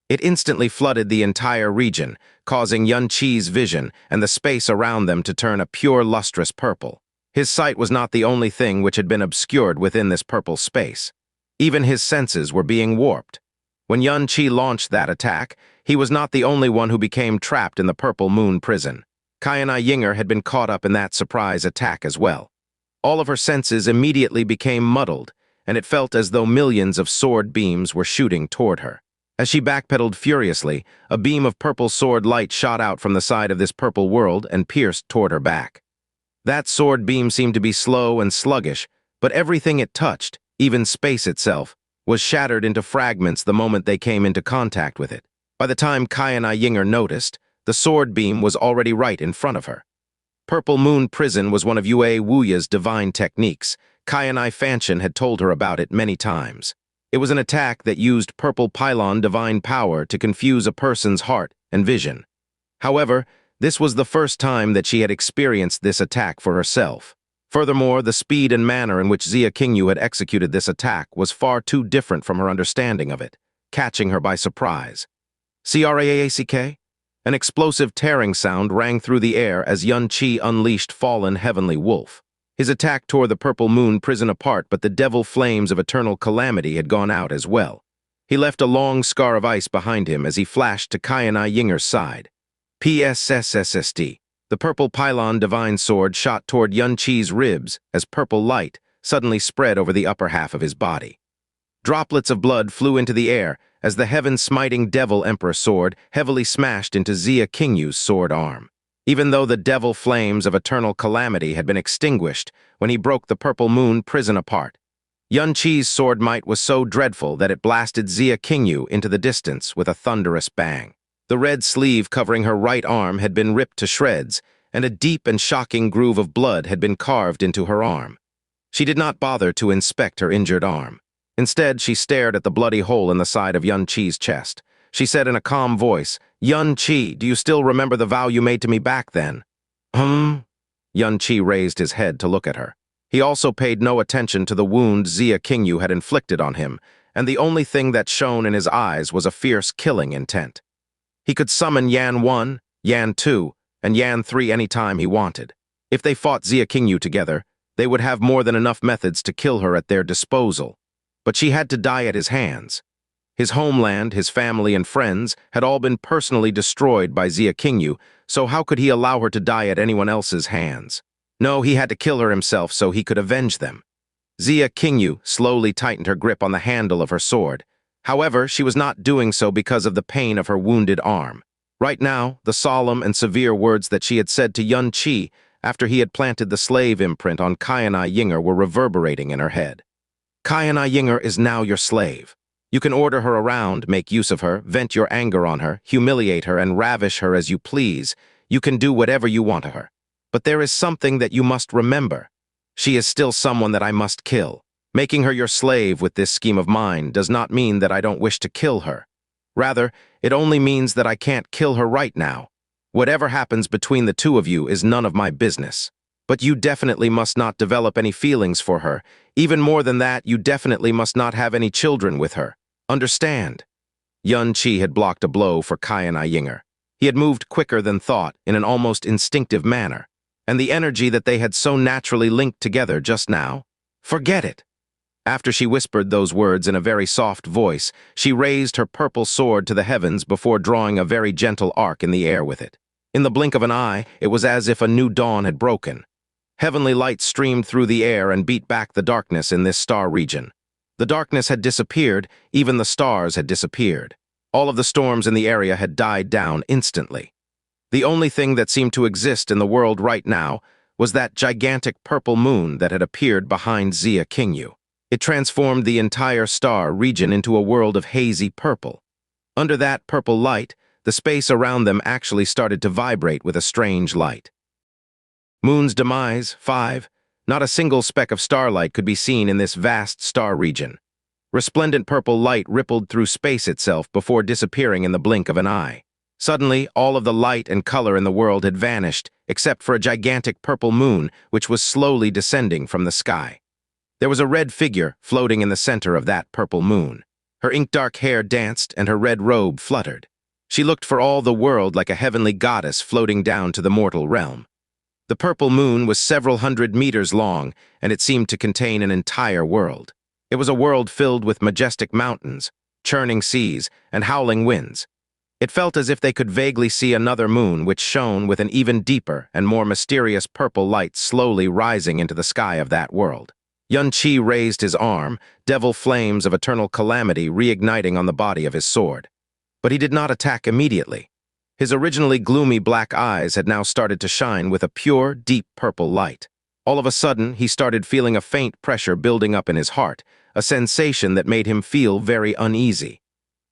It instantly flooded the entire region, causing Xianxia's vision and the space around them to turn a pure lustrous purple. His sight was not the only thing which had been obscured within this purple space. Even his senses were being warped. When Xianxia launched that attack, he was not the only one who became trapped in the purple moon prison. Qianye Ying'er had been caught up in that surprise attack as well. All of her senses immediately became muddled, and it felt as though millions of sword beams were shooting toward her. As she backpedaled furiously, a beam of purple sword light shot out from the side of this purple world and pierced toward her back. That sword beam seemed to be slow and sluggish, but everything it touched, even space itself, was shattered into fragments the moment they came into contact with it. By the time Qianye Ying'er noticed, the sword beam was already right in front of her. Purple Moon Prison was one of Yue Wuya's divine techniques. Qianye Fanchen had told her about it many times. It was an attack that used purple pylon divine power to confuse a person's heart and vision. However, this was the first time that she had experienced this attack for herself. Furthermore, the speed and manner in which Qianye Ying'er had executed this attack was far too different from her understanding of it, catching her by surprise. Crack! An explosive tearing sound rang through the air as Xianxia unleashed fallen heavenly wolf. His attack tore the purple moon prison apart, but the devil flames of eternal calamity had gone out as well. He left a long scar of ice behind him as he flashed to Qianye Ying'er's side. PSSSSD. The purple pylon divine sword shot toward Xianxia's ribs as purple light suddenly spread over the upper half of his body. Droplets of blood flew into the air as the heaven-smiting devil emperor sword heavily smashed into Qianye Ying'er's sword arm. Even though the devil flames of eternal calamity had been extinguished when he broke the purple moon prison apart, Xianxia's sword might was so dreadful that it blasted Qianye Ying'er into the distance with a thunderous bang. The red sleeve covering her right arm had been ripped to shreds, and a deep and shocking groove of blood had been carved into her arm. She did not bother to inspect her injured arm. Instead, she stared at the bloody hole in the side of Xianxia's chest. She said in a calm voice, "Xianxia, do you still remember the vow you made to me back then?" Xianxia raised his head to look at her. He also paid no attention to the wound Qianye Ying'er had inflicted on him, and the only thing that shone in his eyes was a fierce killing intent. He could summon Yan 1, Yan 2, and Yan 3 any time he wanted. If they fought Qianye Ying'er together, they would have more than enough methods to kill her at their disposal. But she had to die at his hands. His homeland, his family, and friends had all been personally destroyed by Qianye Ying'er, so how could he allow her to die at anyone else's hands? No, he had to kill her himself so he could avenge them. Qianye Ying'er slowly tightened her grip on the handle of her sword. However, she was not doing so because of the pain of her wounded arm. Right now, the solemn and severe words that she had said to Xianxia after he had planted the slave imprint on Qianye Ying'er were reverberating in her head. Qianye Ying'er is now your slave. You can order her around, make use of her, vent your anger on her, humiliate her, and ravish her as you please. You can do whatever you want to her. But there is something that you must remember. She is still someone that I must kill. Making her your slave with this scheme of mine does not mean that I don't wish to kill her. Rather, it only means that I can't kill her right now. Whatever happens between the two of you is none of my business. But you definitely must not develop any feelings for her. Even more than that, you definitely must not have any children with her. Understand? Qianye had blocked a blow for Qianye Ying'er. He had moved quicker than thought, in an almost instinctive manner. And the energy that they had so naturally linked together just now? Forget it! After she whispered those words in a very soft voice, she raised her purple sword to the heavens before drawing a very gentle arc in the air with it. In the blink of an eye, it was as if a new dawn had broken. Heavenly light streamed through the air and beat back the darkness in this star region. The darkness had disappeared, even the stars had disappeared. All of the storms in the area had died down instantly. The only thing that seemed to exist in the world right now was that gigantic purple moon that had appeared behind Xianxia Qingyu. It transformed the entire star region into a world of hazy purple. Under that purple light, the space around them actually started to vibrate with a strange light. Moon's Demise, 5. Not a single speck of starlight could be seen in this vast star region. Resplendent purple light rippled through space itself before disappearing in the blink of an eye. Suddenly, all of the light and color in the world had vanished, except for a gigantic purple moon which was slowly descending from the sky. There was a red figure floating in the center of that purple moon. Her ink-dark hair danced and her red robe fluttered. She looked for all the world like a heavenly goddess floating down to the mortal realm. The purple moon was several hundred meters long, and it seemed to contain an entire world. It was a world filled with majestic mountains, churning seas, and howling winds. It felt as if they could vaguely see another moon which shone with an even deeper and more mysterious purple light slowly rising into the sky of that world. Qianye raised his arm, devil flames of eternal calamity reigniting on the body of his sword. But he did not attack immediately. His originally gloomy black eyes had now started to shine with a pure, deep purple light. All of a sudden, he started feeling a faint pressure building up in his heart, a sensation that made him feel very uneasy.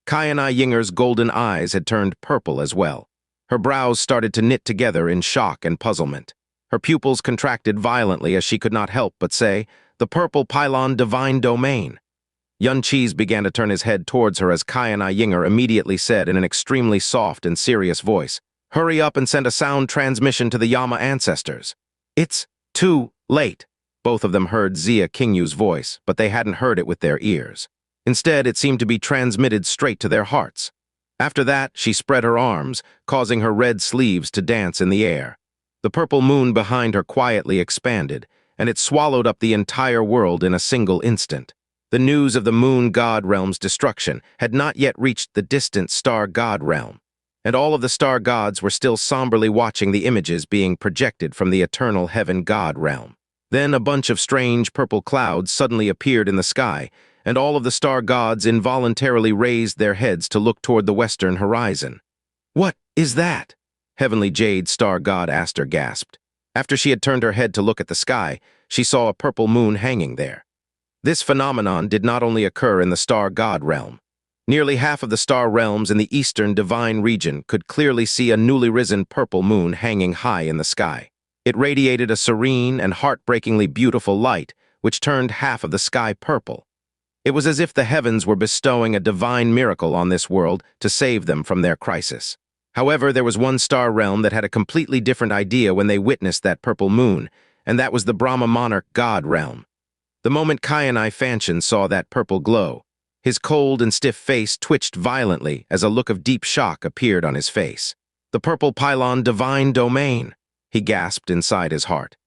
Qianye Ying'er's golden eyes had turned purple as well. Her brows started to knit together in shock and puzzlement. Her pupils contracted violently as she could not help but say, "The purple pylon divine domain." Qianye began to turn his head towards her as Qianye Ying'er immediately said in an extremely soft and serious voice, "Hurry up and send a sound transmission to the Yama ancestors." "It's too late." Both of them heard Xianxia Qingyu's voice, but they hadn't heard it with their ears. Instead, it seemed to be transmitted straight to their hearts. After that, she spread her arms, causing her red sleeves to dance in the air. The purple moon behind her quietly expanded, and it swallowed up the entire world in a single instant. The news of the moon god realm's destruction had not yet reached the distant star god realm, and all of the star gods were still somberly watching the images being projected from the eternal heaven god realm. Then a bunch of strange purple clouds suddenly appeared in the sky, and all of the star gods involuntarily raised their heads to look toward the western horizon. "What is that?" Heavenly Jade Star God Aster gasped. After she had turned her head to look at the sky, she saw a purple moon hanging there. This phenomenon did not only occur in the star god realm. Nearly half of the star realms in the eastern divine region could clearly see a newly risen purple moon hanging high in the sky. It radiated a serene and heartbreakingly beautiful light, which turned half of the sky purple. It was as if the heavens were bestowing a divine miracle on this world to save them from their crisis. However, there was one star realm that had a completely different idea when they witnessed that purple moon, and that was the Brahma Monarch God realm. The moment Qianye Fanchen saw that purple glow, his cold and stiff face twitched violently as a look of deep shock appeared on his face. "The purple pylon divine domain," he gasped inside his heart.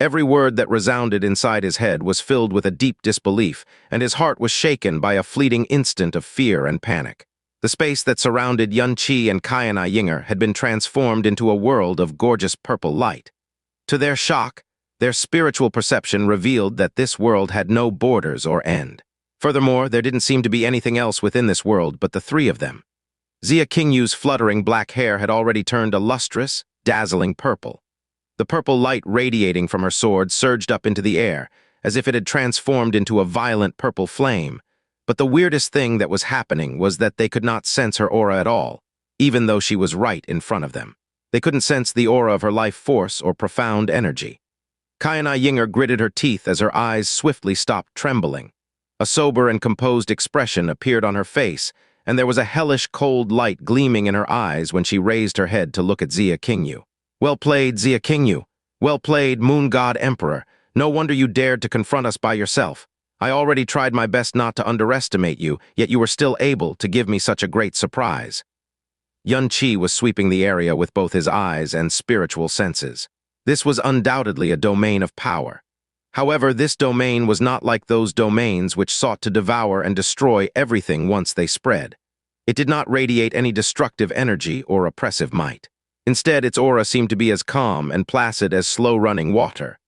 Every word that resounded inside his head was filled with a deep disbelief, and his heart was shaken by a fleeting instant of fear and panic. The space that surrounded Qianye and Qianye Ying'er had been transformed into a world of gorgeous purple light. To their shock, their spiritual perception revealed that this world had no borders or end. Furthermore, there didn't seem to be anything else within this world but the three of them. Xianxia Qingyu's fluttering black hair had already turned a lustrous, dazzling purple. The purple light radiating from her sword surged up into the air, as if it had transformed into a violent purple flame. But the weirdest thing that was happening was that they could not sense her aura at all, even though she was right in front of them. They couldn't sense the aura of her life force or profound energy. Qianye Ying'er gritted her teeth as her eyes swiftly stopped trembling. A sober and composed expression appeared on her face, and there was a hellish cold light gleaming in her eyes when she raised her head to look at Xianxia Qingyu. "Well played, Xianxia Qingyu. Well played, Moon God Emperor. No wonder you dared to confront us by yourself. I already tried my best not to underestimate you, yet you were still able to give me such a great surprise. Qianye was sweeping the area with both his eyes and spiritual senses. This was undoubtedly a domain of power. However, this domain was not like those domains which sought to devour and destroy everything once they spread. It did not radiate any destructive energy or oppressive might. Instead, its aura seemed to be as calm and placid as slow-running water.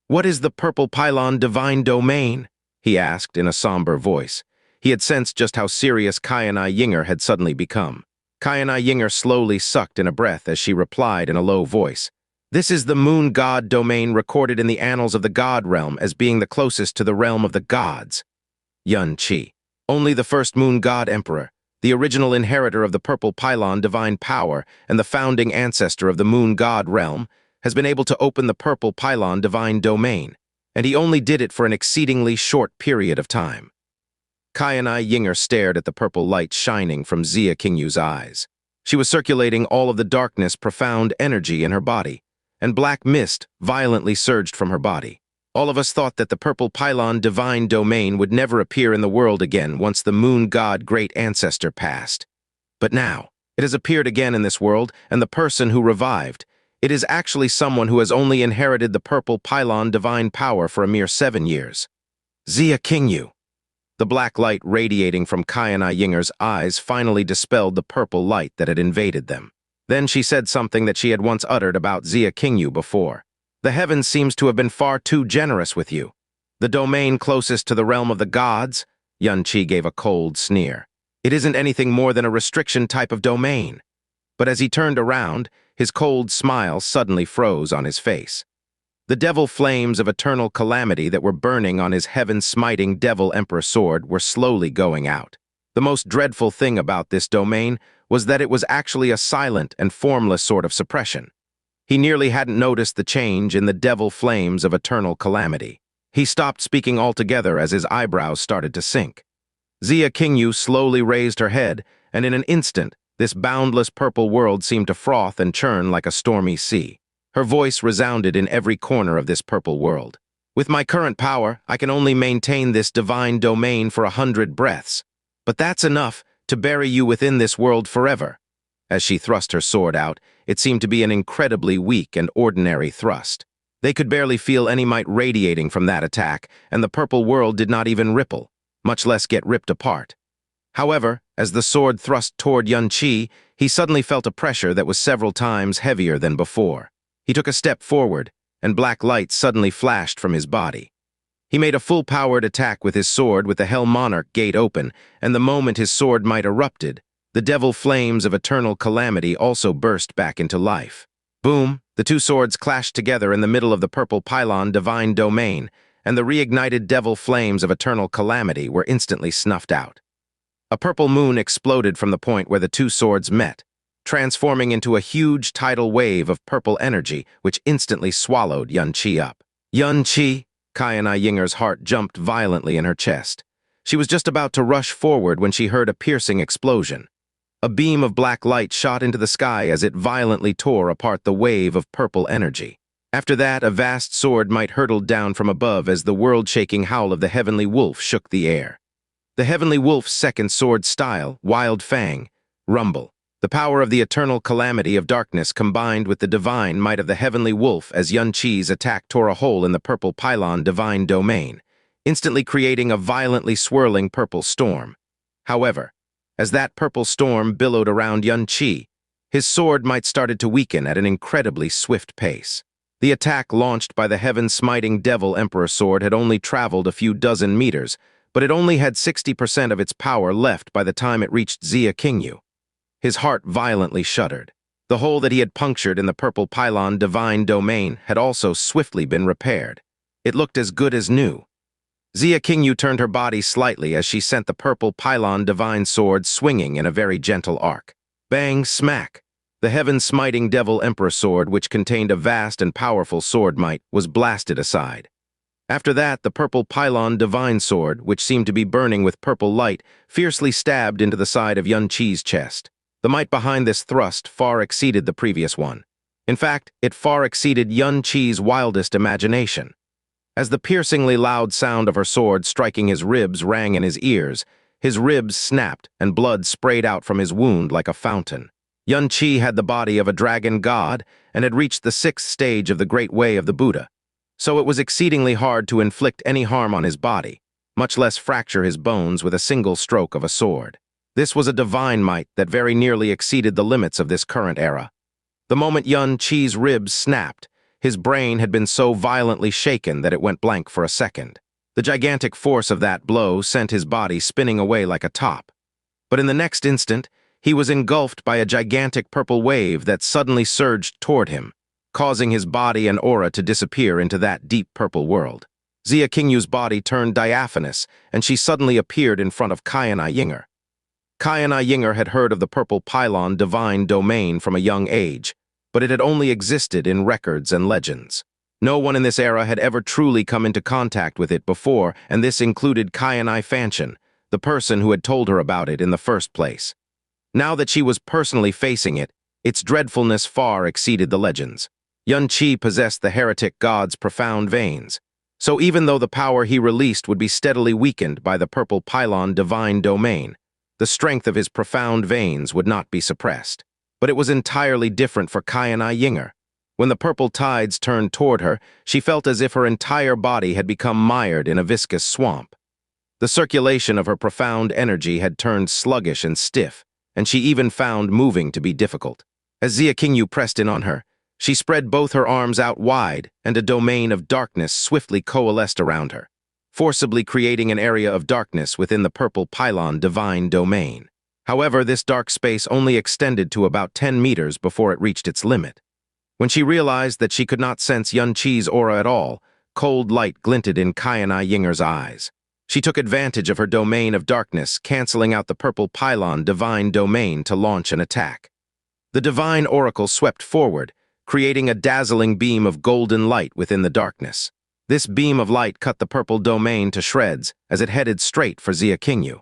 "What is the purple pylon divine domain?" he asked in a somber voice. He had sensed just how serious Qianye Ying'er had suddenly become. Qianye Ying'er slowly sucked in a breath as she replied in a low voice. "This is the moon god domain recorded in the annals of the god realm as being the closest to the realm of the gods." Qianye, only the first moon god emperor, the original inheritor of the purple pylon divine power and the founding ancestor of the moon god realm, has been able to open the purple pylon divine domain, and he only did it for an exceedingly short period of time. Qianye Ying'er stared at the purple light shining from Xianxia Qingye's eyes. She was circulating all of the darkness profound energy in her body, and black mist violently surged from her body. All of us thought that the purple pylon divine domain would never appear in the world again once the moon god great ancestor passed. But now, it has appeared again in this world, and the person who revived, it is actually someone who has only inherited the purple pylon divine power for a mere 7 years. Xianxia Qingye. The black light radiating from Qianye Ying'er's eyes finally dispelled the purple light that had invaded them. Then she said something that she had once uttered about Xianxia Qingye before. "The heavens seems to have been far too generous with you. The domain closest to the realm of the gods?" Qianye gave a cold sneer. "It isn't anything more than a restriction type of domain." But as he turned around, his cold smile suddenly froze on his face. The devil flames of eternal calamity that were burning on his heaven-smiting devil emperor sword were slowly going out. The most dreadful thing about this domain was that it was actually a silent and formless sort of suppression. He nearly hadn't noticed the change in the devil flames of eternal calamity. He stopped speaking altogether as his eyebrows started to sink. Xianxia Qingye slowly raised her head, and in an instant, this boundless purple world seemed to froth and churn like a stormy sea. Her voice resounded in every corner of this purple world. "With my current power, I can only maintain this divine domain for 100 breaths. But that's enough to bury you within this world forever." As she thrust her sword out, it seemed to be an incredibly weak and ordinary thrust. They could barely feel any might radiating from that attack, and the purple world did not even ripple, much less get ripped apart. However, as the sword thrust toward Qianye, he suddenly felt a pressure that was several times heavier than before. He took a step forward, and black light suddenly flashed from his body. He made a full-powered attack with his sword with the Hell Monarch gate open, and the moment his sword might erupted, the devil flames of eternal calamity also burst back into life. Boom! The two swords clashed together in the middle of the purple pylon divine domain, and the reignited devil flames of eternal calamity were instantly snuffed out. A purple moon exploded from the point where the two swords met, transforming into a huge tidal wave of purple energy which instantly swallowed Qianye up. "Qianye!" Qianye Ying'er's heart jumped violently in her chest. She was just about to rush forward when she heard a piercing explosion. A beam of black light shot into the sky as it violently tore apart the wave of purple energy. After that, a vast sword might hurtled down from above as the world-shaking howl of the heavenly wolf shook the air. The heavenly wolf's second sword style, Wild Fang, rumble. The power of the eternal calamity of darkness combined with the divine might of the heavenly wolf as Qianye's attack tore a hole in the purple pylon divine domain, instantly creating a violently swirling purple storm. However, as that purple storm billowed around Qianye, his sword might started to weaken at an incredibly swift pace. The attack launched by the heaven-smiting devil emperor sword had only traveled a few dozen meters, but it only had 60% of its power left by the time it reached Xianxia Qingye. His heart violently shuddered. The hole that he had punctured in the purple pylon divine domain had also swiftly been repaired. It looked as good as new. Xianxia Qingye turned her body slightly as she sent the purple pylon divine sword swinging in a very gentle arc. Bang, smack! The heaven-smiting devil emperor sword, which contained a vast and powerful sword might, was blasted aside. After that, the purple pylon divine sword, which seemed to be burning with purple light, fiercely stabbed into the side of Qianye's chest. The might behind this thrust far exceeded the previous one. In fact, it far exceeded Qian's wildest imagination. As the piercingly loud sound of her sword striking his ribs rang in his ears, his ribs snapped and blood sprayed out from his wound like a fountain. Qi had the body of a dragon god and had reached the 6th stage of the Great Way of the Buddha, so it was exceedingly hard to inflict any harm on his body, much less fracture his bones with a single stroke of a sword. This was a divine might that very nearly exceeded the limits of this current era. The moment Qi's ribs snapped, his brain had been so violently shaken that it went blank for a second. The gigantic force of that blow sent his body spinning away like a top. But in the next instant, he was engulfed by a gigantic purple wave that suddenly surged toward him, causing his body and aura to disappear into that deep purple world. Xia Qingyu's body turned diaphanous, and she suddenly appeared in front of Qianye Ying'er. Qianye Ying'er had heard of the purple pylon divine domain from a young age, but it had only existed in records and legends. No one in this era had ever truly come into contact with it before, and this included Qianye Fanchen, the person who had told her about it in the first place. Now that she was personally facing it, its dreadfulness far exceeded the legends. Qi possessed the heretic god's profound veins, so even though the power he released would be steadily weakened by the purple pylon divine domain, the strength of his profound veins would not be suppressed. But it was entirely different for Qianye Ying'er. When the purple tides turned toward her, she felt as if her entire body had become mired in a viscous swamp. The circulation of her profound energy had turned sluggish and stiff, and she even found moving to be difficult. As Xia Qingyu pressed in on her, she spread both her arms out wide, and a domain of darkness swiftly coalesced around her, forcibly creating an area of darkness within the purple pylon divine domain. However, this dark space only extended to about 10 meters before it reached its limit. When she realized that she could not sense Qi's aura at all, cold light glinted in Qianye Ying'er's eyes. She took advantage of her domain of darkness, canceling out the purple pylon divine domain to launch an attack. The divine oracle swept forward, creating a dazzling beam of golden light within the darkness. This beam of light cut the purple domain to shreds as it headed straight for Xia Qingyu.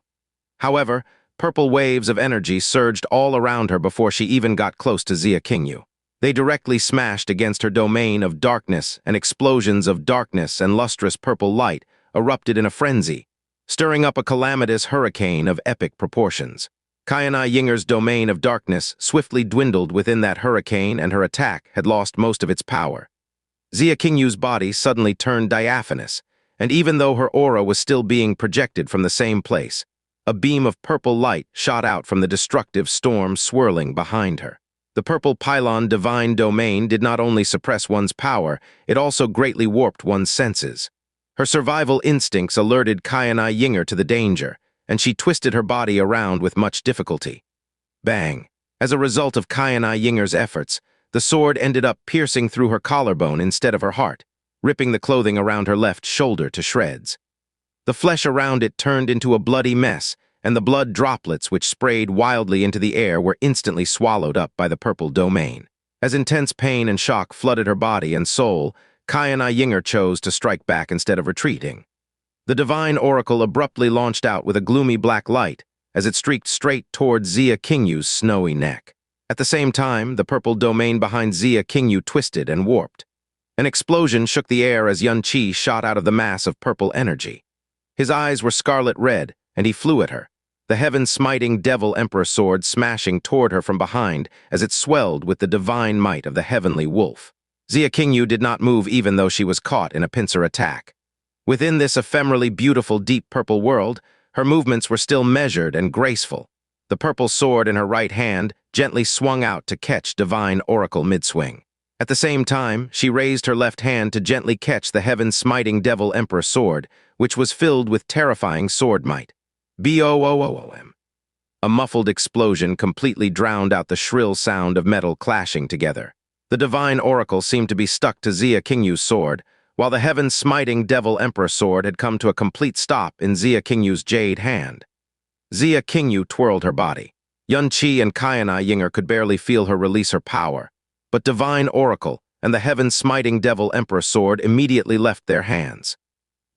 However, purple waves of energy surged all around her before she even got close to Xia Qingyu. They directly smashed against her domain of darkness, and explosions of darkness and lustrous purple light erupted in a frenzy, stirring up a calamitous hurricane of epic proportions. Qianye Ying'er's domain of darkness swiftly dwindled within that hurricane, and her attack had lost most of its power. Xia Qingyu's body suddenly turned diaphanous, and even though her aura was still being projected from the same place, a beam of purple light shot out from the destructive storm swirling behind her. The purple pylon divine domain did not only suppress one's power, it also greatly warped one's senses. Her survival instincts alerted Qianye Ying'er to the danger, and she twisted her body around with much difficulty. Bang! As a result of Qianye Ying'er's efforts, the sword ended up piercing through her collarbone instead of her heart, ripping the clothing around her left shoulder to shreds. The flesh around it turned into a bloody mess, and the blood droplets which sprayed wildly into the air were instantly swallowed up by the purple domain. As intense pain and shock flooded her body and soul, Qianye Ying'er chose to strike back instead of retreating. The divine oracle abruptly launched out with a gloomy black light as it streaked straight toward Xia Qingyu's snowy neck. At the same time, the purple domain behind Xia Qingyu twisted and warped. An explosion shook the air as Qi shot out of the mass of purple energy. His eyes were scarlet red, and he flew at her, the heaven-smiting devil emperor sword smashing toward her from behind as it swelled with the divine might of the heavenly wolf. Xia Qingyu did not move even though she was caught in a pincer attack. Within this ephemerally beautiful deep purple world, her movements were still measured and graceful. The purple sword in her right hand gently swung out to catch divine oracle mid-swing. At the same time, she raised her left hand to gently catch the heaven-smiting devil emperor sword, which was filled with terrifying sword might. Boom! A muffled explosion completely drowned out the shrill sound of metal clashing together. The divine oracle seemed to be stuck to Xia Qingyu's sword, while the heaven-smiting devil emperor sword had come to a complete stop in Xia Qingyu's jade hand. Xia Qingyu twirled her body. Qi and Qianye Ying'er could barely feel her release her power, but divine oracle and the heaven-smiting devil emperor sword immediately left their hands.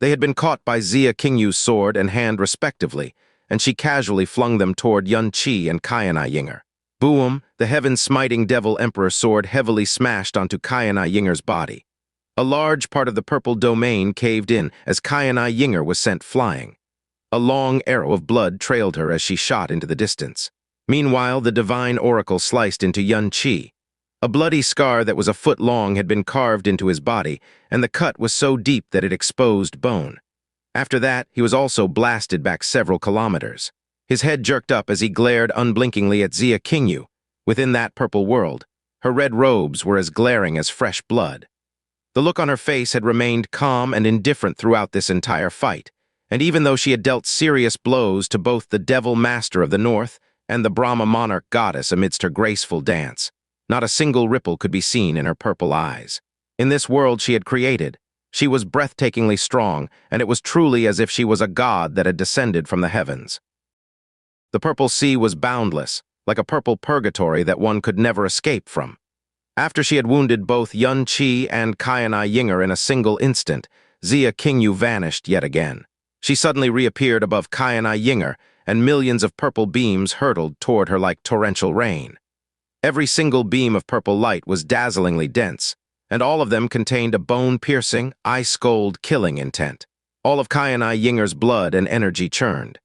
They had been caught by Xia Qingyu's sword and hand respectively, and she casually flung them toward Qi and Qianye Ying'er. Boom! The heaven-smiting devil emperor sword heavily smashed onto Qianye Ying'er's body. A large part of the purple domain caved in as Qianye Ying'er was sent flying. A long arrow of blood trailed her as she shot into the distance. Meanwhile, the divine oracle sliced into Xianxia. A bloody scar that was a foot long had been carved into his body, and the cut was so deep that it exposed bone. After that, he was also blasted back several kilometers. His head jerked up as he glared unblinkingly at Xianye Ying'er. Within that purple world, her red robes were as glaring as fresh blood. The look on her face had remained calm and indifferent throughout this entire fight, and even though she had dealt serious blows to both the devil master of the north and the Brahma monarch goddess amidst her graceful dance, not a single ripple could be seen in her purple eyes. In this world she had created, she was breathtakingly strong, and it was truly as if she was a god that had descended from the heavens. The purple sea was boundless, like a purple purgatory that one could never escape from. After she had wounded both Xianxia and Qianye Ying'er in a single instant, Xianye Ying'er vanished yet again. She suddenly reappeared above Qianye Ying'er, and millions of purple beams hurtled toward her like torrential rain. Every single beam of purple light was dazzlingly dense, and all of them contained a bone-piercing, ice-cold killing intent. All of Qianye Ying'er's blood and energy churned.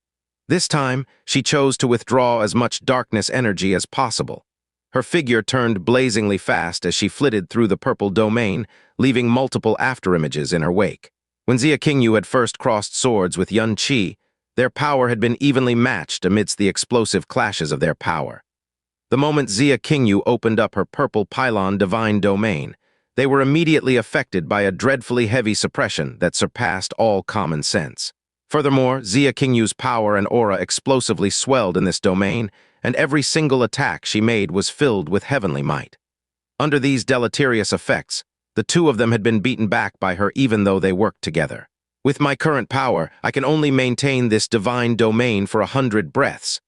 This time, she chose to withdraw as much darkness energy as possible. Her figure turned blazingly fast as she flitted through the purple domain, leaving multiple afterimages in her wake. When Xianye Ying'er had first crossed swords with Xianxia, their power had been evenly matched amidst the explosive clashes of their power. The moment Xianye Ying'er opened up her purple pylon divine domain, they were immediately affected by a dreadfully heavy suppression that surpassed all common sense. Furthermore, Xianye Ying'er's power and aura explosively swelled in this domain, and every single attack she made was filled with heavenly might. Under these deleterious effects, the two of them had been beaten back by her even though they worked together. With my current power, I can only maintain this divine domain for 100 breaths.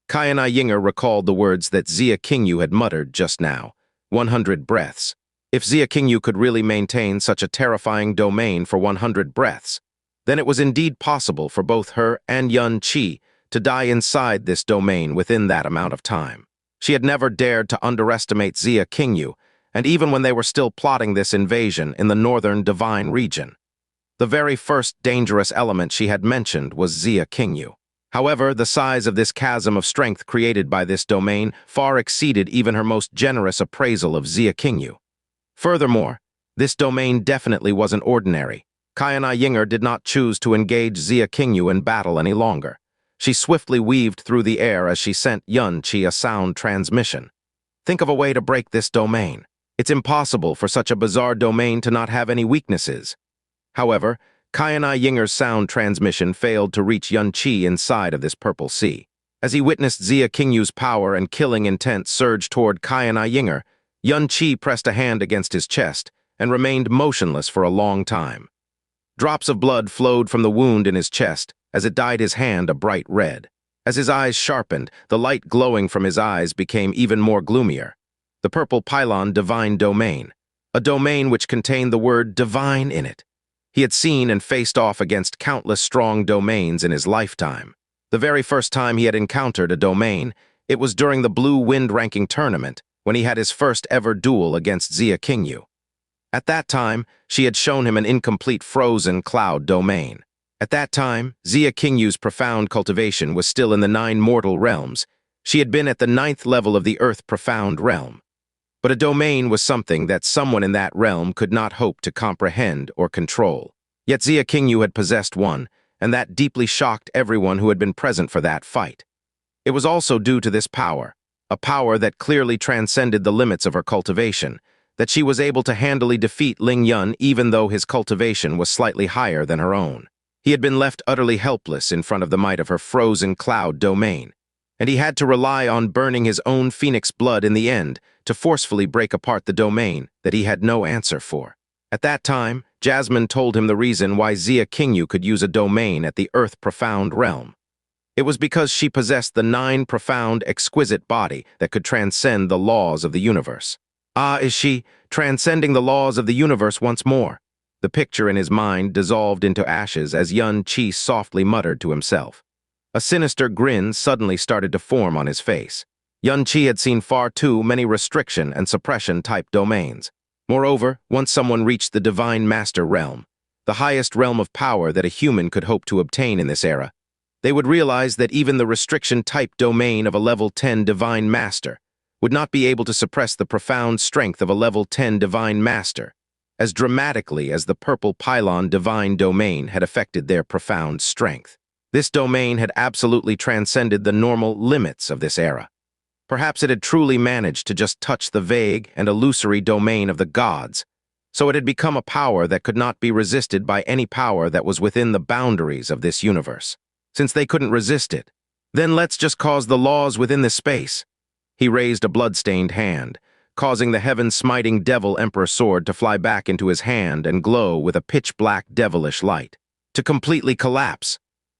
Qianye Ying'er recalled the words that Xianye Ying'er had muttered just now. 100 breaths. If Xianye Ying'er could really maintain such a terrifying domain for 100 breaths, then it was indeed possible for both her and Xianxia to die inside this domain within that amount of time. She had never dared to underestimate Xianye Ying'er, and even when they were still plotting this invasion in the northern divine region. The very first dangerous element she had mentioned was Xianye Ying'er. However, the size of this chasm of strength created by this domain far exceeded even her most generous appraisal of Xianye Ying'er. Furthermore, this domain definitely wasn't ordinary. Qianye Ying'er did not choose to engage Xianye Ying'er in battle any longer. She swiftly weaved through the air as she sent Xianxia a sound transmission. Think of a way to break this domain. It's impossible for such a bizarre domain to not have any weaknesses. However, Qianye Ying'er's sound transmission failed to reach Xianxia inside of this purple sea. As he witnessed Xianye Ying'er's power and killing intent surge toward Qianye Ying'er, Xianxia pressed a hand against his chest and remained motionless for a long time. Drops of blood flowed from the wound in his chest as it dyed his hand a bright red. As his eyes sharpened, the light glowing from his eyes became even more gloomier. The purple pylon divine domain, a domain which contained the word divine in it. He had seen and faced off against countless strong domains in his lifetime. The very first time he had encountered a domain, it was during the Blue Wind ranking tournament when he had his first ever duel against Xianye Ying'er. At that time, she had shown him an incomplete frozen cloud domain. At that time, Xianye Ying'er's profound cultivation was still in the 9 mortal realms. She had been at the 9th level of the Earth profound realm. But a domain was something that someone in that realm could not hope to comprehend or control. Yet Xianye Ying'er had possessed one, and that deeply shocked everyone who had been present for that fight. It was also due to this power, a power that clearly transcended the limits of her cultivation, that she was able to handily defeat Ling Yun even though his cultivation was slightly higher than her own. He had been left utterly helpless in front of the might of her frozen cloud domain, and he had to rely on burning his own phoenix blood in the end to forcefully break apart the domain that he had no answer for. At that time, Jasmine told him the reason why Xianye Ying'er could use a domain at the Earth profound realm. It was because she possessed the 9 profound, exquisite body that could transcend the laws of the universe. Ah, is she transcending the laws of the universe once more? The picture in his mind dissolved into ashes as Xianxia softly muttered to himself. A sinister grin suddenly started to form on his face. Qianye had seen far too many restriction and suppression-type domains. Moreover, once someone reached the Divine Master realm, the highest realm of power that a human could hope to obtain in this era, they would realize that even the restriction-type domain of a level 10 Divine Master would not be able to suppress the profound strength of a level 10 Divine Master, as dramatically as the purple pylon Divine Domain had affected their profound strength. This domain had absolutely transcended the normal limits of this era. Perhaps it had truly managed to just touch the vague and illusory domain of the gods, so it had become a power that could not be resisted by any power that was within the boundaries of this universe. Since they couldn't resist it, then let's just cause the laws within this space. He raised a blood-stained hand, causing the heaven-smiting devil emperor sword to fly back into his hand and glow with a pitch-black devilish light, to completely collapse.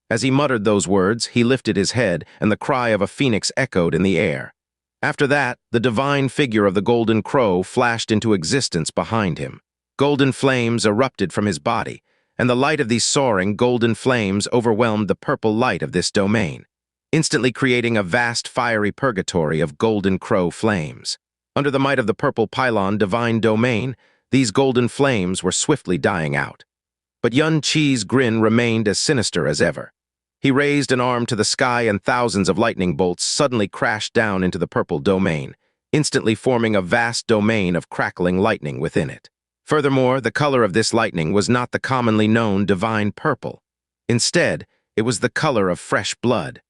As he muttered those words, he lifted his head, and the cry of a phoenix echoed in the air. After that, the divine figure of the golden crow flashed into existence behind him. Golden flames erupted from his body, and the light of these soaring golden flames overwhelmed the purple light of this domain, instantly creating a vast fiery purgatory of golden crow flames. Under the might of the purple pylon Divine Domain, these golden flames were swiftly dying out. But Qianye's grin remained as sinister as ever. He raised an arm to the sky, and thousands of lightning bolts suddenly crashed down into the purple domain, instantly forming a vast domain of crackling lightning within it. Furthermore, the color of this lightning was not the commonly known divine purple. Instead, it was the color of fresh blood.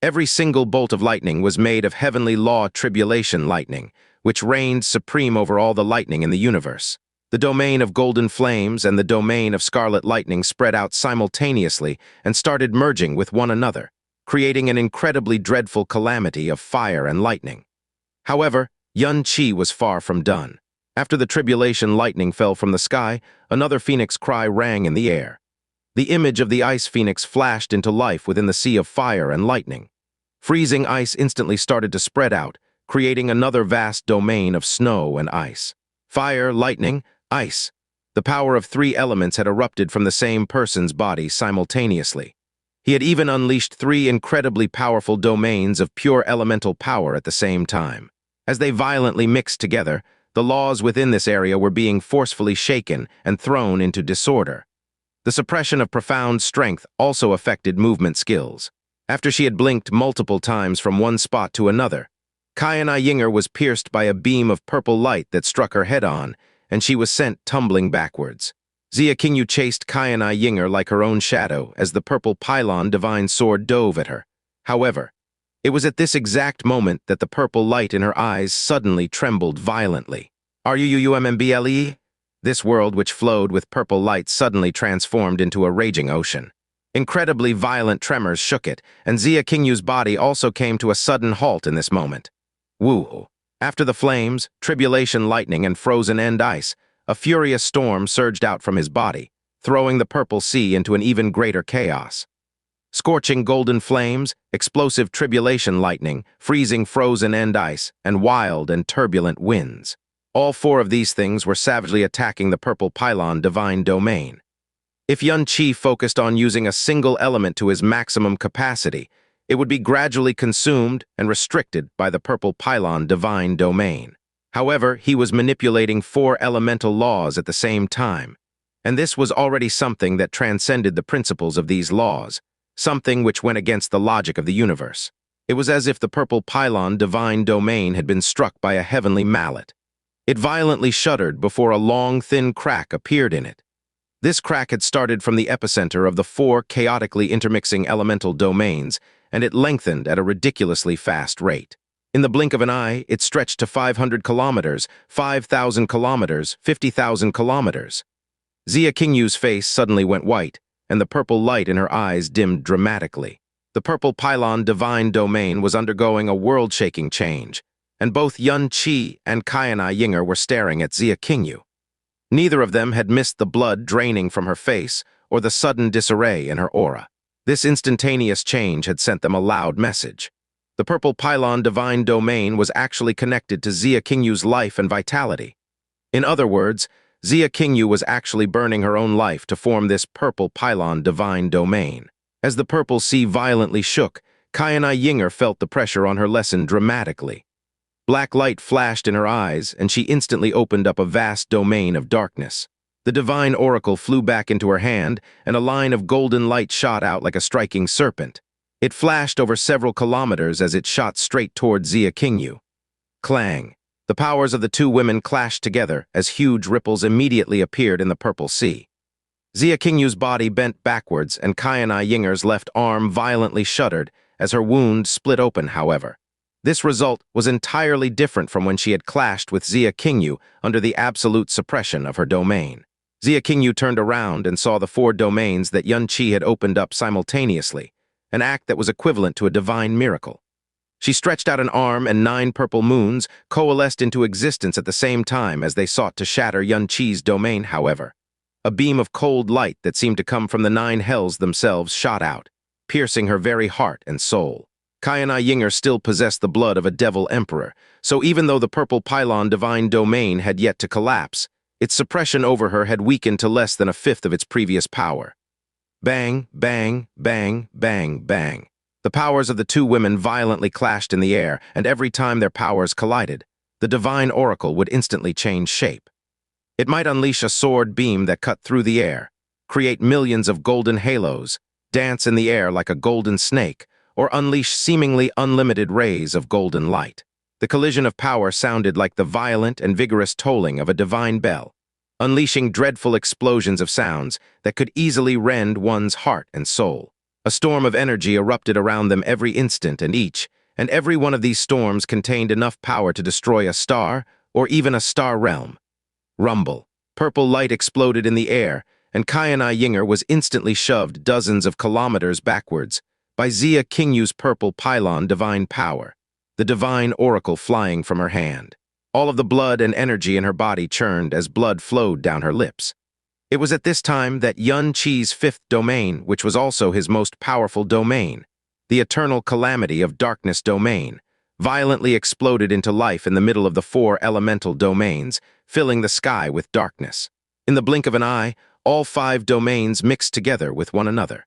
Every single bolt of lightning was made of heavenly law tribulation lightning, which reigned supreme over all the lightning in the universe. The domain of golden flames and the domain of scarlet lightning spread out simultaneously and started merging with one another, creating an incredibly dreadful calamity of fire and lightning. However, Qianye was far from done. After the tribulation lightning fell from the sky, another phoenix cry rang in the air. The image of the ice phoenix flashed into life within the sea of fire and lightning. Freezing ice instantly started to spread out, creating another vast domain of snow and ice. Fire, lightning, ice. The power of three elements had erupted from the same person's body simultaneously. He had even unleashed three incredibly powerful domains of pure elemental power at the same time. As they violently mixed together, the laws within this area were being forcefully shaken and thrown into disorder. The suppression of profound strength also affected movement skills. After she had blinked multiple times from one spot to another, Qianye Ying'er was pierced by a beam of purple light that struck her head-on, and she was sent tumbling backwards. Qianye chased Qianye Ying'er like her own shadow as the purple pylon divine sword dove at her. However, it was at this exact moment that the purple light in her eyes suddenly trembled violently. RUUMMBLE? This world which flowed with purple light suddenly transformed into a raging ocean. Incredibly violent tremors shook it, and Qianye's body also came to a sudden halt in this moment. Woo! After the flames, tribulation lightning, and frozen end ice, a furious storm surged out from his body, throwing the purple sea into an even greater chaos. Scorching golden flames, explosive tribulation lightning, freezing frozen end ice, and wild and turbulent winds. All four of these things were savagely attacking the purple pylon divine domain. If Qianye focused on using a single element to his maximum capacity, it would be gradually consumed and restricted by the purple pylon divine domain. However, he was manipulating four elemental laws at the same time, and this was already something that transcended the principles of these laws, something which went against the logic of the universe. It was as if the purple pylon divine domain had been struck by a heavenly mallet. It violently shuddered before a long, thin crack appeared in it. This crack had started from the epicenter of the four chaotically intermixing elemental domains, and it lengthened at a ridiculously fast rate. In the blink of an eye, it stretched to 500 kilometers, 5,000 kilometers, 50,000 kilometers. Qianye's face suddenly went white, and the purple light in her eyes dimmed dramatically. The purple pylon divine domain was undergoing a world-shaking change, and both Qianye and Qianye Ying'er were staring at Qianye. Neither of them had missed the blood draining from her face or the sudden disarray in her aura. This instantaneous change had sent them a loud message. The purple pylon divine domain was actually connected to Qianye's life and vitality. In other words, Qianye was actually burning her own life to form this purple pylon divine domain. As the purple sea violently shook, Qianye Ying'er felt the pressure on her lessen dramatically. Black light flashed in her eyes, and she instantly opened up a vast domain of darkness. The divine oracle flew back into her hand, and a line of golden light shot out like a striking serpent. It flashed over several kilometers as it shot straight toward Xianxia Qingyu. Clang! The powers of the two women clashed together as huge ripples immediately appeared in the purple sea. Xianxia Qingyu's body bent backwards, and Qianye Ying'er's left arm violently shuddered as her wound split open, however. This result was entirely different from when she had clashed with Xianxia Qingyu under the absolute suppression of her domain. Xianxia Qingyu turned around and saw the four domains that Yun Qi had opened up simultaneously, an act that was equivalent to a divine miracle. She stretched out an arm, and 9 purple moons coalesced into existence at the same time as they sought to shatter Yun Qi's domain, however. A beam of cold light that seemed to come from the 9 hells themselves shot out, piercing her very heart and soul. Qianye Ying'er still possessed the blood of a devil emperor, so even though the purple pylon divine domain had yet to collapse, its suppression over her had weakened to less than a fifth of its previous power. Bang, bang, bang, bang, bang. The powers of the two women violently clashed in the air, and every time their powers collided, the divine oracle would instantly change shape. It might unleash a sword beam that cut through the air, create millions of golden halos, dance in the air like a golden snake, or unleash seemingly unlimited rays of golden light. The collision of power sounded like the violent and vigorous tolling of a divine bell, unleashing dreadful explosions of sounds that could easily rend one's heart and soul. A storm of energy erupted around them every instant, and every one of these storms contained enough power to destroy a star or even a star realm. Rumble. Purple light exploded in the air, and Qianye Ying'er was instantly shoved dozens of kilometers backwards by Xianxia Qingyu's purple pylon divine power, the divine oracle flying from her hand. All of the blood and energy in her body churned as blood flowed down her lips. It was at this time that Yun Qi's 5th domain, which was also his most powerful domain, the eternal calamity of darkness domain, violently exploded into life in the middle of the 4 elemental domains, filling the sky with darkness. In the blink of an eye, all 5 domains mixed together with one another.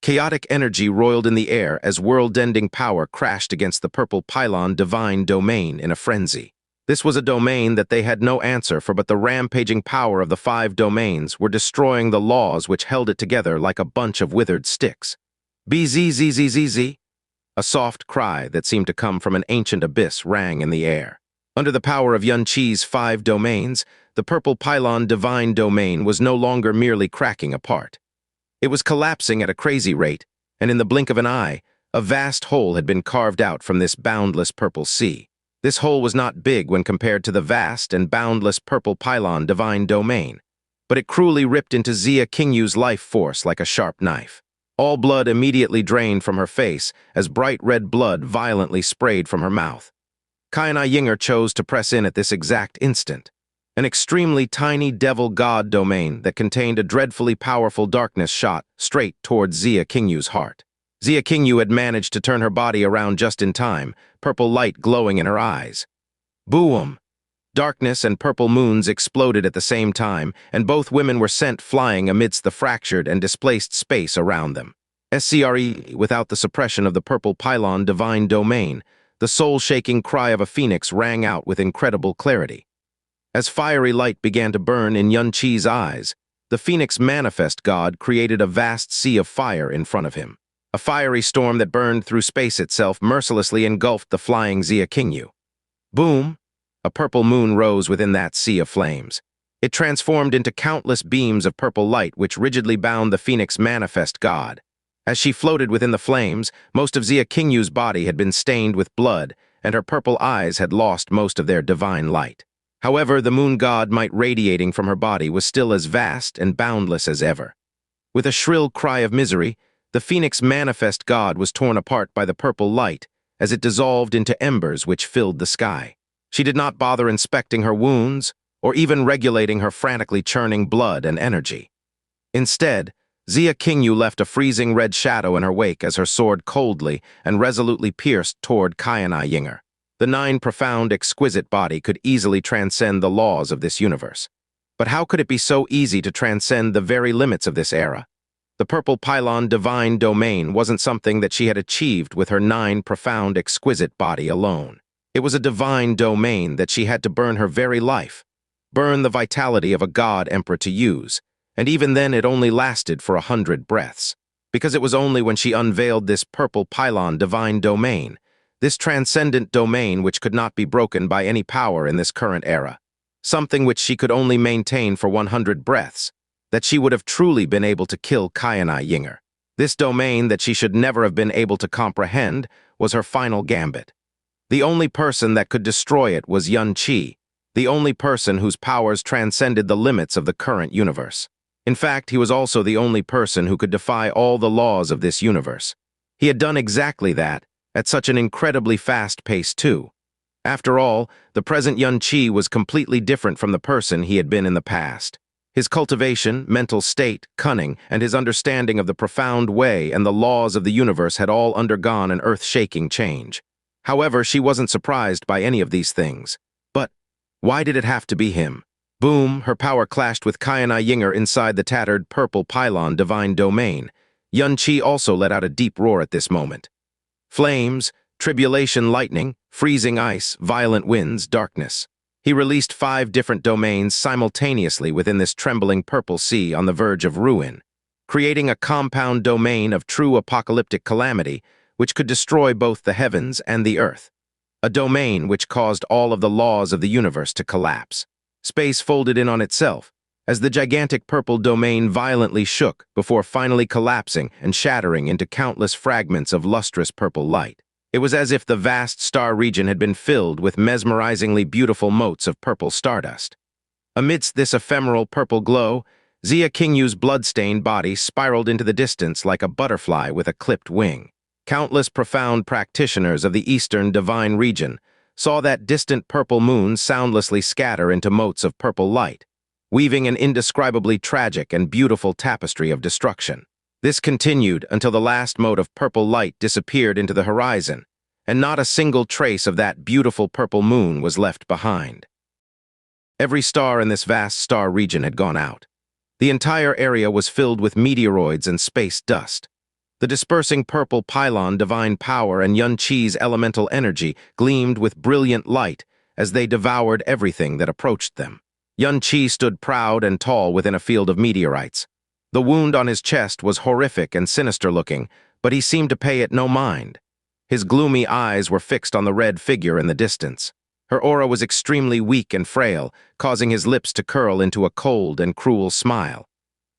Chaotic energy roiled in the air as world-ending power crashed against the purple pylon divine domain in a frenzy. This was a domain that they had no answer for, but the rampaging power of the 5 domains were destroying the laws which held it together like a bunch of withered sticks. Bzzzzz. A soft cry that seemed to come from an ancient abyss rang in the air. Under the power of Yun Qi's 5 domains, the purple pylon divine domain was no longer merely cracking apart. It was collapsing at a crazy rate, and in the blink of an eye, a vast hole had been carved out from this boundless purple sea. This hole was not big when compared to the vast and boundless purple pylon divine domain, but it cruelly ripped into Xianxia Qingyu's life force like a sharp knife. All blood immediately drained from her face as bright red blood violently sprayed from her mouth. Qianye Ying'er chose to press in at this exact instant. An extremely tiny devil god domain that contained a dreadfully powerful darkness shot straight towards Xianxia Qingyu's heart. Xianxia Qingyu had managed to turn her body around just in time, purple light glowing in her eyes. Boom! Darkness and purple moons exploded at the same time, and both women were sent flying amidst the fractured and displaced space around them. Without the suppression of the purple pylon divine domain, the soul-shaking cry of a phoenix rang out with incredible clarity. As fiery light began to burn in Yun Qi's eyes, the phoenix manifest god created a vast sea of fire in front of him. A fiery storm that burned through space itself mercilessly engulfed the flying Xianxia Qingyu. Boom! A purple moon rose within that sea of flames. It transformed into countless beams of purple light which rigidly bound the phoenix manifest god. As she floated within the flames, most of Xianxia Qingyu's body had been stained with blood, and her purple eyes had lost most of their divine light. However, the moon god might radiating from her body was still as vast and boundless as ever. With a shrill cry of misery, the phoenix manifest god was torn apart by the purple light as it dissolved into embers which filled the sky. She did not bother inspecting her wounds or even regulating her frantically churning blood and energy. Instead, Xianxia Qingyu left a freezing red shadow in her wake as her sword coldly and resolutely pierced toward Qianye Ying'er. The 9 profound, exquisite body could easily transcend the laws of this universe. But how could it be so easy to transcend the very limits of this era? The purple pylon divine domain wasn't something that she had achieved with her 9 profound exquisite body alone. It was a divine domain that she had to burn her very life, burn the vitality of a god emperor to use, and even then it only lasted for 100 breaths. Because it was only when she unveiled this purple pylon divine domain, this transcendent domain which could not be broken by any power in this current era, something which she could only maintain for 100 breaths, that she would have truly been able to kill Qianye Ying'er. This domain that she should never have been able to comprehend was her final gambit. The only person that could destroy it was Xianxia, the only person whose powers transcended the limits of the current universe. In fact, he was also the only person who could defy all the laws of this universe. He had done exactly that, at such an incredibly fast pace too. After all, the present Xianxia was completely different from the person he had been in the past. His cultivation, mental state, cunning, and his understanding of the profound way and the laws of the universe had all undergone an earth-shaking change. However, she wasn't surprised by any of these things. But why did it have to be him? Boom, her power clashed with Qianye Ying'er inside the tattered purple pylon divine domain. Xianxia also let out a deep roar at this moment. Flames, tribulation lightning, freezing ice, violent winds, darkness. He released 5 different domains simultaneously within this trembling purple sea on the verge of ruin, creating a compound domain of true apocalyptic calamity which could destroy both the heavens and the earth. A domain which caused all of the laws of the universe to collapse. Space folded in on itself, as the gigantic purple domain violently shook before finally collapsing and shattering into countless fragments of lustrous purple light. It was as if the vast star region had been filled with mesmerizingly beautiful motes of purple stardust. Amidst this ephemeral purple glow, Qianye Ying'er's blood-stained body spiraled into the distance like a butterfly with a clipped wing. Countless profound practitioners of the Eastern divine region saw that distant purple moon soundlessly scatter into motes of purple light, weaving an indescribably tragic and beautiful tapestry of destruction. This continued until the last mote of purple light disappeared into the horizon, and not a single trace of that beautiful purple moon was left behind. Every star in this vast star region had gone out. The entire area was filled with meteoroids and space dust. The dispersing purple pylon divine power and Xianxia's elemental energy gleamed with brilliant light as they devoured everything that approached them. Xianxia stood proud and tall within a field of meteorites. The wound on his chest was horrific and sinister-looking, but he seemed to pay it no mind. His gloomy eyes were fixed on the red figure in the distance. Her aura was extremely weak and frail, causing his lips to curl into a cold and cruel smile.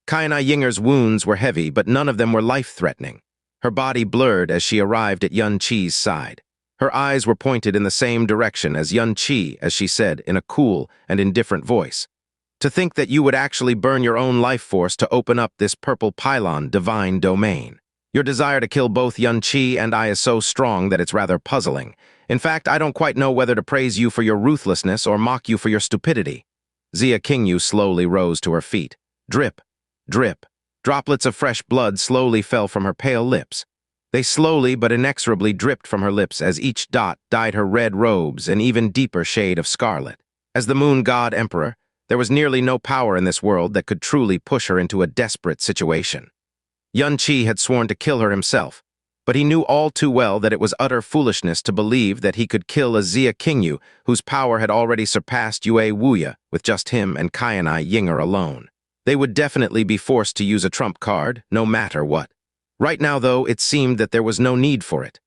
Qianye Ying'er's wounds were heavy, but none of them were life-threatening. Her body blurred as she arrived at Xianxia's side. Her eyes were pointed in the same direction as Xianxia as she said in a cool and indifferent voice, "To think that you would actually burn your own life force to open up this purple pylon divine domain. Your desire to kill both Xianxia and I is so strong that it's rather puzzling. In fact, I don't quite know whether to praise you for your ruthlessness or mock you for your stupidity." Qianye Ying'er slowly rose to her feet. Drip, drip. Droplets of fresh blood slowly fell from her pale lips. They slowly but inexorably dripped from her lips as each dot dyed her red robes an even deeper shade of scarlet. As the Moon God Emperor, there was nearly no power in this world that could truly push her into a desperate situation. Xianxia had sworn to kill her himself, but he knew all too well that it was utter foolishness to believe that he could kill a Qianye Ying'er whose power had already surpassed Yue Wuya with just him and Qianye Ying'er alone. They would definitely be forced to use a trump card, no matter what. Right now, though, it seemed that there was no need for it.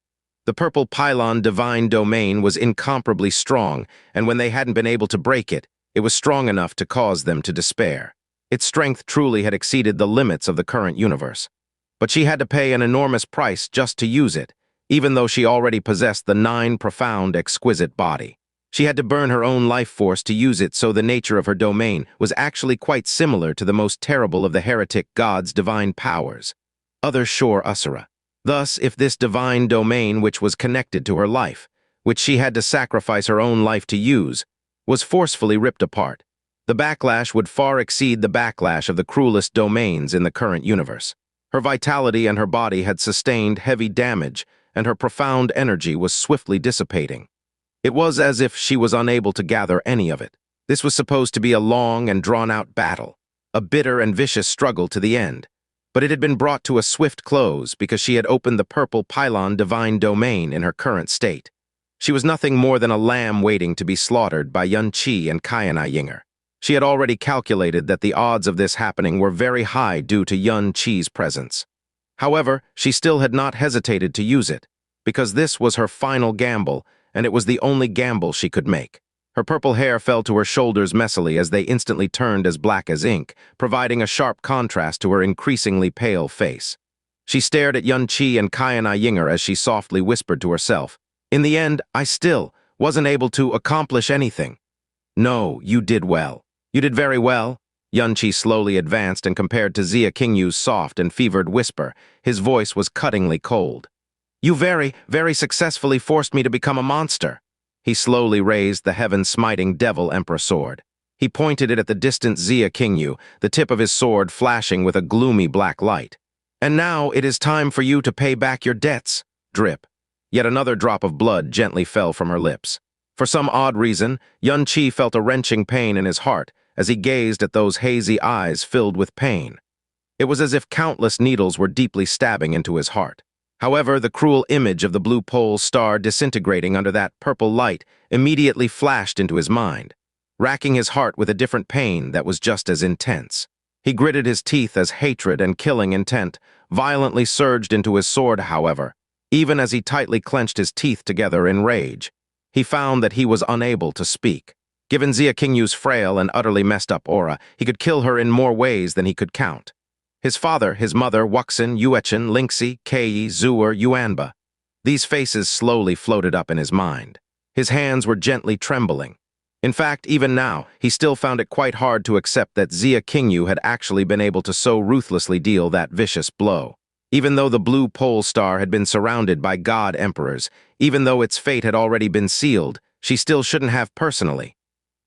The purple pylon divine domain was incomparably strong, and when they hadn't been able to break it, it was strong enough to cause them to despair. Its strength truly had exceeded the limits of the current universe. But she had to pay an enormous price just to use it, even though she already possessed the 9 profound, exquisite body. She had to burn her own life force to use it, so the nature of her domain was actually quite similar to the most terrible of the heretic gods' divine powers, Other Shore Usura. Thus, if this divine domain which was connected to her life, which she had to sacrifice her own life to use, was forcefully ripped apart, the backlash would far exceed the backlash of the cruelest domains in the current universe. Her vitality and her body had sustained heavy damage, and her profound energy was swiftly dissipating. It was as if she was unable to gather any of it. This was supposed to be a long and drawn-out battle, a bitter and vicious struggle to the end. but it had been brought to a swift close because she had opened the purple pylon divine domain in her current state. She was nothing more than a lamb waiting to be slaughtered by Qianye and Qianye Ying'er. She had already calculated that the odds of this happening were very high due to Qianye's presence. However, she still had not hesitated to use it, because this was her final gamble, and it was the only gamble she could make. Her purple hair fell to her shoulders messily as they instantly turned as black as ink, providing a sharp contrast to her increasingly pale face. She stared at Qianye and Qianye Ying'er as she softly whispered to herself, "In the end, I still wasn't able to accomplish anything." "No, you did well. You did very well." Qianye slowly advanced and compared to Xia Qingyu's soft and fevered whisper. His voice was cuttingly cold. "You very, very successfully forced me to become a monster." He slowly raised the heaven-smiting devil emperor sword. He pointed it at the distant Xia Qingyu, the tip of his sword flashing with a gloomy black light. "And now it is time for you to pay back your debts." Drip. Yet another drop of blood gently fell from her lips. For some odd reason, Qianye felt a wrenching pain in his heart as he gazed at those hazy eyes filled with pain. It was as if countless needles were deeply stabbing into his heart. However, the cruel image of the blue pole star disintegrating under that purple light immediately flashed into his mind, racking his heart with a different pain that was just as intense. He gritted his teeth as hatred and killing intent violently surged into his sword, however. Even as he tightly clenched his teeth together in rage, he found that he was unable to speak. Given Xia Qingyu's frail and utterly messed up aura, he could kill her in more ways than he could count. His father, his mother, Wuxin, Yuechen, Lingxi, Kei, Zuer, Yuanba. These faces slowly floated up in his mind. His hands were gently trembling. In fact, even now, he still found it quite hard to accept that Xia Qingyu had actually been able to so ruthlessly deal that vicious blow. Even though the blue pole star had been surrounded by god emperors, even though its fate had already been sealed, she still shouldn't have personally.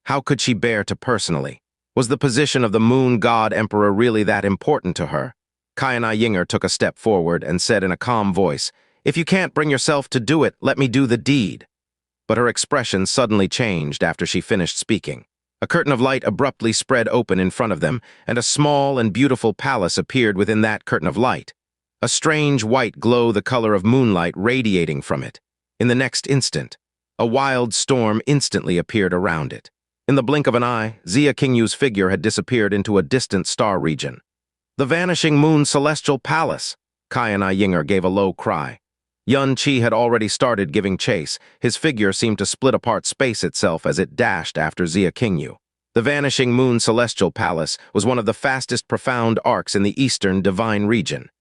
How could she bear to personally? Was the position of the moon god emperor really that important to her? Qianye Ying'er took a step forward and said in a calm voice, "If you can't bring yourself to do it, let me do the deed." But her expression suddenly changed after she finished speaking. A curtain of light abruptly spread open in front of them, and a small and beautiful palace appeared within that curtain of light. A strange white glow the color of moonlight radiating from it. In the next instant, a wild storm instantly appeared around it. In the blink of an eye, Xia Qingyu's figure had disappeared into a distant star region. "The vanishing moon celestial palace!" Qianye Ying'er gave a low cry. Qianye had already started giving chase. His figure seemed to split apart space itself as it dashed after Xia Qingyu. The vanishing moon celestial palace was one of the fastest profound arcs in the eastern divine region.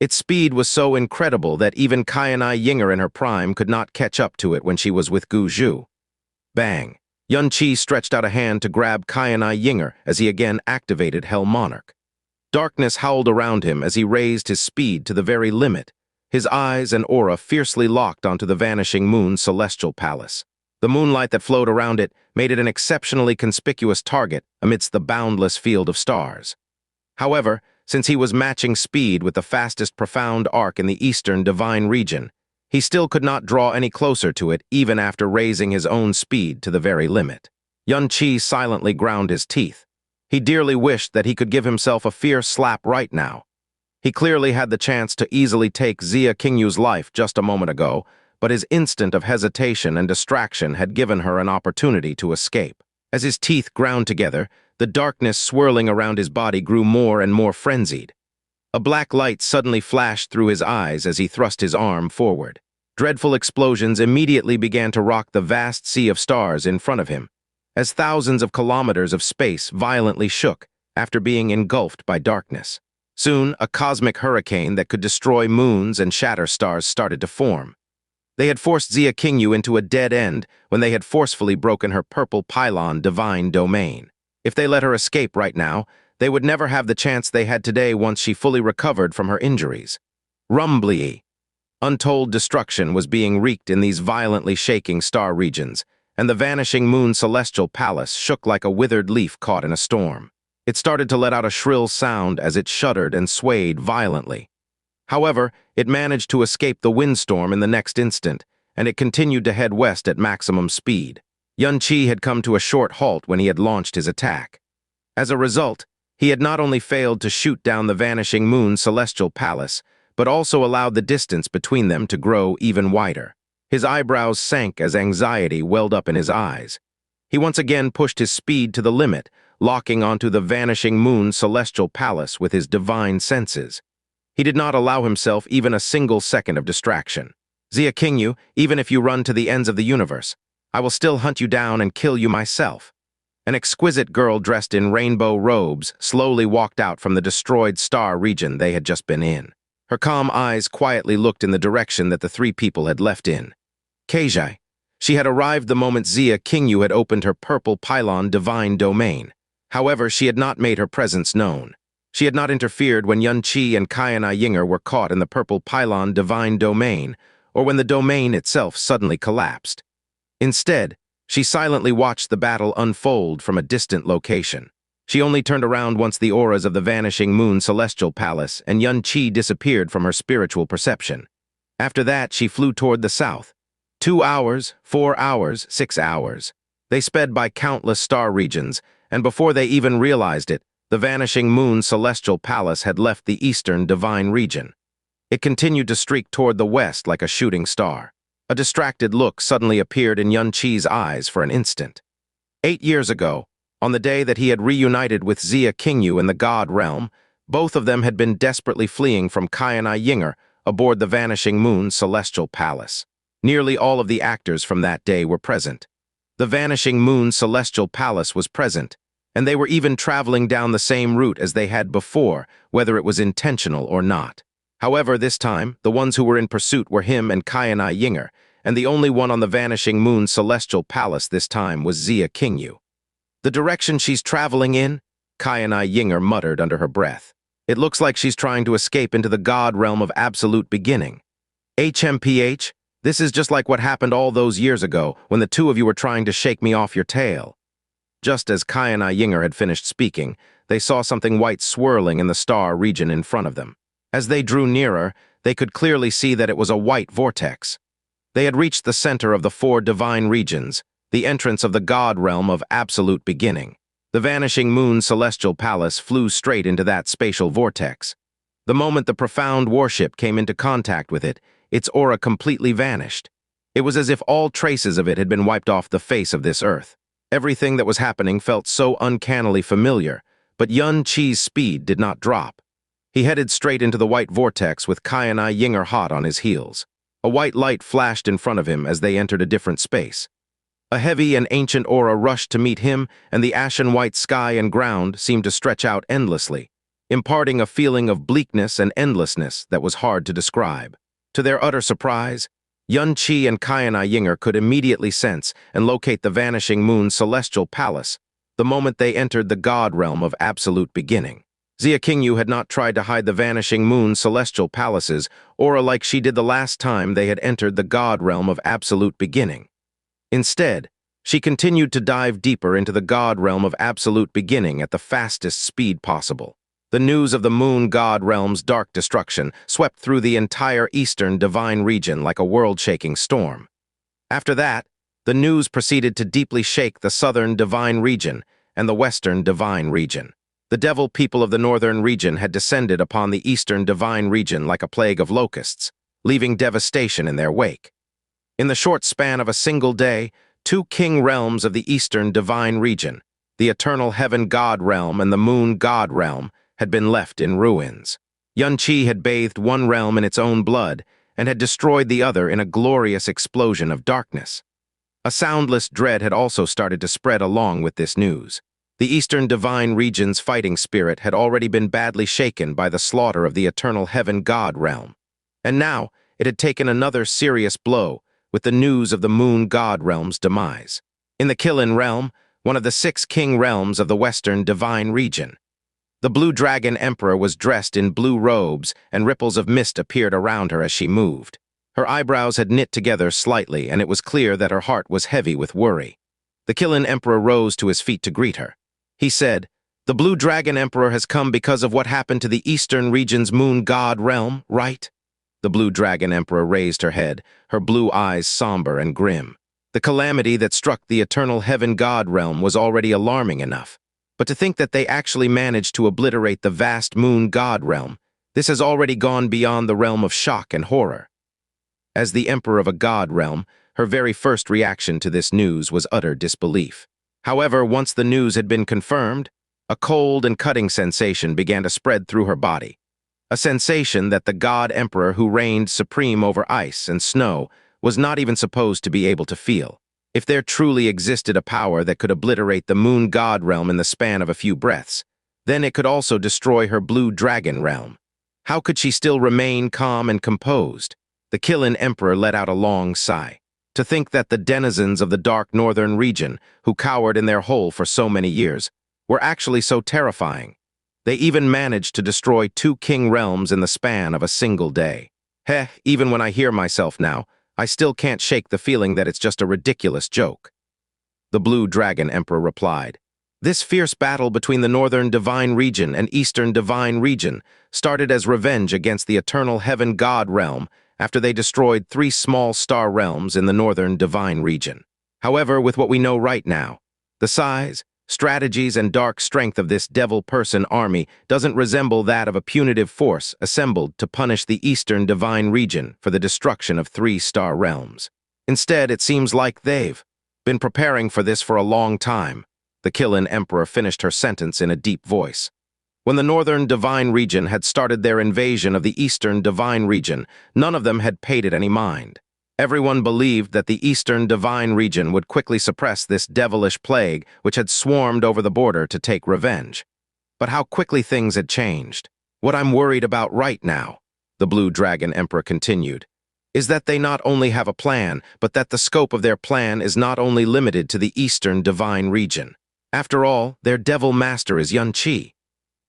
Its speed was so incredible that even Qianye Ying'er in her prime could not catch up to it when she was with Gu Zhu. Bang! Qianye stretched out a hand to grab Qianye Ying'er as he again activated Hell Monarch. Darkness howled around him as he raised his speed to the very limit, his eyes and aura fiercely locked onto the vanishing moon celestial palace. The moonlight that flowed around it made it an exceptionally conspicuous target amidst the boundless field of stars. However, since he was matching speed with the fastest profound arc in the eastern divine region, he still could not draw any closer to it even after raising his own speed to the very limit. Qianye silently ground his teeth. He dearly wished that he could give himself a fierce slap right now. He clearly had the chance to easily take Xia Qingyu's life just a moment ago, but his instant of hesitation and distraction had given her an opportunity to escape. As his teeth ground together, the darkness swirling around his body grew more and more frenzied. A black light suddenly flashed through his eyes as he thrust his arm forward. Dreadful explosions immediately began to rock the vast sea of stars in front of him, as thousands of kilometers of space violently shook after being engulfed by darkness. Soon, a cosmic hurricane that could destroy moons and shatter stars started to form. They had forced Xia Qingyu into a dead end when they had forcefully broken her purple pylon divine domain. If they let her escape right now, they would never have the chance they had today once she fully recovered from her injuries. Rumbly. Untold destruction was being wreaked in these violently shaking star regions, and the vanishing moon celestial palace shook like a withered leaf caught in a storm. It started to let out a shrill sound as it shuddered and swayed violently. However, it managed to escape the windstorm in the next instant, and it continued to head west at maximum speed. Qianye had come to a short halt when he had launched his attack. As a result, He had not only failed to shoot down the vanishing moon's celestial palace, but also allowed the distance between them to grow even wider. His eyebrows sank as anxiety welled up in his eyes. He once again pushed his speed to the limit, locking onto the vanishing moon's celestial palace with his divine senses. He did not allow himself even a single second of distraction. Qianye, even if you run to the ends of the universe, I will still hunt you down and kill you myself. An exquisite girl dressed in rainbow robes slowly walked out from the destroyed star region they had just been in. Her calm eyes quietly looked in the direction that the three people had left in. Qianye. She had arrived the moment Qianye had opened her purple pylon divine domain. However, she had not made her presence known. She had not interfered when Xianxia and Qianye Ying'er were caught in the purple pylon divine domain, or when the domain itself suddenly collapsed. Instead, she silently watched the battle unfold from a distant location. She only turned around once the auras of the vanishing moon celestial palace and Xianxia disappeared from her spiritual perception. After that, she flew toward the south. 2 hours, 4 hours, 6 hours. They sped by countless star regions, and before they even realized it, the vanishing moon celestial palace had left the eastern divine region. It continued to streak toward the west like a shooting star. A distracted look suddenly appeared in Xianxia's eyes for an instant. 8 years ago, on the day that he had reunited with Qianye in the God realm, both of them had been desperately fleeing from Qianye Ying'er aboard the vanishing moon celestial palace. Nearly all of the actors from that day were present. The vanishing moon celestial palace was present, and they were even traveling down the same route as they had before, whether it was intentional or not. However, this time, the ones who were in pursuit were him and Qianye Ying'er, and the only one on the vanishing moon celestial palace this time was Qianye. The direction she's traveling in? Qianye Ying'er muttered under her breath. It looks like she's trying to escape into the God realm of absolute beginning. HMPH, this is just like what happened all those years ago when the two of you were trying to shake me off your tail. Just as Qianye Ying'er had finished speaking, they saw something white swirling in the star region in front of them. As they drew nearer, they could clearly see that it was a white vortex. They had reached the center of the 4 divine regions, the entrance of the God realm of absolute beginning. The vanishing moon celestial palace flew straight into that spatial vortex. The moment the profound warship came into contact with it, its aura completely vanished. It was as if all traces of it had been wiped off the face of this earth. Everything that was happening felt so uncannily familiar, but Qianxia's speed did not drop. He headed straight into the white vortex with Qianye Ying'er hot on his heels. A white light flashed in front of him as they entered a different space. A heavy and ancient aura rushed to meet him, and the ashen white sky and ground seemed to stretch out endlessly, imparting a feeling of bleakness and endlessness that was hard to describe. To their utter surprise, Xianxia and Qianye Ying'er could immediately sense and locate the vanishing moon celestial palace the moment they entered the God realm of absolute beginning. Qianye had not tried to hide the vanishing moon celestial palace's aura like she did the last time they had entered the God realm of absolute beginning. Instead, she continued to dive deeper into the God realm of absolute beginning at the fastest speed possible. The news of the moon God realm's dark destruction swept through the entire eastern divine region like a world-shaking storm. After that, the news proceeded to deeply shake the southern divine region and the western divine region. The devil people of the northern region had descended upon the eastern divine region like a plague of locusts, leaving devastation in their wake. In the short span of a single day, 2 king realms of the eastern divine region, the eternal heaven God realm and the moon God realm, had been left in ruins. Xianxia had bathed one realm in its own blood and had destroyed the other in a glorious explosion of darkness. A soundless dread had also started to spread along with this news. The eastern divine region's fighting spirit had already been badly shaken by the slaughter of the eternal heaven God realm. And now, it had taken another serious blow with the news of the moon God realm's demise. In the Qianye realm, one of the 6 king realms of the western divine region, the blue dragon emperor was dressed in blue robes and ripples of mist appeared around her as she moved. Her eyebrows had knit together slightly and it was clear that her heart was heavy with worry. The Qianye emperor rose to his feet to greet her. He said, "The blue dragon emperor has come because of what happened to the eastern region's moon God realm, right?" The blue dragon emperor raised her head, her blue eyes somber and grim. The calamity that struck the eternal heaven God realm was already alarming enough. But to think that they actually managed to obliterate the vast moon god realm, this has already gone beyond the realm of shock and horror. As the emperor of a god realm, her very first reaction to this news was utter disbelief. However, once the news had been confirmed, a cold and cutting sensation began to spread through her body. A sensation that the god emperor who reigned supreme over ice and snow was not even supposed to be able to feel. If there truly existed a power that could obliterate the moon god realm in the span of a few breaths, then it could also destroy her blue dragon realm. How could she still remain calm and composed? The Qianye emperor let out a long sigh. To think that the denizens of the dark northern region, who cowered in their hole for so many years, were actually so terrifying. They even managed to destroy 2 king realms in the span of a single day. Even when I hear myself now, I still can't shake the feeling that it's just a ridiculous joke. The Blue Dragon Emperor replied, "This fierce battle between the Northern Divine Region and Eastern Divine Region started as revenge against the eternal Heaven God Realm after they destroyed 3 small star realms in the Northern Divine Region. However, with what we know right now, the size, strategies, and dark strength of this devil person army doesn't resemble that of a punitive force assembled to punish the Eastern Divine Region for the destruction of 3 star realms. Instead, it seems like they've been preparing for this for a long time." The Qianye Emperor finished her sentence in a deep voice. When the Northern Divine Region had started their invasion of the Eastern Divine Region, none of them had paid it any mind. Everyone believed that the Eastern Divine Region would quickly suppress this devilish plague which had swarmed over the border to take revenge. But how quickly things had changed. What I'm worried about right now, the Blue Dragon Emperor continued, is that they not only have a plan, but that the scope of their plan is not only limited to the Eastern Divine Region. After all, their devil master is Xianxia.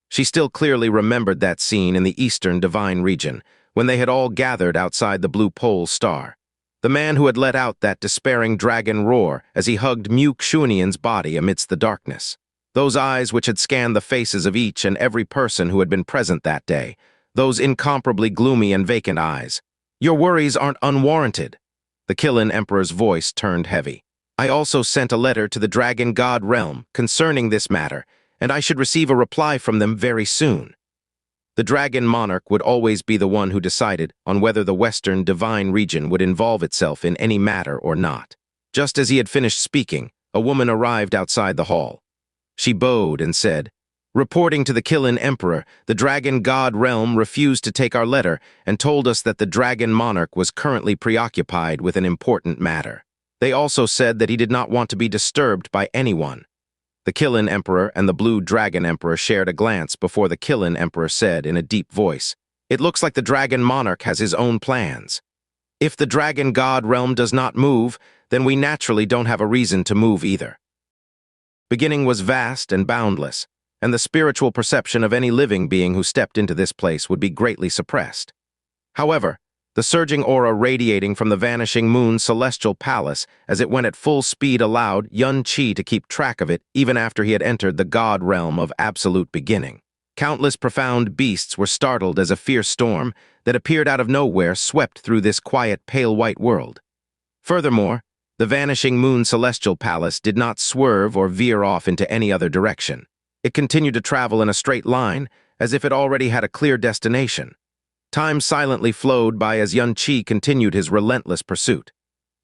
She still clearly remembered that scene in the Eastern Divine Region, when they had all gathered outside the Blue Pole Star. The man who had let out that despairing dragon roar as he hugged Mu Xuanian's body amidst the darkness. Those eyes which had scanned the faces of each and every person who had been present that day. Those incomparably gloomy and vacant eyes. "Your worries aren't unwarranted." The Qianye Emperor's voice turned heavy. "I also sent a letter to the Dragon God Realm concerning this matter, and I should receive a reply from them very soon." The Dragon Monarch would always be the one who decided on whether the Western Divine Region would involve itself in any matter or not. Just as he had finished speaking, a woman arrived outside the hall. She bowed and said, "Reporting to the Qianye Emperor, the Dragon God Realm refused to take our letter and told us that the Dragon Monarch was currently preoccupied with an important matter. They also said that he did not want to be disturbed by anyone." The Qianye Emperor and the Blue Dragon Emperor shared a glance before the Qianye Emperor said in a deep voice, "It looks like the Dragon Monarch has his own plans. If the Dragon God Realm does not move, then we naturally don't have a reason to move either." Beginning was vast and boundless, and the spiritual perception of any living being who stepped into this place would be greatly suppressed. However, the surging aura radiating from the vanishing moon celestial palace as it went at full speed allowed Xianxia to keep track of it even after he had entered the god realm of absolute beginning. Countless profound beasts were startled as a fierce storm that appeared out of nowhere swept through this quiet pale white world. Furthermore, the vanishing moon celestial palace did not swerve or veer off into any other direction. It continued to travel in a straight line as if it already had a clear destination. Time silently flowed by as Xianxia continued his relentless pursuit.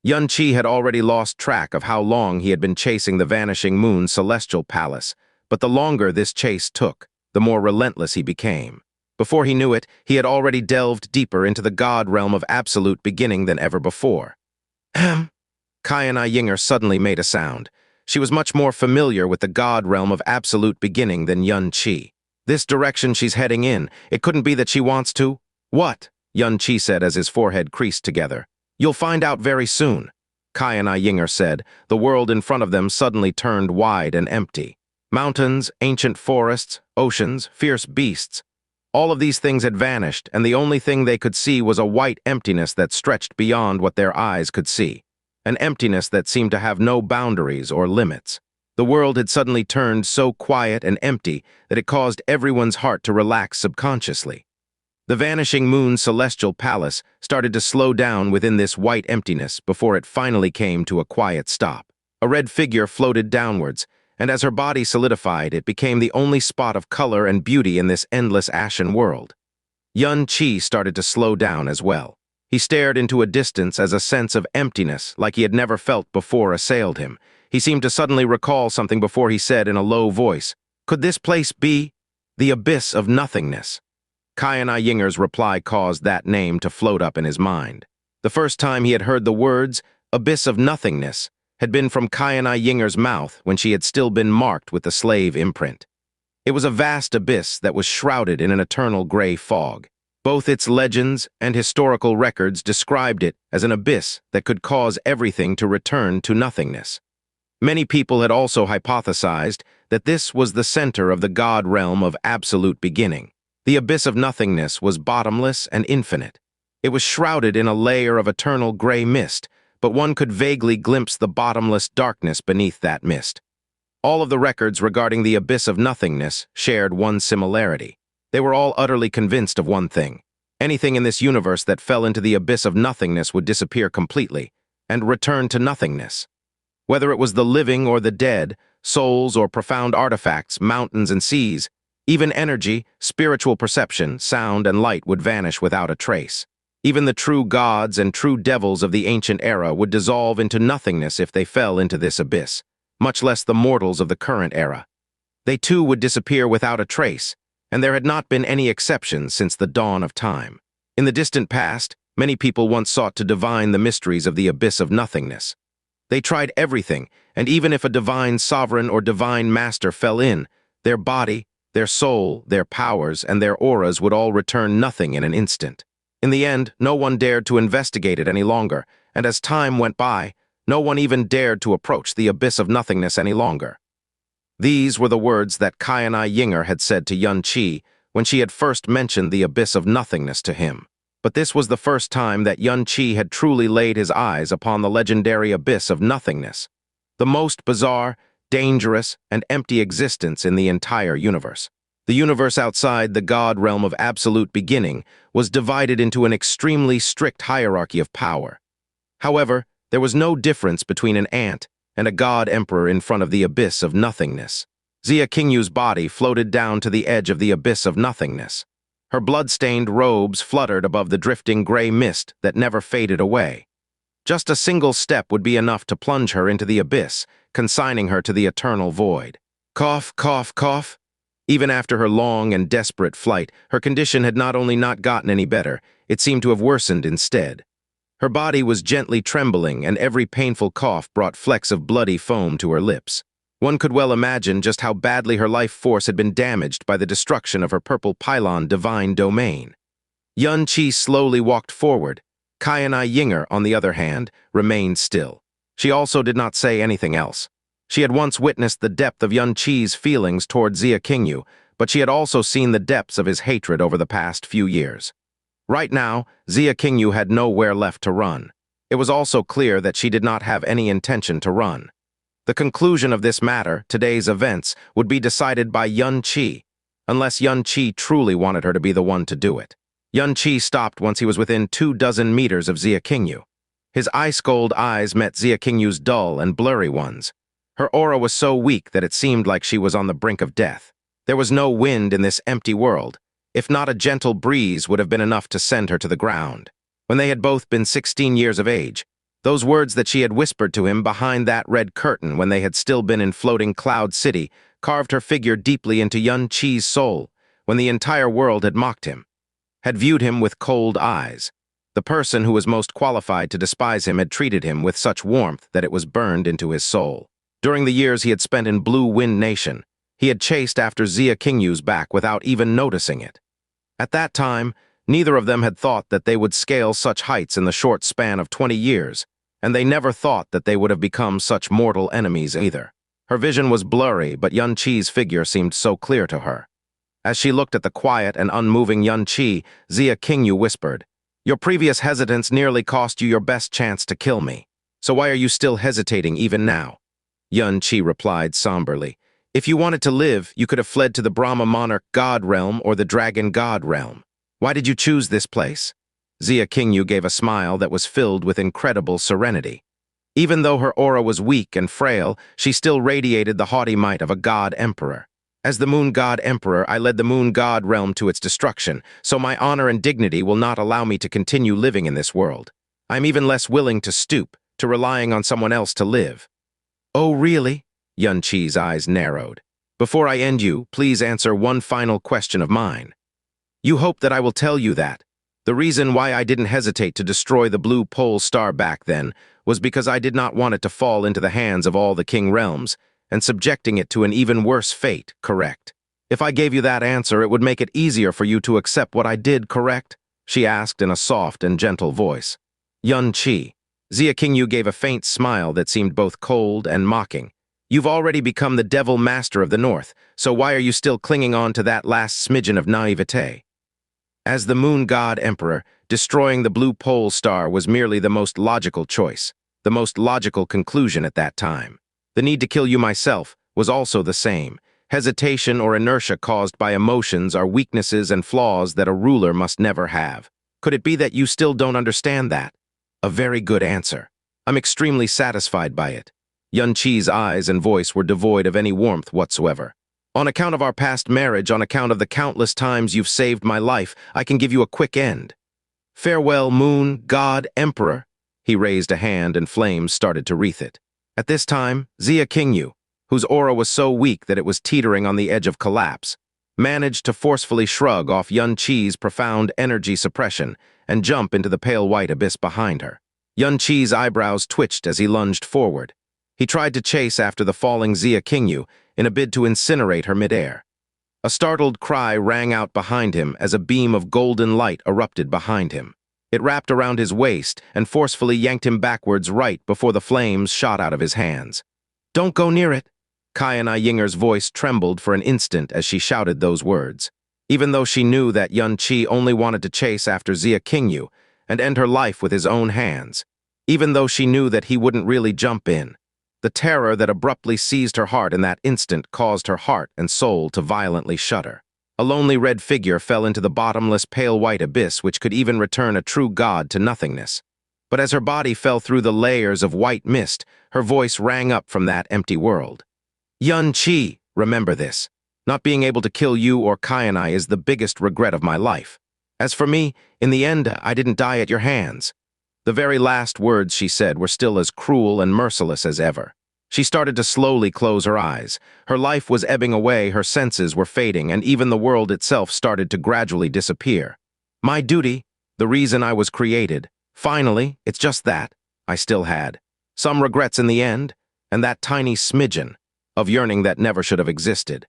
Xianxia had already lost track of how long he had been chasing the vanishing moon celestial palace, but the longer this chase took, the more relentless he became. Before he knew it, he had already delved deeper into the god realm of absolute beginning than ever before. Qianye Ying'er suddenly made a sound. She was much more familiar with the god realm of absolute beginning than Xianxia. This direction she's heading in, it couldn't be that she wants to. "What?" Xianxia said as his forehead creased together. "You'll find out very soon," Qianye Ying'er said. The world in front of them suddenly turned wide and empty. Mountains, ancient forests, oceans, fierce beasts. All of these things had vanished, and the only thing they could see was a white emptiness that stretched beyond what their eyes could see. An emptiness that seemed to have no boundaries or limits. The world had suddenly turned so quiet and empty that it caused everyone's heart to relax subconsciously. The vanishing moon celestial palace started to slow down within this white emptiness before it finally came to a quiet stop. A red figure floated downwards, and as her body solidified, it became the only spot of color and beauty in this endless ashen world. Qianye started to slow down as well. He stared into a distance as a sense of emptiness, like he had never felt before, assailed him. He seemed to suddenly recall something before he said in a low voice, "Could this place be the abyss of nothingness?" Qianye Ying'er's reply caused that name to float up in his mind. The first time he had heard the words, abyss of nothingness, had been from Qianye Ying'er's mouth when she had still been marked with the slave imprint. It was a vast abyss that was shrouded in an eternal gray fog. Both its legends and historical records described it as an abyss that could cause everything to return to nothingness. Many people had also hypothesized that this was the center of the God realm of absolute beginning. The abyss of nothingness was bottomless and infinite. It was shrouded in a layer of eternal gray mist, but one could vaguely glimpse the bottomless darkness beneath that mist. All of the records regarding the abyss of nothingness shared one similarity. They were all utterly convinced of one thing. Anything in this universe that fell into the abyss of nothingness would disappear completely and return to nothingness. Whether it was the living or the dead, souls or profound artifacts, mountains and seas, even energy, spiritual perception, sound and light would vanish without a trace. Even the true gods and true devils of the ancient era would dissolve into nothingness if they fell into this abyss, much less the mortals of the current era. They too would disappear without a trace, and there had not been any exceptions since the dawn of time. In the distant past, many people once sought to divine the mysteries of the abyss of nothingness. They tried everything, and even if a divine sovereign or divine master fell in, their body, their soul, their powers, and their auras would all return nothing in an instant. In the end, no one dared to investigate it any longer, and as time went by, no one even dared to approach the abyss of nothingness any longer. These were the words that Qianye Ying'er had said to Qianye when she had first mentioned the abyss of nothingness to him. But this was the first time that Qianye had truly laid his eyes upon the legendary abyss of nothingness, the most bizarre, dangerous, and empty existence in the entire universe. The universe outside the God realm of absolute beginning was divided into an extremely strict hierarchy of power. However, there was no difference between an ant and a god emperor in front of the abyss of nothingness. Qianye's body floated down to the edge of the abyss of nothingness. Her blood-stained robes fluttered above the drifting gray mist that never faded away. Just a single step would be enough to plunge her into the abyss, consigning her to the eternal void. Cough, cough, cough. Even after her long and desperate flight, her condition had not only not gotten any better, it seemed to have worsened instead. Her body was gently trembling, and every painful cough brought flecks of bloody foam to her lips. One could well imagine just how badly her life force had been damaged by the destruction of her purple pylon divine domain. Qianye slowly walked forward. Qianye Ying'er, on the other hand, remained still. She also did not say anything else. She had once witnessed the depth of Qianye's feelings toward Qianye, but she had also seen the depths of his hatred over the past few years. Right now, Qianye had nowhere left to run. It was also clear that she did not have any intention to run. The conclusion of this matter, today's events, would be decided by Qianye, unless Qianye truly wanted her to be the one to do it. Qianye stopped once he was within 24 meters of Qianye. His ice-cold eyes met Qianye's dull and blurry ones. Her aura was so weak that it seemed like she was on the brink of death. There was no wind in this empty world. If not, a gentle breeze would have been enough to send her to the ground. When they had both been 16 years of age, those words that she had whispered to him behind that red curtain when they had still been in floating Cloud City carved her figure deeply into Qianye's soul when the entire world had mocked him, had viewed him with cold eyes. The person who was most qualified to despise him had treated him with such warmth that it was burned into his soul. During the years he had spent in Blue Wind Nation, he had chased after Qianye's back without even noticing it. At that time, neither of them had thought that they would scale such heights in the short span of 20 years, and they never thought that they would have become such mortal enemies either. Her vision was blurry, but Qianye's figure seemed so clear to her. As she looked at the quiet and unmoving Qianye, Qianye whispered, "Your previous hesitance nearly cost you your best chance to kill me. So why are you still hesitating even now?" Qianye replied somberly, "If you wanted to live, you could have fled to the Brahma Monarch God Realm or the Dragon God Realm. Why did you choose this place?" Qianye gave a smile that was filled with incredible serenity. Even though her aura was weak and frail, she still radiated the haughty might of a god emperor. As the moon god emperor, I led the moon god realm to its destruction, so my honor and dignity will not allow me to continue living in this world. I'm even less willing to stoop to relying on someone else to live. Oh, really? Qianye's eyes narrowed. Before I end you, please answer one final question of mine. You hope that I will tell you that. The reason why I didn't hesitate to destroy the blue pole star back then was because I did not want it to fall into the hands of all the king realms, and subjecting it to an even worse fate, correct? If I gave you that answer, it would make it easier for you to accept what I did, correct? She asked in a soft and gentle voice. Qianye. Qianye gave a faint smile that seemed both cold and mocking. You've already become the devil master of the North, so why are you still clinging on to that last smidgen of naivete? As the moon god emperor, destroying the blue pole star was merely the most logical choice, the most logical conclusion at that time. The need to kill you myself was also the same. Hesitation or inertia caused by emotions are weaknesses and flaws that a ruler must never have. Could it be that you still don't understand that? A very good answer. I'm extremely satisfied by it. Qianye's eyes and voice were devoid of any warmth whatsoever. On account of our past marriage, on account of the countless times you've saved my life, I can give you a quick end. Farewell, moon, god, emperor. He raised a hand and flames started to wreath it. At this time, Qianye, whose aura was so weak that it was teetering on the edge of collapse, managed to forcefully shrug off Qianye's profound energy suppression and jump into the pale white abyss behind her. Qianye's eyebrows twitched as he lunged forward. He tried to chase after the falling Qianye in a bid to incinerate her midair. A startled cry rang out behind him as a beam of golden light erupted behind him. It wrapped around his waist and forcefully yanked him backwards right before the flames shot out of his hands. Don't go near it! Qianye Ying'er's voice trembled for an instant as she shouted those words. Even though she knew that Qianye only wanted to chase after Qianye and end her life with his own hands. Even though she knew that he wouldn't really jump in. The terror that abruptly seized her heart in that instant caused her heart and soul to violently shudder. A lonely red figure fell into the bottomless pale white abyss which could even return a true god to nothingness. But as her body fell through the layers of white mist, her voice rang up from that empty world. Qianye, remember this. Not being able to kill you or Qianye is the biggest regret of my life. As for me, in the end, I didn't die at your hands. The very last words she said were still as cruel and merciless as ever. She started to slowly close her eyes. Her life was ebbing away, her senses were fading, and even the world itself started to gradually disappear. My duty, the reason I was created, finally, it's just that, I still had. Some regrets in the end, and that tiny smidgen of yearning that never should have existed.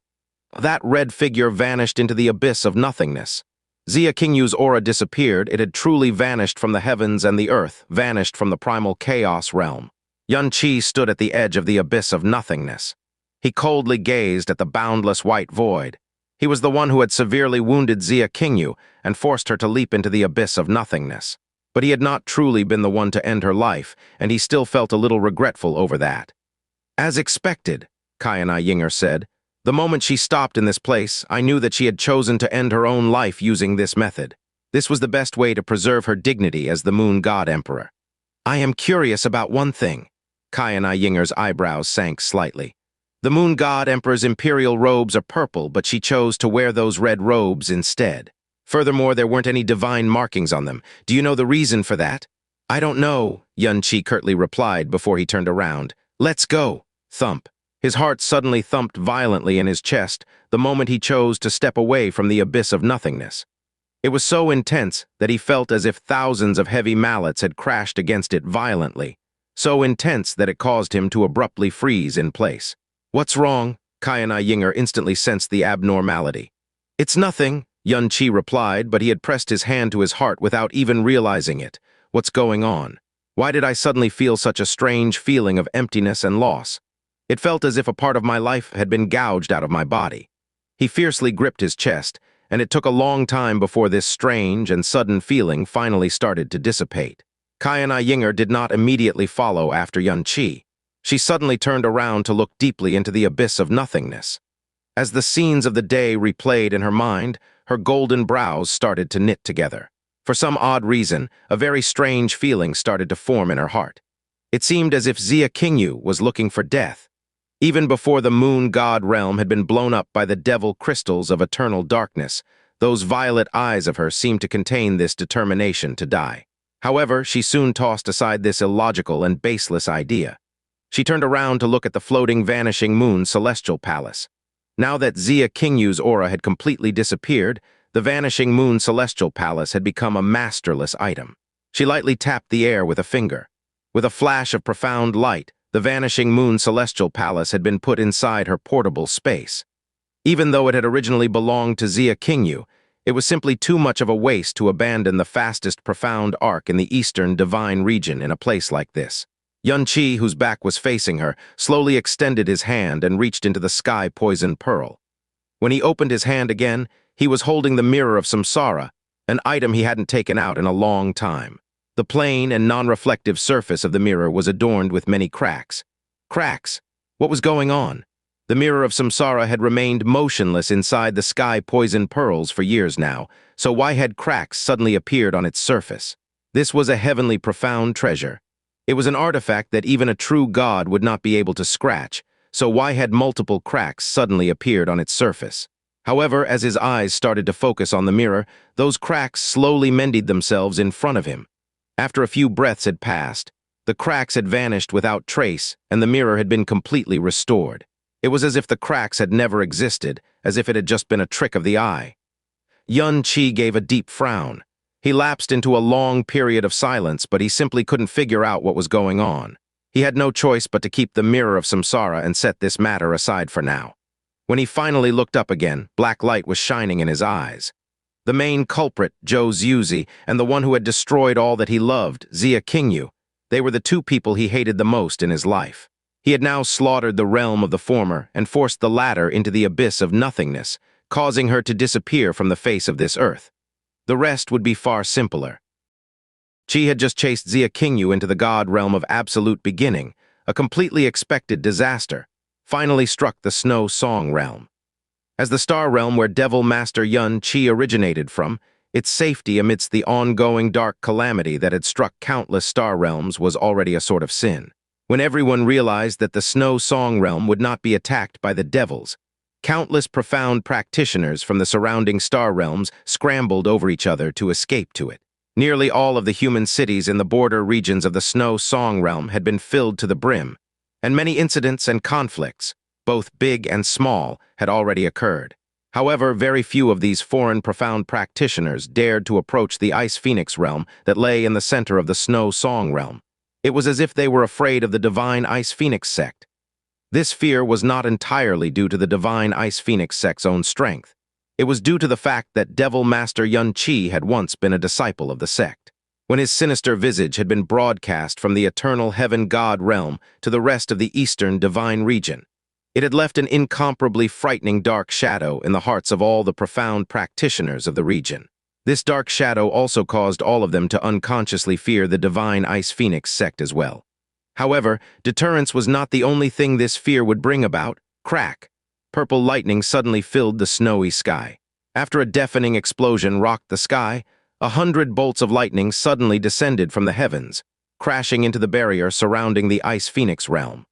That red figure vanished into the abyss of nothingness. Qianye's aura disappeared. It had truly vanished from the heavens and the earth, vanished from the primal chaos realm. Qianye stood at the edge of the abyss of nothingness. He coldly gazed at the boundless white void. He was the one who had severely wounded Qianye and forced her to leap into the abyss of nothingness. But he had not truly been the one to end her life, and he still felt a little regretful over that. As expected, Qianye Ying'er said, the moment she stopped in this place, I knew that she had chosen to end her own life using this method. This was the best way to preserve her dignity as the moon god emperor. I am curious about one thing. Qianye Ying'er's eyebrows sank slightly. The moon god emperor's imperial robes are purple, but she chose to wear those red robes instead. Furthermore, there weren't any divine markings on them. Do you know the reason for that? I don't know, Qianye curtly replied before he turned around. Let's go. Thump. His heart suddenly thumped violently in his chest the moment he chose to step away from the abyss of nothingness. It was so intense that he felt as if thousands of heavy mallets had crashed against it violently, so intense that it caused him to abruptly freeze in place. What's wrong? Qianye Ying'er instantly sensed the abnormality. It's nothing, Qianye replied, but he had pressed his hand to his heart without even realizing it. What's going on? Why did I suddenly feel such a strange feeling of emptiness and loss? It felt as if a part of my life had been gouged out of my body. He fiercely gripped his chest, and it took a long time before this strange and sudden feeling finally started to dissipate. Qianye Ying'er did not immediately follow after Qianye. She suddenly turned around to look deeply into the abyss of nothingness. As the scenes of the day replayed in her mind, her golden brows started to knit together. For some odd reason, a very strange feeling started to form in her heart. It seemed as if Qianye Ying'er was looking for death, even before the moon god realm had been blown up by the devil crystals of eternal darkness. Those violet eyes of hers seemed to contain this determination to die. However, she soon tossed aside this illogical and baseless idea. She turned around to look at the floating, vanishing moon celestial palace. Now that Qianye Ying'er's aura had completely disappeared, the vanishing moon celestial palace had become a masterless item. She lightly tapped the air with a finger. With a flash of profound light, the vanishing moon celestial palace had been put inside her portable space. Even though it had originally belonged to Qianye Ying'er, it was simply too much of a waste to abandon the fastest profound arc in the eastern divine region in a place like this. Qianye, whose back was facing her, slowly extended his hand and reached into the sky poison pearl. When he opened his hand again, he was holding the mirror of samsara, an item he hadn't taken out in a long time. The plain and non-reflective surface of the mirror was adorned with many cracks. Cracks? What was going on? The mirror of samsara had remained motionless inside the sky poison pearls for years now, so why had cracks suddenly appeared on its surface? This was a heavenly profound treasure. It was an artifact that even a true god would not be able to scratch, so why had multiple cracks suddenly appeared on its surface? However, as his eyes started to focus on the mirror, those cracks slowly mended themselves in front of him. After a few breaths had passed, the cracks had vanished without trace, and the mirror had been completely restored. It was as if the cracks had never existed, as if it had just been a trick of the eye. Qianye gave a deep frown. He lapsed into a long period of silence, but he simply couldn't figure out what was going on. He had no choice but to keep the mirror of samsara and set this matter aside for now. When he finally looked up again, black light was shining in his eyes. The main culprit, Zhou Zuzi, and the one who had destroyed all that he loved, Qianye Ying'er, they were the two people he hated the most in his life. He had now slaughtered the realm of the former and forced the latter into the abyss of nothingness, causing her to disappear from the face of this earth. The rest would be far simpler. Qi had just chased Qianye Ying'er into the god realm of absolute beginning, a completely expected disaster, finally struck the snow song realm. As the star realm where Devil Master Qianye originated from, its safety amidst the ongoing dark calamity that had struck countless star realms was already a sort of sin. When everyone realized that the snow song realm would not be attacked by the devils, countless profound practitioners from the surrounding star realms scrambled over each other to escape to it. Nearly all of the human cities in the border regions of the snow song realm had been filled to the brim, and many incidents and conflicts, both big and small, had already occurred. However, very few of these foreign profound practitioners dared to approach the Ice Phoenix realm that lay in the center of the snow song realm. It was as if they were afraid of the divine Ice Phoenix sect. This fear was not entirely due to the divine Ice Phoenix sect's own strength. It was due to the fact that Devil Master Qianye had once been a disciple of the sect. When his sinister visage had been broadcast from the eternal heaven god realm to the rest of the eastern divine region, it had left an incomparably frightening dark shadow in the hearts of all the profound practitioners of the region. This dark shadow also caused all of them to unconsciously fear the divine Ice Phoenix sect as well. However, deterrence was not the only thing this fear would bring about. Crack! Purple lightning suddenly filled the snowy sky. After a deafening explosion rocked the sky, 100 bolts of lightning suddenly descended from the heavens, crashing into the barrier surrounding the Ice Phoenix realm.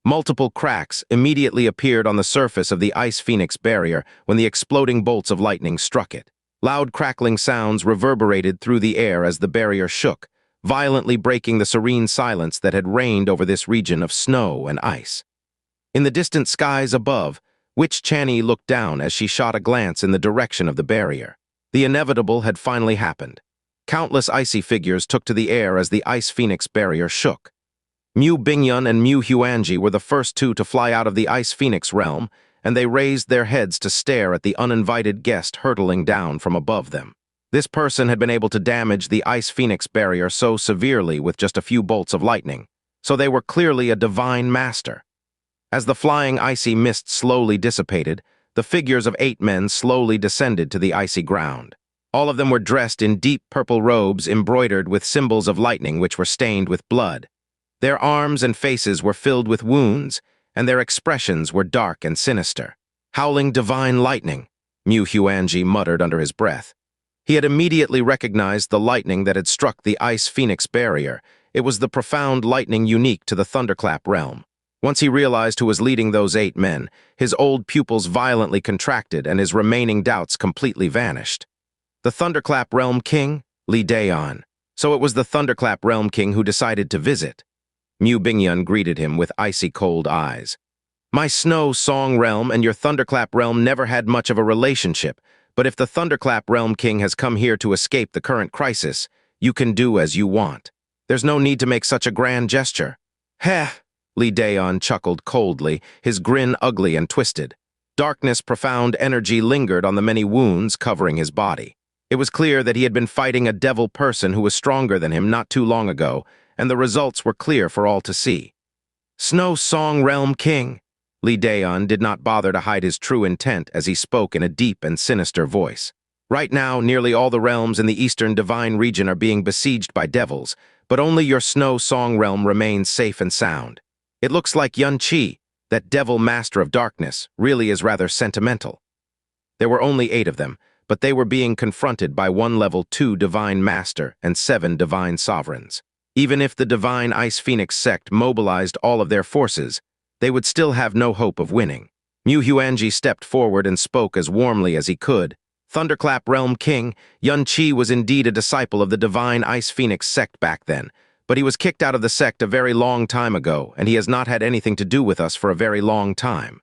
Multiple cracks immediately appeared on the surface of the Ice Phoenix barrier when the exploding bolts of lightning struck it. Loud crackling sounds reverberated through the air as the barrier shook, violently breaking the serene silence that had reigned over this region of snow and ice. In the distant skies above, Witch Qianye looked down as she shot a glance in the direction of the barrier. The inevitable had finally happened. Countless icy figures took to the air as the Ice Phoenix barrier shook. Mu Bingyun and Mu Huanji were the first two to fly out of the Ice Phoenix realm, and they raised their heads to stare at the uninvited guest hurtling down from above them. This person had been able to damage the Ice Phoenix barrier so severely with just a few bolts of lightning, so they were clearly a divine master. As the flying icy mist slowly dissipated, the figures of 8 men slowly descended to the icy ground. All of them were dressed in deep purple robes embroidered with symbols of lightning which were stained with blood. Their arms and faces were filled with wounds, and their expressions were dark and sinister. Howling divine lightning, Mu Huanji muttered under his breath. He had immediately recognized the lightning that had struck the Ice Phoenix barrier. It was the profound lightning unique to the Thunderclap realm. Once he realized who was leading those 8 men, his old pupils violently contracted and his remaining doubts completely vanished. The Thunderclap Realm King? Li Daeon. So it was the Thunderclap Realm King who decided to visit. Mu Bingyun greeted him with icy cold eyes. My Snow Song Realm and your Thunderclap Realm never had much of a relationship, but if the Thunderclap Realm King has come here to escape the current crisis, you can do as you want. There's no need to make such a grand gesture. Heh! Li Daeon chuckled coldly, his grin ugly and twisted. Darkness, profound energy lingered on the many wounds covering his body. It was clear that he had been fighting a devil person who was stronger than him not too long ago, and the results were clear for all to see. Snow Song Realm King! Li Daeon did not bother to hide his true intent as he spoke in a deep and sinister voice. Right now, nearly all the realms in the Eastern Divine region are being besieged by devils, but only your Snow Song Realm remains safe and sound. It looks like Xianxia, that devil master of darkness, really is rather sentimental. There were only 8 of them, but they were being confronted by 1 level 2 divine master and 7 divine sovereigns. Even if the divine Ice Phoenix sect mobilized all of their forces, they would still have no hope of winning. Mu Huanji stepped forward and spoke as warmly as he could. Thunderclap Realm King, Xianxia was indeed a disciple of the divine Ice Phoenix sect back then, but he was kicked out of the sect a very long time ago, and he has not had anything to do with us for a very long time.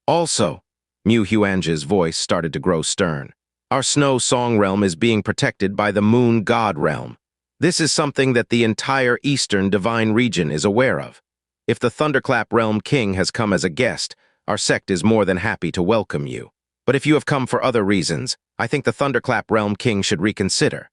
Also, Mu Huanji's voice started to grow stern. Our Snow Song Realm is being protected by the Moon God Realm. This is something that the entire Eastern Divine region is aware of. If the Thunderclap Realm King has come as a guest, our sect is more than happy to welcome you. But if you have come for other reasons, I think the Thunderclap Realm King should reconsider.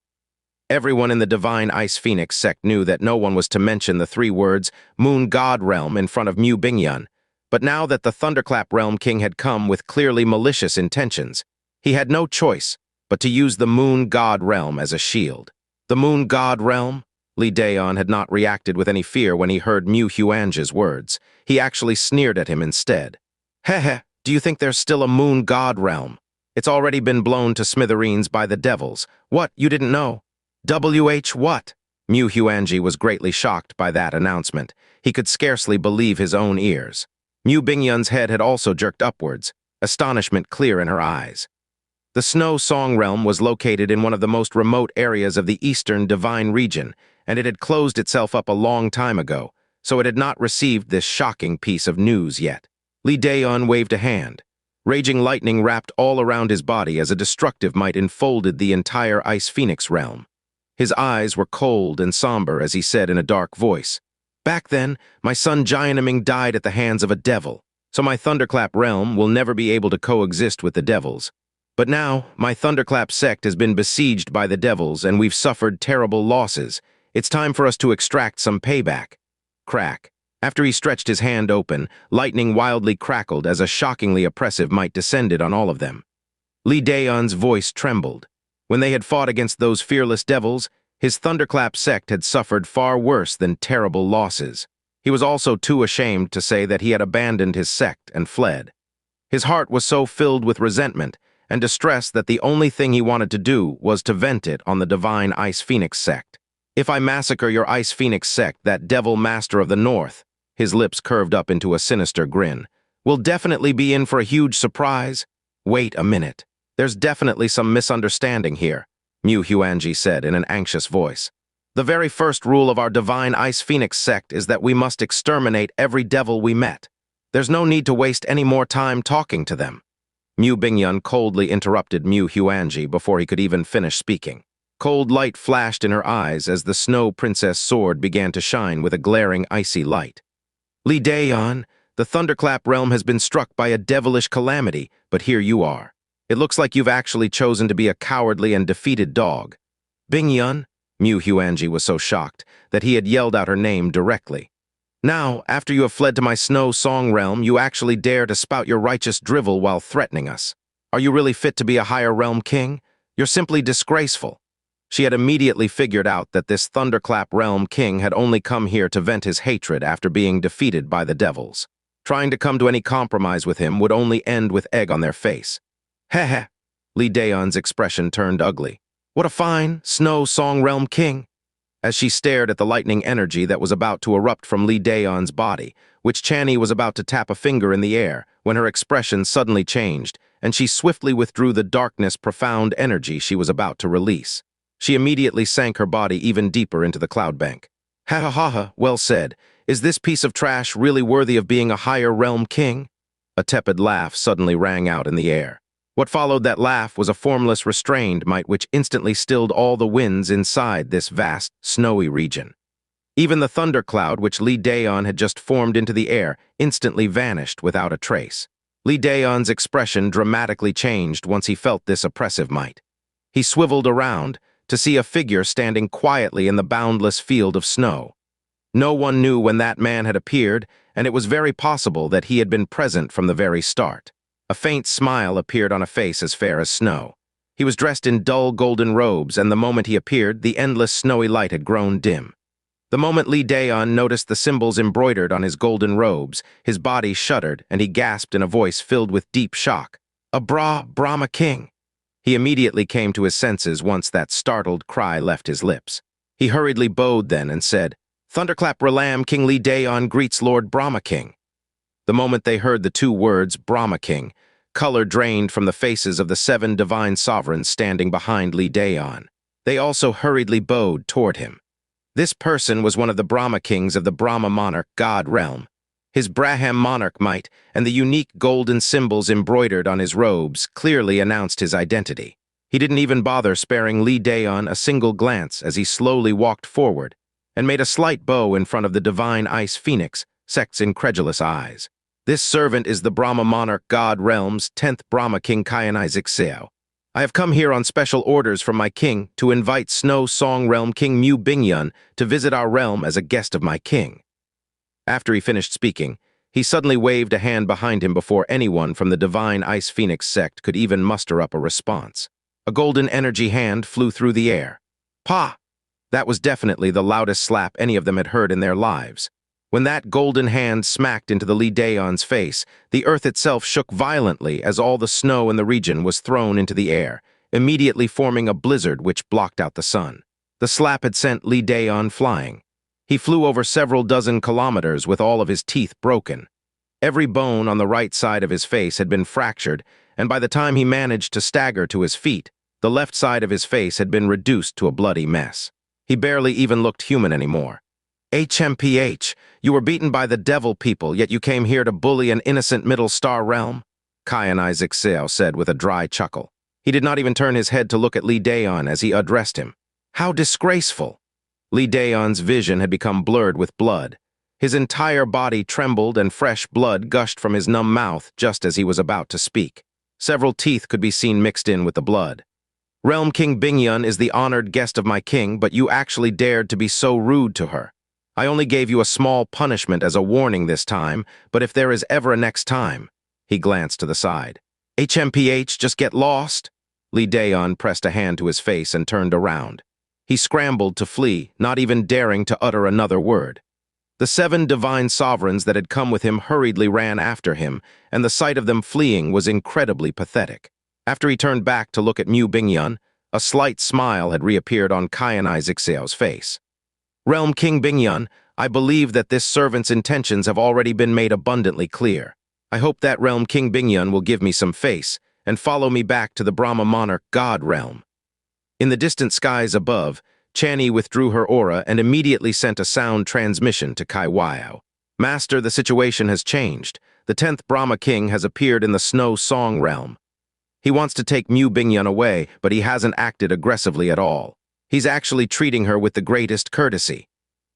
Everyone in the Divine Ice Phoenix sect knew that no one was to mention the 3 words Moon God Realm in front of Mu Bingyun, but now that the Thunderclap Realm King had come with clearly malicious intentions, he had no choice but to use the Moon God Realm as a shield. The Moon God Realm? Li Daeon had not reacted with any fear when he heard Mu Huanji's words. He actually sneered at him instead. Heh, do you think there's still a Moon God Realm? It's already been blown to smithereens by the devils. What, you didn't know? What? Mu Huanji was greatly shocked by that announcement. He could scarcely believe his own ears. Mu Bingyun's head had also jerked upwards, astonishment clear in her eyes. The Snow Song Realm was located in one of the most remote areas of the Eastern Divine region, and it had closed itself up a long time ago, so it had not received this shocking piece of news yet. Li Daeon waved a hand. Raging lightning wrapped all around his body as a destructive might enfolded the entire Ice Phoenix realm. His eyes were cold and somber as he said in a dark voice, Back then, my son Qianye died at the hands of a devil, so my Thunderclap realm will never be able to coexist with the devils. But now, my Thunderclap sect has been besieged by the devils and we've suffered terrible losses. It's time for us to extract some payback. Crack. After he stretched his hand open, lightning wildly crackled as a shockingly oppressive might descended on all of them. Li Daeon's voice trembled. When they had fought against those fearless devils, his Thunderclap sect had suffered far worse than terrible losses. He was also too ashamed to say that he had abandoned his sect and fled. His heart was so filled with resentment and distress that the only thing he wanted to do was to vent it on the Divine Ice Phoenix sect. If I massacre your Ice Phoenix sect, that devil master of the north, his lips curved up into a sinister grin, will definitely be in for a huge surprise. Wait a minute. There's definitely some misunderstanding here, Mu Huanji said in an anxious voice. The very first rule of our Divine Ice Phoenix sect is that we must exterminate every devil we met. There's no need to waste any more time talking to them. Mu Bingyun coldly interrupted Mu Huanji before he could even finish speaking. Cold light flashed in her eyes as the Snow Princess sword began to shine with a glaring icy light. Li Daeon, the Thunderclap realm has been struck by a devilish calamity, but here you are. It looks like you've actually chosen to be a cowardly and defeated dog. Bingyun? Mu Huanji was so shocked that he had yelled out her name directly. Now, after you have fled to my Snow Song realm, you actually dare to spout your righteous drivel while threatening us. Are you really fit to be a higher realm king? You're simply disgraceful. She had immediately figured out that this Thunderclap realm king had only come here to vent his hatred after being defeated by the devils. Trying to come to any compromise with him would only end with egg on their face. Heh. Li Daeon's expression turned ugly. What a fine Snow Song realm king. as she stared at the lightning energy that was about to erupt from Li Daon's body, which Qianye was about to tap a finger in the air, when her expression suddenly changed, and she swiftly withdrew the darkness profound energy she was about to release. She immediately sank her body even deeper into the cloud bank. Ha ha ha ha, well said. Is this piece of trash really worthy of being a higher realm king? A tepid laugh suddenly rang out in the air. What followed that laugh was a formless restrained might which instantly stilled all the winds inside this vast, snowy region. Even the thundercloud which Li Daon had just formed into the air instantly vanished without a trace. Li Daon's expression dramatically changed once he felt this oppressive might. He swiveled around to see a figure standing quietly in the boundless field of snow. No one knew when that man had appeared, and it was very possible that he had been present from the very start. A faint smile appeared on a face as fair as snow. He was dressed in dull golden robes, and the moment he appeared, the endless snowy light had grown dim. The moment Li Daon noticed the symbols embroidered on his golden robes, his body shuddered, and he gasped in a voice filled with deep shock. "A Brahma King!" He immediately came to his senses once that startled cry left his lips. He hurriedly bowed then and said, "Thunderclap Relam, King Li Daon greets Lord Brahma King." The moment they heard the two words, Brahma King, color drained from the faces of the 7 divine sovereigns standing behind Li Daon. They also hurriedly bowed toward him. This person was one of the Brahma Kings of the Brahma monarch god realm. His Braham monarch might and the unique golden symbols embroidered on his robes clearly announced his identity. He didn't even bother sparing Li Daon a single glance as he slowly walked forward and made a slight bow in front of the divine ice phoenix, Sect's incredulous eyes. "This servant is the Brahma monarch god realm's 10th Brahma King Qianye Ying'er. I have come here on special orders from my king to invite Snow Song Realm King Mu Bingyun to visit our realm as a guest of my king." After he finished speaking, he suddenly waved a hand behind him before anyone from the divine ice phoenix sect could even muster up a response. A golden energy hand flew through the air. "Pa!" That was definitely the loudest slap any of them had heard in their lives. When that golden hand smacked into the Li Daon's face, the earth itself shook violently as all the snow in the region was thrown into the air, immediately forming a blizzard which blocked out the sun. The slap had sent Li Daon flying. He flew over several dozen kilometers with all of his teeth broken. Every bone on the right side of his face had been fractured, and by the time he managed to stagger to his feet, the left side of his face had been reduced to a bloody mess. He barely even looked human anymore. "HMPH, you were beaten by the devil people, yet you came here to bully an innocent middle star realm?" Qianye Ying'er said with a dry chuckle. He did not even turn his head to look at Li Daon as he addressed him. "How disgraceful!" Li Daon's vision had become blurred with blood. His entire body trembled and fresh blood gushed from his numb mouth just as he was about to speak. Several teeth could be seen mixed in with the blood. "Realm King Bingyun is the honored guest of my king, but you actually dared to be so rude to her. I only gave you a small punishment as a warning this time, but if there is ever a next time..." He glanced to the side. "HMPH, just get lost?" Li Daon pressed a hand to his face and turned around. He scrambled to flee, not even daring to utter another word. The 7 divine sovereigns that had come with him hurriedly ran after him, and the sight of them fleeing was incredibly pathetic. After he turned back to look at Mu Bingyun, a slight smile had reappeared on Qianye Ying'er's face. "Realm King Bingyun, I believe that this servant's intentions have already been made abundantly clear. I hope that Realm King Bingyun will give me some face and follow me back to the Brahma monarch god realm." In the distant skies above, Qianye withdrew her aura and immediately sent a sound transmission to Qianye. "Master, the situation has changed. The 10th Brahma King has appeared in the Snow Song realm. He wants to take Mu Bingyun away, but he hasn't acted aggressively at all. He's actually treating her with the greatest courtesy."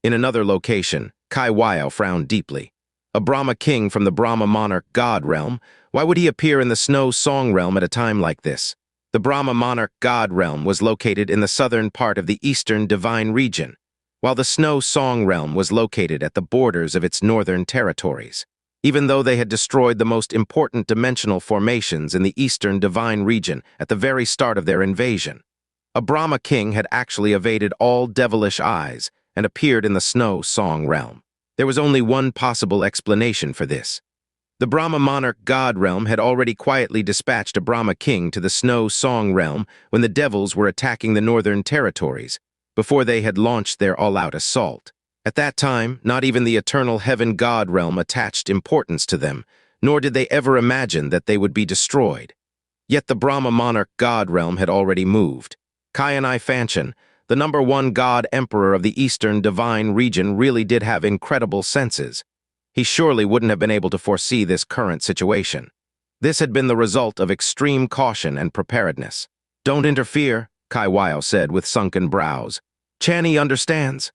In another location, Qianye frowned deeply. A Brahma King from the Brahma monarch god realm, why would he appear in the Snow Song realm at a time like this? The Brahma monarch god realm was located in the southern part of the eastern divine region, while the Snow Song realm was located at the borders of its northern territories. Even though they had destroyed the most important dimensional formations in the eastern divine region at the very start of their invasion, a Brahma King had actually evaded all devilish eyes and appeared in the Snow Song realm. There was only one possible explanation for this. The Brahma monarch god realm had already quietly dispatched a Brahma King to the Snow Song realm when the devils were attacking the northern territories. before they had launched their all-out assault. At that time, not even the eternal heaven god realm attached importance to them, nor did they ever imagine that they would be destroyed. Yet the Brahma monarch god realm had already moved. Qianye Ying'er, the #1 god emperor of the eastern divine region, really did have incredible senses. He surely wouldn't have been able to foresee this current situation. This had been the result of extreme caution and preparedness. "Don't interfere," Qianye said with sunken brows. "Qianye understands."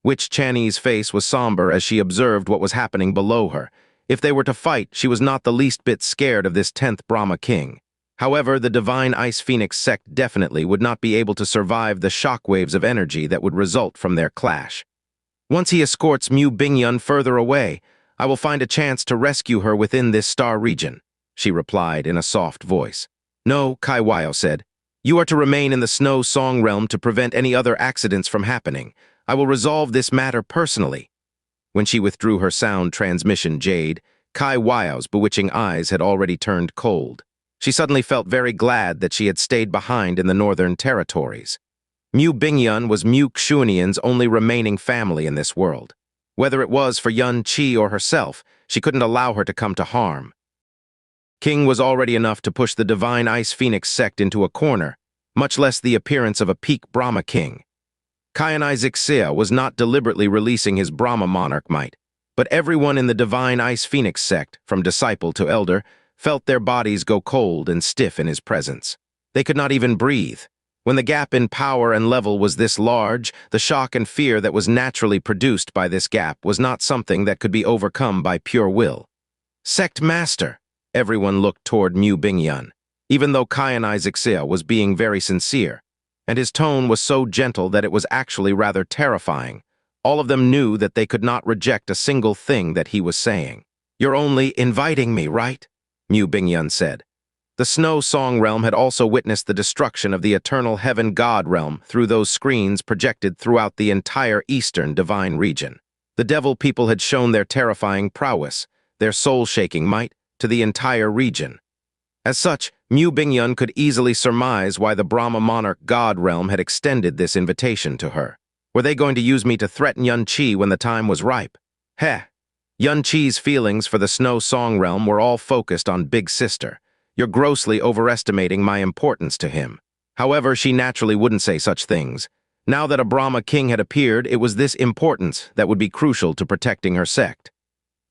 Which Qianye's face was somber as she observed what was happening below her. If they were to fight, she was not the least bit scared of this 10th Brahma king. However, the Divine Ice Phoenix sect definitely would not be able to survive the shockwaves of energy that would result from their clash. "Once he escorts Mu Bingyun further away, I will find a chance to rescue her within this star region," she replied in a soft voice. "No," Qianye said. "You are to remain in the Snow Song realm to prevent any other accidents from happening. I will resolve this matter personally." When she withdrew her sound transmission jade, Qianye's bewitching eyes had already turned cold. She suddenly felt very glad that she had stayed behind in the northern territories. Mu Bingyun was Mu Xuanian's only remaining family in this world. Whether it was for Yun Qi or herself, she couldn't allow her to come to harm. King was already enough to push the Divine Ice Phoenix sect into a corner, much less the appearance of a peak Brahma king. Qianye Ying'er was not deliberately releasing his Brahma monarch might, but everyone in the Divine Ice Phoenix sect, from disciple to elder, felt their bodies go cold and stiff in his presence. They could not even breathe. When the gap in power and level was this large, the shock and fear that was naturally produced by this gap was not something that could be overcome by pure will. "Sect Master!" Everyone looked toward Mu Bingyun, even though Qianye Ying'er was being very sincere, and his tone was so gentle that it was actually rather terrifying. All of them knew that they could not reject a single thing that he was saying. "You're only inviting me, right?" Mu Bingyun said. The Snow Song realm had also witnessed the destruction of the eternal heaven god realm through those screens projected throughout the entire eastern divine region. The devil people had shown their terrifying prowess, their soul-shaking might, to the entire region. As such, Mu Bingyun could easily surmise why the Brahma monarch god realm had extended this invitation to her. Were they going to use me to threaten Yun Qi when the time was ripe? Heh! Yun Qi's feelings for the Snow Song realm were all focused on Big Sister. "You're grossly overestimating my importance to him." However, she naturally wouldn't say such things. Now that a Brahma king had appeared, it was this importance that would be crucial to protecting her sect.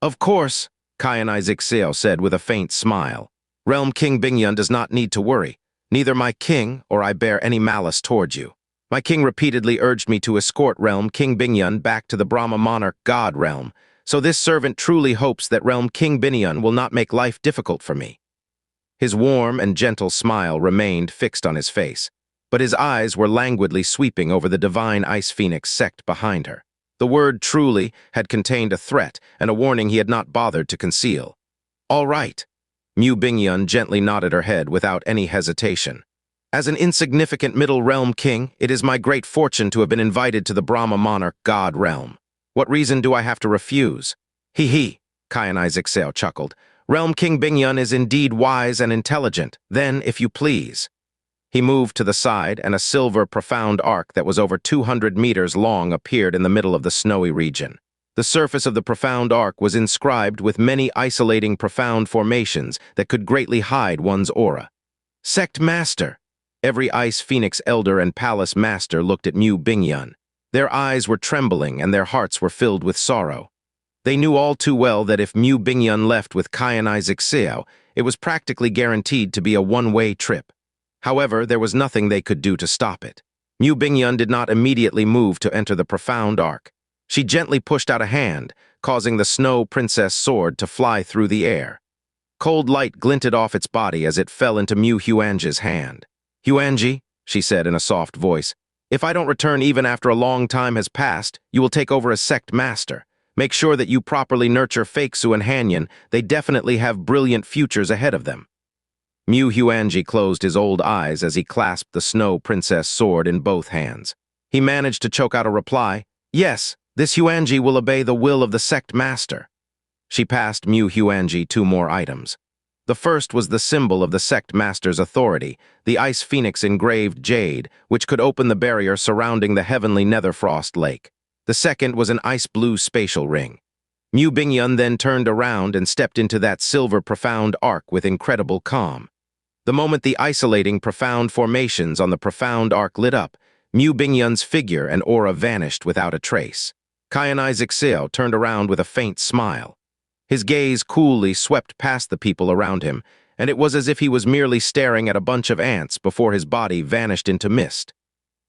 "Of course," Qianye Ying'er said with a faint smile. "Realm King Bingyun does not need to worry. Neither my king or I bear any malice towards you. My king repeatedly urged me to escort Realm King Bingyun back to the Brahma monarch god realm, so this servant truly hopes that Realm King Bingyun will not make life difficult for me." His warm and gentle smile remained fixed on his face, but his eyes were languidly sweeping over the Divine Ice Phoenix sect behind her. The word "truly" had contained a threat and a warning he had not bothered to conceal. "All right." Mu Bingyun gently nodded her head without any hesitation. "As an insignificant Middle Realm king, it is my great fortune to have been invited to the Brahma monarch god realm. What reason do I have to refuse?" "Hee," Qianye Ying'er chuckled. "Realm King Bingyun is indeed wise and intelligent. Then, if you please." He moved to the side, and a silver profound arc that was over 200 meters long appeared in the middle of the snowy region. The surface of the profound arc was inscribed with many isolating profound formations that could greatly hide one's aura. "Sect Master!" Every Ice Phoenix Elder and Palace Master looked at Mu Bingyun. Their eyes were trembling and their hearts were filled with sorrow. They knew all too well that if Mu Bingyun left with Qianye Ying'er, it was practically guaranteed to be a one-way trip. However, there was nothing they could do to stop it. Mu Bingyun did not immediately move to enter the profound arc. She gently pushed out a hand, causing the Snow Princess sword to fly through the air. Cold light glinted off its body as it fell into Mu Huanji's hand. "Huanji," she said in a soft voice, "if I don't return even after a long time has passed, you will take over as sect master. Make sure that you properly nurture Fakesu and Hanyan. They definitely have brilliant futures ahead of them." Mu Huanji closed his old eyes as he clasped the Snow Princess sword in both hands. He managed to choke out a reply. "Yes, this Huanji will obey the will of the sect master." She passed Mu Huanji 2 more items. The first was the symbol of the sect master's authority, the ice phoenix engraved jade, which could open the barrier surrounding the heavenly Netherfrost lake. The second was an ice-blue spatial ring. Mu Bingyun then turned around and stepped into that silver profound arc with incredible calm. The moment the isolating profound formations on the profound arc lit up, Mu Bingyun's figure and aura vanished without a trace. Qianye Ying'er turned around with a faint smile. His gaze coolly swept past the people around him, and it was as if he was merely staring at a bunch of ants before his body vanished into mist.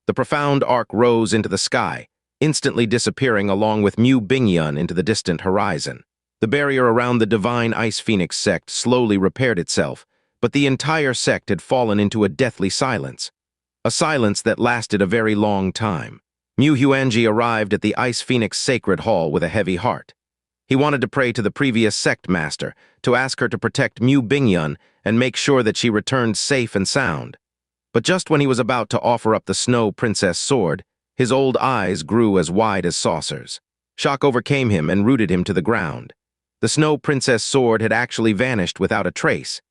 The profound arc rose into the sky, instantly disappearing along with Mu Bingyun into the distant horizon. The barrier around the divine Ice Phoenix sect slowly repaired itself, but the entire sect had fallen into a deathly silence. A silence that lasted a very long time. Mu Huanji arrived at the Ice Phoenix Sacred Hall with a heavy heart. He wanted to pray to the previous sect master, to ask her to protect Mu Bingyun and make sure that she returned safe and sound. But just when he was about to offer up the Snow Princess sword, his old eyes grew as wide as saucers. Shock overcame him and rooted him to the ground. The Snow Princess sword had actually vanished without a trace.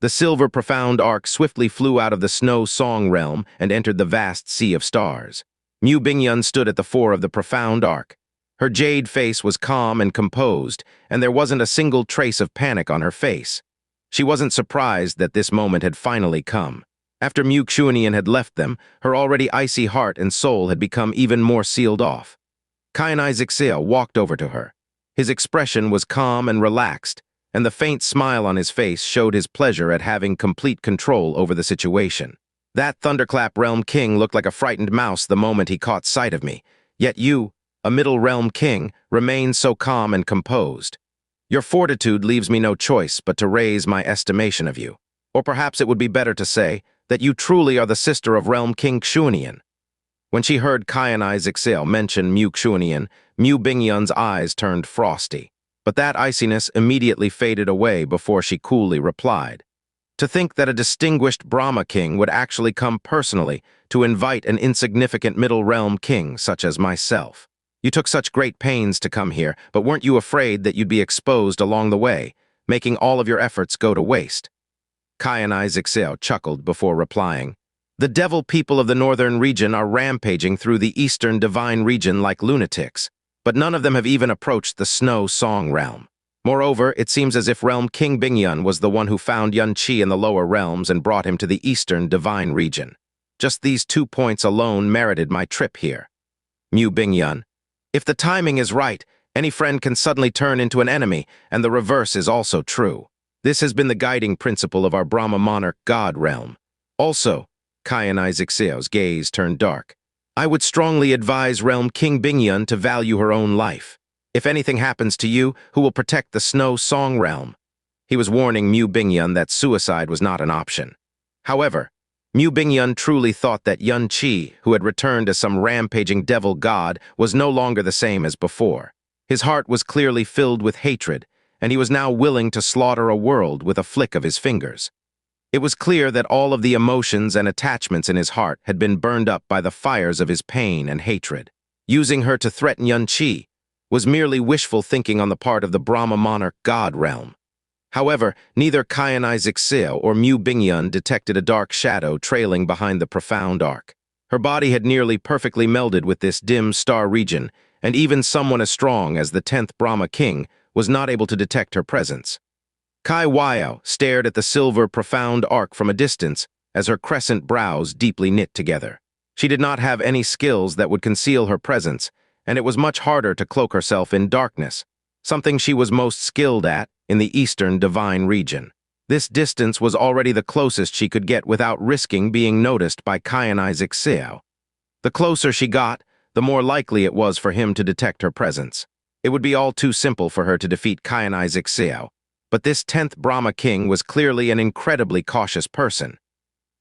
The silver profound arc swiftly flew out of the Snow Song realm and entered the vast sea of stars. Mu Bingyun stood at the fore of the profound arc. Her jade face was calm and composed, and there wasn't a single trace of panic on her face. She wasn't surprised that this moment had finally come. After Mu Xuanian had left them, her already icy heart and soul had become even more sealed off. Qianye Ying'er walked over to her. His expression was calm and relaxed, and the faint smile on his face showed his pleasure at having complete control over the situation. That Thunderclap Realm King looked like a frightened mouse the moment he caught sight of me, yet you, a Middle Realm King, remains so calm and composed. Your fortitude leaves me no choice but to raise my estimation of you. Or perhaps it would be better to say that you truly are the sister of Realm King Xuanian. When she heard Qianye Ying'er mention Mu Xuanian, Mu Bingyun's eyes turned frosty. But that iciness immediately faded away before she coolly replied. To think that a distinguished Brahma king would actually come personally to invite an insignificant Middle Realm king such as myself. You took such great pains to come here, but weren't you afraid that you'd be exposed along the way, making all of your efforts go to waste? Qianye Ying'er chuckled before replying. The devil people of the northern region are rampaging through the eastern divine region like lunatics, but none of them have even approached the Snow Song realm. Moreover, it seems as if Realm King Bingyun was the one who found Xianxia in the lower realms and brought him to the eastern divine region. Just these 2 points alone merited my trip here. Mu Bingyun. If the timing is right, any friend can suddenly turn into an enemy, and the reverse is also true. This has been the guiding principle of our Brahma monarch god realm. Also, Qianye Ying'er's gaze turned dark. I would strongly advise Realm King Bingyun to value her own life. If anything happens to you, who will protect the Snow Song realm? He was warning Mu Bingyun that suicide was not an option. However, Mu Bingyun truly thought that Xianxia, who had returned as some rampaging devil god, was no longer the same as before. His heart was clearly filled with hatred, and he was now willing to slaughter a world with a flick of his fingers. It was clear that all of the emotions and attachments in his heart had been burned up by the fires of his pain and hatred. Using her to threaten Xianxia was merely wishful thinking on the part of the Brahma monarch god realm. However, neither Qianye Ying'er or Mu Bingyun detected a dark shadow trailing behind the profound arc. Her body had nearly perfectly melded with this dim star region, and even someone as strong as the 10th Brahma King was not able to detect her presence. Kai Waiao stared at the silver profound arc from a distance as her crescent brows deeply knit together. She did not have any skills that would conceal her presence, and it was much harder to cloak herself in darkness, something she was most skilled at in the eastern divine region. This distance was already the closest she could get without risking being noticed by Qianye Ying'er. The closer she got, the more likely it was for him to detect her presence. It would be all too simple for her to defeat Qianye Ying'er, but this 10th Brahma King was clearly an incredibly cautious person.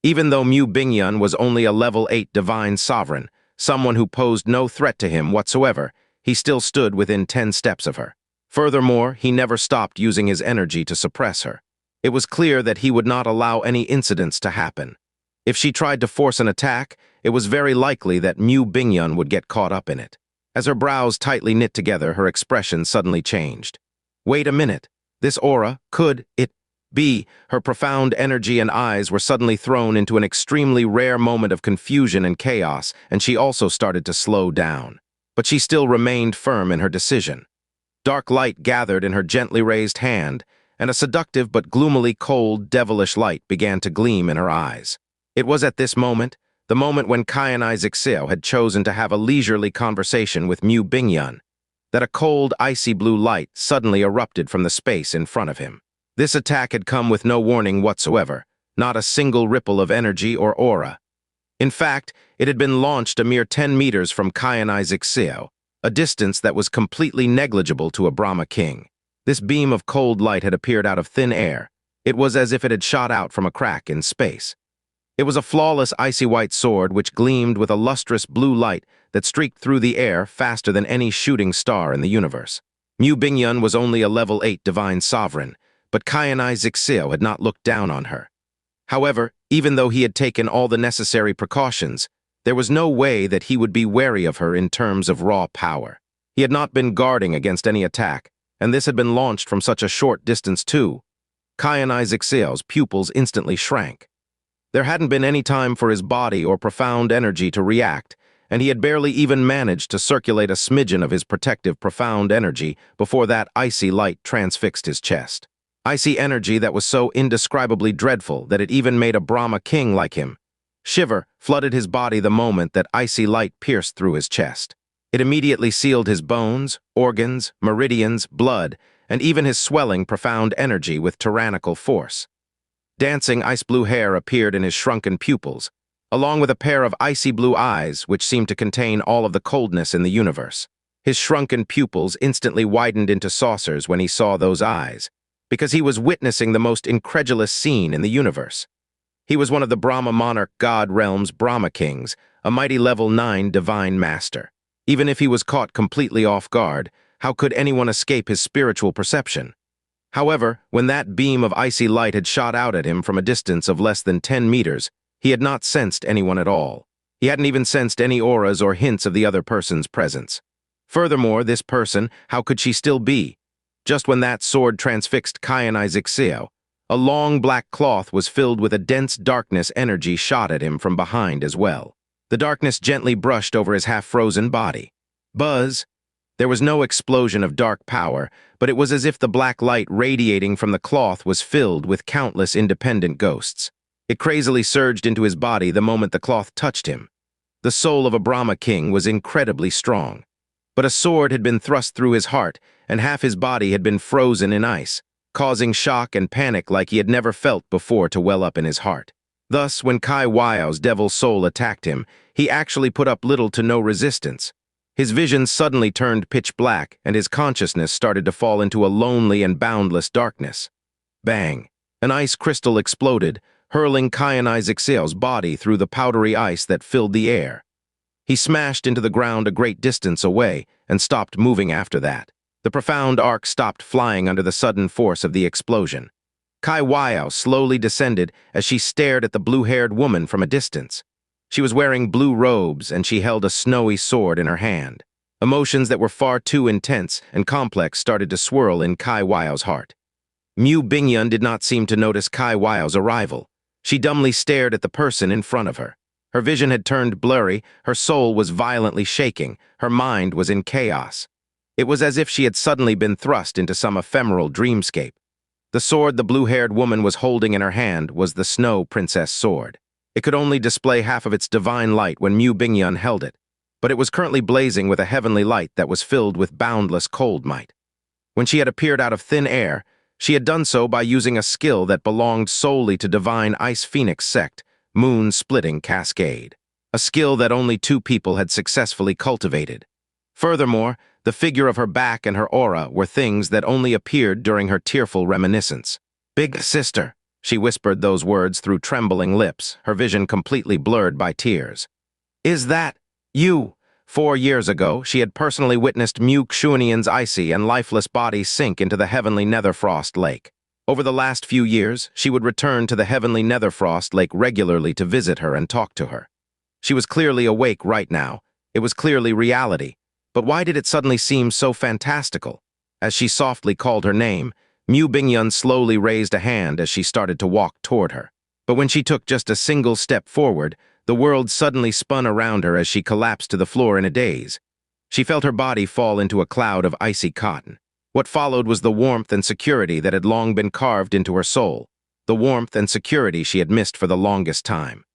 Even though Mu Bingyun was only a level 8 divine sovereign, someone who posed no threat to him whatsoever, he still stood within 10 steps of her. Furthermore, he never stopped using his energy to suppress her. It was clear that he would not allow any incidents to happen. If she tried to force an attack, it was very likely that Mu Bingyun would get caught up in it. As her brows tightly knit together, her expression suddenly changed. Wait a minute. This aura, could it B. Her profound energy and eyes were suddenly thrown into an extremely rare moment of confusion and chaos, and she also started to slow down. But she still remained firm in her decision. Dark light gathered in her gently raised hand, and a seductive but gloomily cold, devilish light began to gleam in her eyes. It was at this moment, the moment when Qianye Ying'er had chosen to have a leisurely conversation with Mu Bingyun, that a cold, icy blue light suddenly erupted from the space in front of him. This attack had come with no warning whatsoever, not a single ripple of energy or aura. In fact, it had been launched a mere 10 meters from Qianye Ying'er, a distance that was completely negligible to a Brahma king. This beam of cold light had appeared out of thin air. It was as if it had shot out from a crack in space. It was a flawless icy white sword which gleamed with a lustrous blue light that streaked through the air faster than any shooting star in the universe. Mu Bingyun was only a level 8 divine sovereign, but Qianye Ying'er had not looked down on her. However, even though he had taken all the necessary precautions, there was no way that he would be wary of her in terms of raw power. He had not been guarding against any attack, and this had been launched from such a short distance too. Qianye Ying'er's pupils instantly shrank. There hadn't been any time for his body or profound energy to react, and he had barely even managed to circulate a smidgen of his protective profound energy before that icy light transfixed his chest. Icy energy that was so indescribably dreadful that it even made a Brahma king like him shiver flooded his body the moment that icy light pierced through his chest. It immediately sealed his bones, organs, meridians, blood, and even his swelling profound energy with tyrannical force. Dancing ice blue hair appeared in his shrunken pupils, along with a pair of icy blue eyes which seemed to contain all of the coldness in the universe. His shrunken pupils instantly widened into saucers when he saw those eyes, because he was witnessing the most incredulous scene in the universe. He was one of the Brahma monarch god realm's Brahma kings, a mighty level 9 divine master. Even if he was caught completely off guard, how could anyone escape his spiritual perception? However, when that beam of icy light had shot out at him from a distance of less than 10 meters, he had not sensed anyone at all. He hadn't even sensed any auras or hints of the other person's presence. Furthermore, this person, how could she still be? Just when that sword transfixed Qianye Ying'er, a long black cloth was filled with a dense darkness energy shot at him from behind as well. The darkness gently brushed over his half-frozen body. Buzz! There was no explosion of dark power, but it was as if the black light radiating from the cloth was filled with countless independent ghosts. It crazily surged into his body the moment the cloth touched him. The soul of a Brahma king was incredibly strong. But a sword had been thrust through his heart, and half his body had been frozen in ice, causing shock and panic like he had never felt before to well up in his heart. Thus, when Qianie's devil soul attacked him, he actually put up little to no resistance. His vision suddenly turned pitch black, and his consciousness started to fall into a lonely and boundless darkness. Bang! An ice crystal exploded, hurling Qianye Ying'er's body through the powdery ice that filled the air. He smashed into the ground a great distance away and stopped moving after that. The profound arc stopped flying under the sudden force of the explosion. Qianie slowly descended as she stared at the blue-haired woman from a distance. She was wearing blue robes and she held a snowy sword in her hand. Emotions that were far too intense and complex started to swirl in Qianie's heart. Mu Bingyun did not seem to notice Qianie's arrival. She dumbly stared at the person in front of her. Her vision had turned blurry, her soul was violently shaking, her mind was in chaos. It was as if she had suddenly been thrust into some ephemeral dreamscape. The sword the blue-haired woman was holding in her hand was the Snow Princess sword. It could only display half of its divine light when Mu Bingyun held it, but it was currently blazing with a heavenly light that was filled with boundless cold might. When she had appeared out of thin air, she had done so by using a skill that belonged solely to divine Ice Phoenix sect, Moon-Splitting Cascade, a skill that only 2 people had successfully cultivated. Furthermore, the figure of her back and her aura were things that only appeared during her tearful reminiscence. "Big sister," she whispered those words through trembling lips, her vision completely blurred by tears. "Is that you?" 4 years ago, she had personally witnessed Mu Xuanian's icy and lifeless body sink into the heavenly Netherfrost Lake. Over the last few years, she would return to the heavenly Netherfrost Lake regularly to visit her and talk to her. She was clearly awake right now. It was clearly reality. But why did it suddenly seem so fantastical? As she softly called her name, Mu Bingyun slowly raised a hand as she started to walk toward her. But when she took just a single step forward, the world suddenly spun around her as she collapsed to the floor in a daze. She felt her body fall into a cloud of icy cotton. What followed was the warmth and security that had long been carved into her soul, the warmth and security she had missed for the longest time.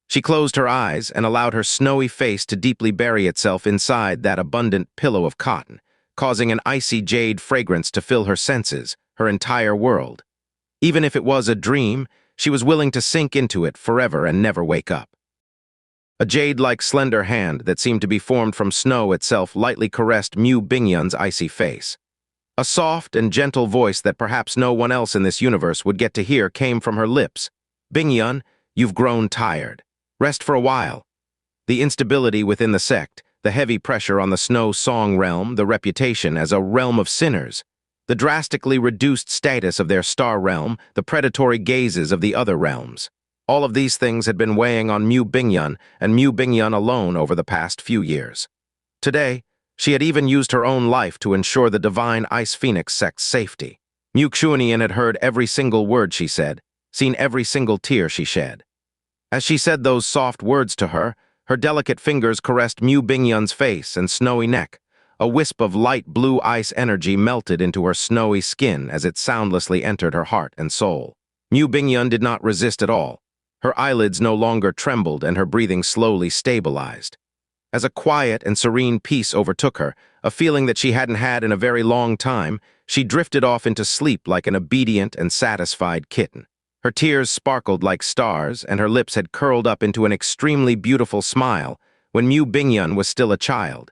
She closed her eyes and allowed her snowy face to deeply bury itself inside that abundant pillow of cotton, causing an icy jade fragrance to fill her senses, her entire world. Even if it was a dream, she was willing to sink into it forever and never wake up. A jade-like slender hand that seemed to be formed from snow itself lightly caressed Mu Bingyun's icy face. A soft and gentle voice that perhaps no one else in this universe would get to hear came from her lips. "Bingyun, you've grown tired. Rest for a while." The instability within the sect, the heavy pressure on the Snow Song realm, the reputation as a realm of sinners, the drastically reduced status of their star realm, the predatory gazes of the other realms. All of these things had been weighing on Mu Bingyun and Mu Bingyun alone over the past few years. Today, she had even used her own life to ensure the divine Ice Phoenix sect's safety. Mu Qianye had heard every single word she said, seen every single tear she shed. As she said those soft words to her, her delicate fingers caressed Mu Bingyun's face and snowy neck. A wisp of light blue ice energy melted into her snowy skin as it soundlessly entered her heart and soul. Mu Bingyun did not resist at all. Her eyelids no longer trembled and her breathing slowly stabilized. As a quiet and serene peace overtook her, a feeling that she hadn't had in a very long time, she drifted off into sleep like an obedient and satisfied kitten. Her tears sparkled like stars, and her lips had curled up into an extremely beautiful smile when Mu Bingyun was still a child.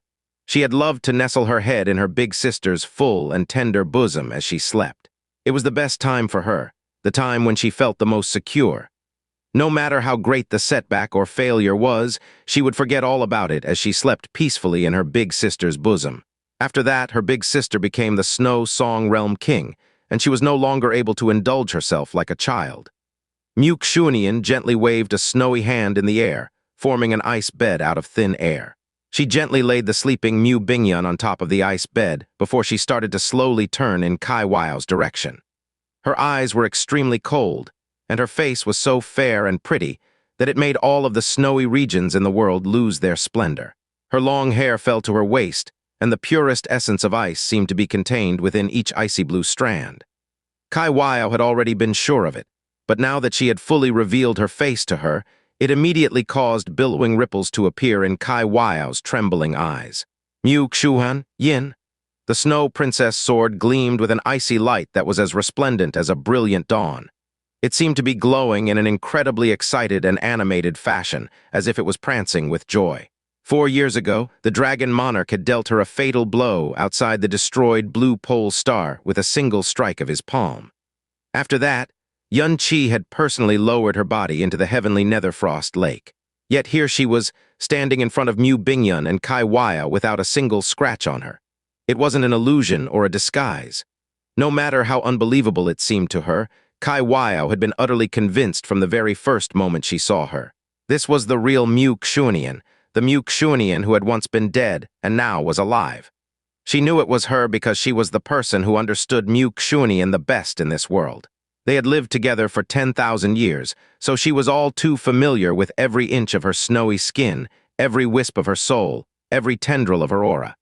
She had loved to nestle her head in her big sister's full and tender bosom as she slept. It was the best time for her, the time when she felt the most secure. No matter how great the setback or failure was, she would forget all about it as she slept peacefully in her big sister's bosom. After that, her big sister became the Snow Song Realm King, and she was no longer able to indulge herself like a child. Mu Qianye gently waved a snowy hand in the air, forming an ice bed out of thin air. She gently laid the sleeping Mu Bingyun on top of the ice bed before she started to slowly turn in Qianie's direction. Her eyes were extremely cold, and her face was so fair and pretty that it made all of the snowy regions in the world lose their splendor. Her long hair fell to her waist, and the purest essence of ice seemed to be contained within each icy blue strand. Qianie had already been sure of it, but now that she had fully revealed her face to her, it immediately caused billowing ripples to appear in Qianie's trembling eyes. "Mu Qianye." The Snow Princess sword gleamed with an icy light that was as resplendent as a brilliant dawn. It seemed to be glowing in an incredibly excited and animated fashion, as if it was prancing with joy. 4 years ago, the Dragon Monarch had dealt her a fatal blow outside the destroyed Blue Pole Star with a single strike of his palm. After that, Xianxia had personally lowered her body into the heavenly Netherfrost Lake. Yet here she was, standing in front of Mu Bingyun and Qianie without a single scratch on her. It wasn't an illusion or a disguise. No matter how unbelievable it seemed to her, Qianie had been utterly convinced from the very first moment she saw her. This was the real Mu Qianye, the Mu Qianye who had once been dead and now was alive. She knew it was her because she was the person who understood Mu Qianye the best in this world. They had lived together for 10,000 years, so she was all too familiar with every inch of her snowy skin, every wisp of her soul, every tendril of her aura.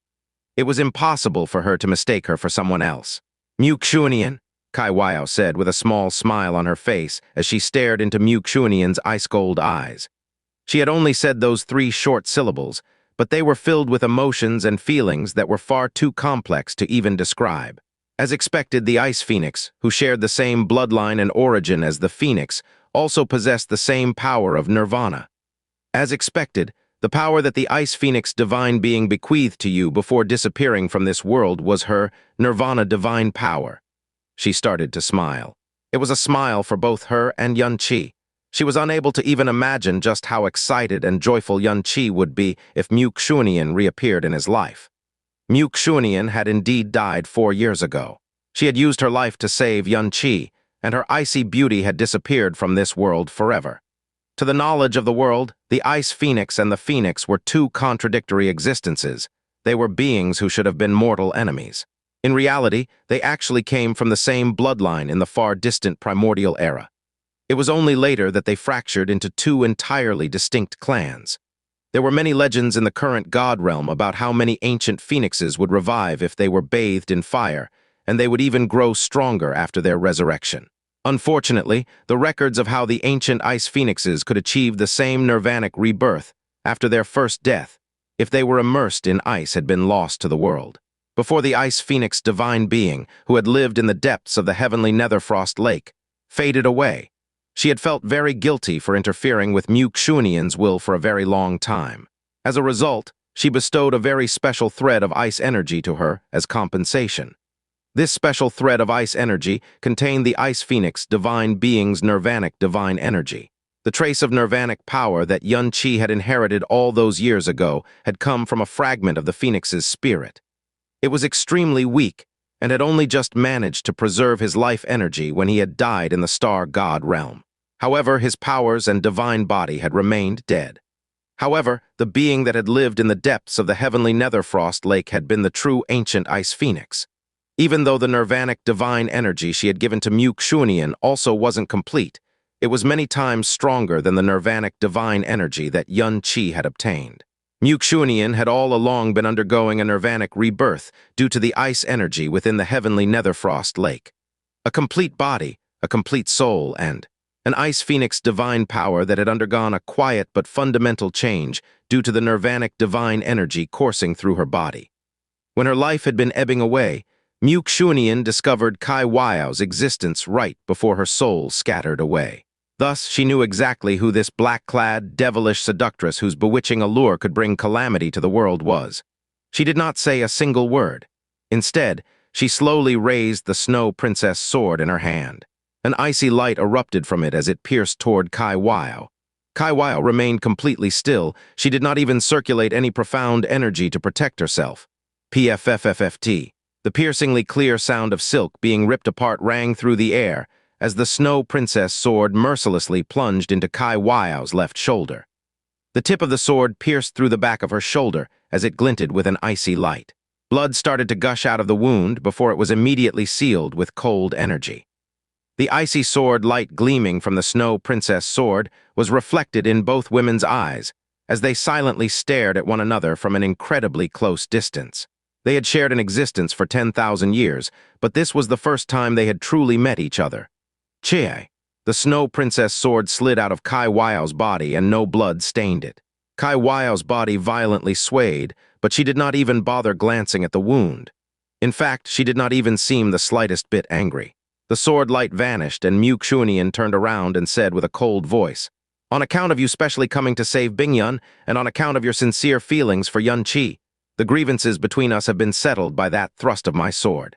It was impossible for her to mistake her for someone else. "Mu Qianye," Qianie said with a small smile on her face as she stared into Mu Qianye's ice-cold eyes. She had only said those 3 short syllables, but they were filled with emotions and feelings that were far too complex to even describe. As expected, the Ice Phoenix, who shared the same bloodline and origin as the Phoenix, also possessed the same power of nirvana. As expected, the power that the Ice Phoenix divine being bequeathed to you before disappearing from this world was her nirvana divine power. She started to smile. It was a smile for both her and Xianxia. She was unable to even imagine just how excited and joyful Xianxia would be if Mu Qianye reappeared in his life. Mu Qianye had indeed died 4 years ago. She had used her life to save Xianxia, and her icy beauty had disappeared from this world forever. To the knowledge of the world, the Ice Phoenix and the Phoenix were 2 contradictory existences. They were beings who should have been mortal enemies. In reality, they actually came from the same bloodline in the far distant primordial era. It was only later that they fractured into two entirely distinct clans. There were many legends in the current god realm about how many ancient phoenixes would revive if they were bathed in fire, and they would even grow stronger after their resurrection. Unfortunately, the records of how the ancient ice phoenixes could achieve the same nirvanic rebirth after their first death, if they were immersed in ice, had been lost to the world. Before the ice phoenix divine being, who had lived in the depths of the heavenly Netherfrost Lake, faded away, she had felt very guilty for interfering with Qianye's will for a very long time. As a result, she bestowed a very special thread of ice energy to her as compensation. This special thread of ice energy contained the Ice Phoenix divine being's nirvanic divine energy. The trace of nirvanic power that Xianxia had inherited all those years ago had come from a fragment of the Phoenix's spirit. It was extremely weak and had only just managed to preserve his life energy when he had died in the star god realm. However, his powers and divine body had remained dead. However, the being that had lived in the depths of the heavenly Netherfrost Lake had been the true ancient Ice Phoenix. Even though the nirvanic divine energy she had given to Qianye also wasn't complete, it was many times stronger than the nirvanic divine energy that Qianye had obtained. Qianye had all along been undergoing a nirvanic rebirth due to the ice energy within the heavenly Netherfrost Lake. A complete body, a complete soul, and an Ice Phoenix divine power that had undergone a quiet but fundamental change due to the nirvanic divine energy coursing through her body. When her life had been ebbing away, Qianye discovered Qiaye's existence right before her soul scattered away. Thus, she knew exactly who this black-clad, devilish seductress whose bewitching allure could bring calamity to the world was. She did not say a single word. Instead, she slowly raised the Snow Princess sword in her hand. An icy light erupted from it as it pierced toward Qianye. Qianye remained completely still. She did not even circulate any profound energy to protect herself. PFFFFT. The piercingly clear sound of silk being ripped apart rang through the air as the Snow Princess sword mercilessly plunged into Qiaye's left shoulder. The tip of the sword pierced through the back of her shoulder as it glinted with an icy light. Blood started to gush out of the wound before it was immediately sealed with cold energy. The icy sword light gleaming from the Snow Princess sword was reflected in both women's eyes as they silently stared at one another from an incredibly close distance. They had shared an existence for 10,000 years, but this was the first time they had truly met each other. Qianye. The Snow Princess sword slid out of Qiaye's body and no blood stained it. Qiaye's body violently swayed, but she did not even bother glancing at the wound. In fact, she did not even seem the slightest bit angry. The sword light vanished and Qianye turned around and said with a cold voice, "On account of you specially coming to save Bingyun, and on account of your sincere feelings for Qianye, the grievances between us have been settled by that thrust of my sword."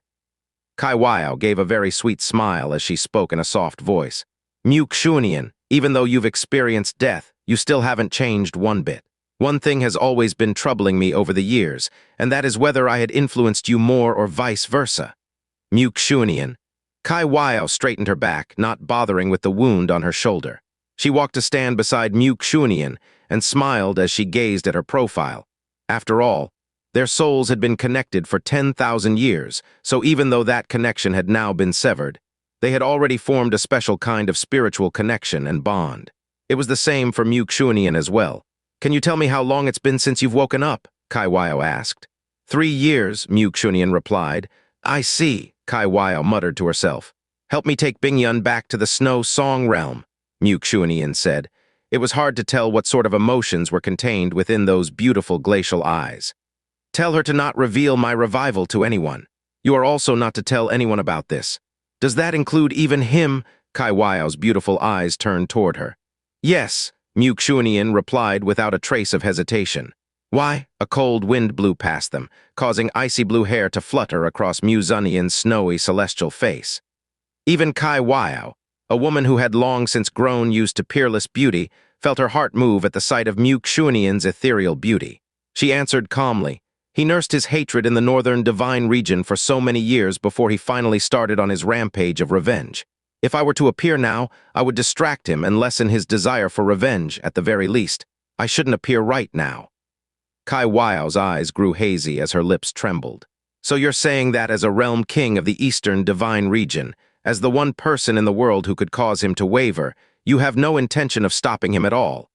Qianye gave a very sweet smile as she spoke in a soft voice. "Qianye, even though you've experienced death, you still haven't changed one bit. One thing has always been troubling me over the years, and that is whether I had influenced you more or vice versa." Qianye. Qianye straightened her back, not bothering with the wound on her shoulder. She walked to stand beside Qianye and smiled as she gazed at her profile. After all, their souls had been connected for 10,000 years, so even though that connection had now been severed, they had already formed a special kind of spiritual connection and bond. It was the same for Qianye as well. "Can you tell me how long it's been since you've woken up?" Qianye asked. 3 years, Qianye replied. "I see," Qianye muttered to herself. "Help me take Bingyun back to the Snow Song realm," Qianye said. It was hard to tell what sort of emotions were contained within those beautiful glacial eyes. "Tell her to not reveal my revival to anyone. You are also not to tell anyone about this." "Does that include even him?" Qiaye's beautiful eyes turned toward her. "Yes," Qianye replied without a trace of hesitation. "Why?" A cold wind blew past them, causing icy blue hair to flutter across Qianye's snowy celestial face. Even Qianye, a woman who had long since grown used to peerless beauty, felt her heart move at the sight of Qianye's ethereal beauty. She answered calmly. He nursed his hatred in the northern divine region for so many years before he finally started on his rampage of revenge. If I were to appear now, I would distract him and lessen his desire for revenge, at the very least. I shouldn't appear right now. Qiaye's eyes grew hazy as her lips trembled. So you're saying that as a realm king of the Eastern Divine Region, as the one person in the world who could cause him to waver, you have no intention of stopping him at all.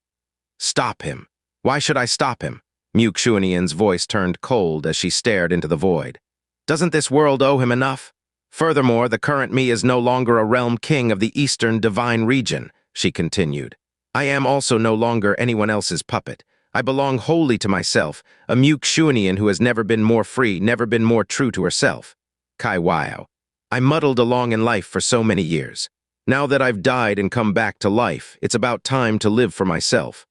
Stop him. Why should I stop him? Qianye's voice turned cold as she stared into the void. Doesn't this world owe him enough? Furthermore, the current me is no longer a realm king of the Eastern Divine Region, she continued. I am also no longer anyone else's puppet. I belong wholly to myself, a Qianye who has never been more free, never been more true to herself. Qianye. I muddled along in life for so many years. Now that I've died and come back to life, it's about time to live for myself.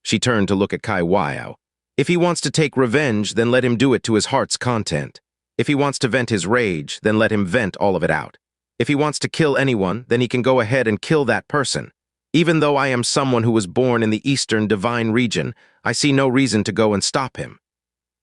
She turned to look at Qianye. If he wants to take revenge, then let him do it to his heart's content. If he wants to vent his rage, then let him vent all of it out. If he wants to kill anyone, then he can go ahead and kill that person. Even though I am someone who was born in the Eastern Divine Region, I see no reason to go and stop him.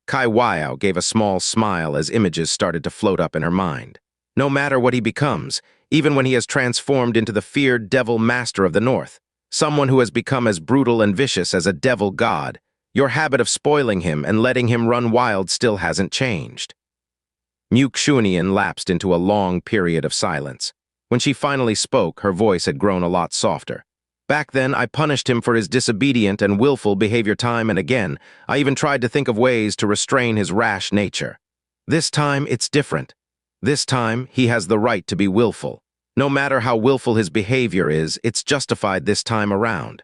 Qianye gave a small smile as images started to float up in her mind. No matter what he becomes, even when he has transformed into the feared devil master of the North, someone who has become as brutal and vicious as a devil god, your habit of spoiling him and letting him run wild still hasn't changed. Qianye lapsed into a long period of silence. When she finally spoke, her voice had grown a lot softer. Back then, I punished him for his disobedient and willful behavior time and again. I even tried to think of ways to restrain his rash nature. This time, it's different. This time, he has the right to be willful. No matter how willful his behavior is, it's justified this time around.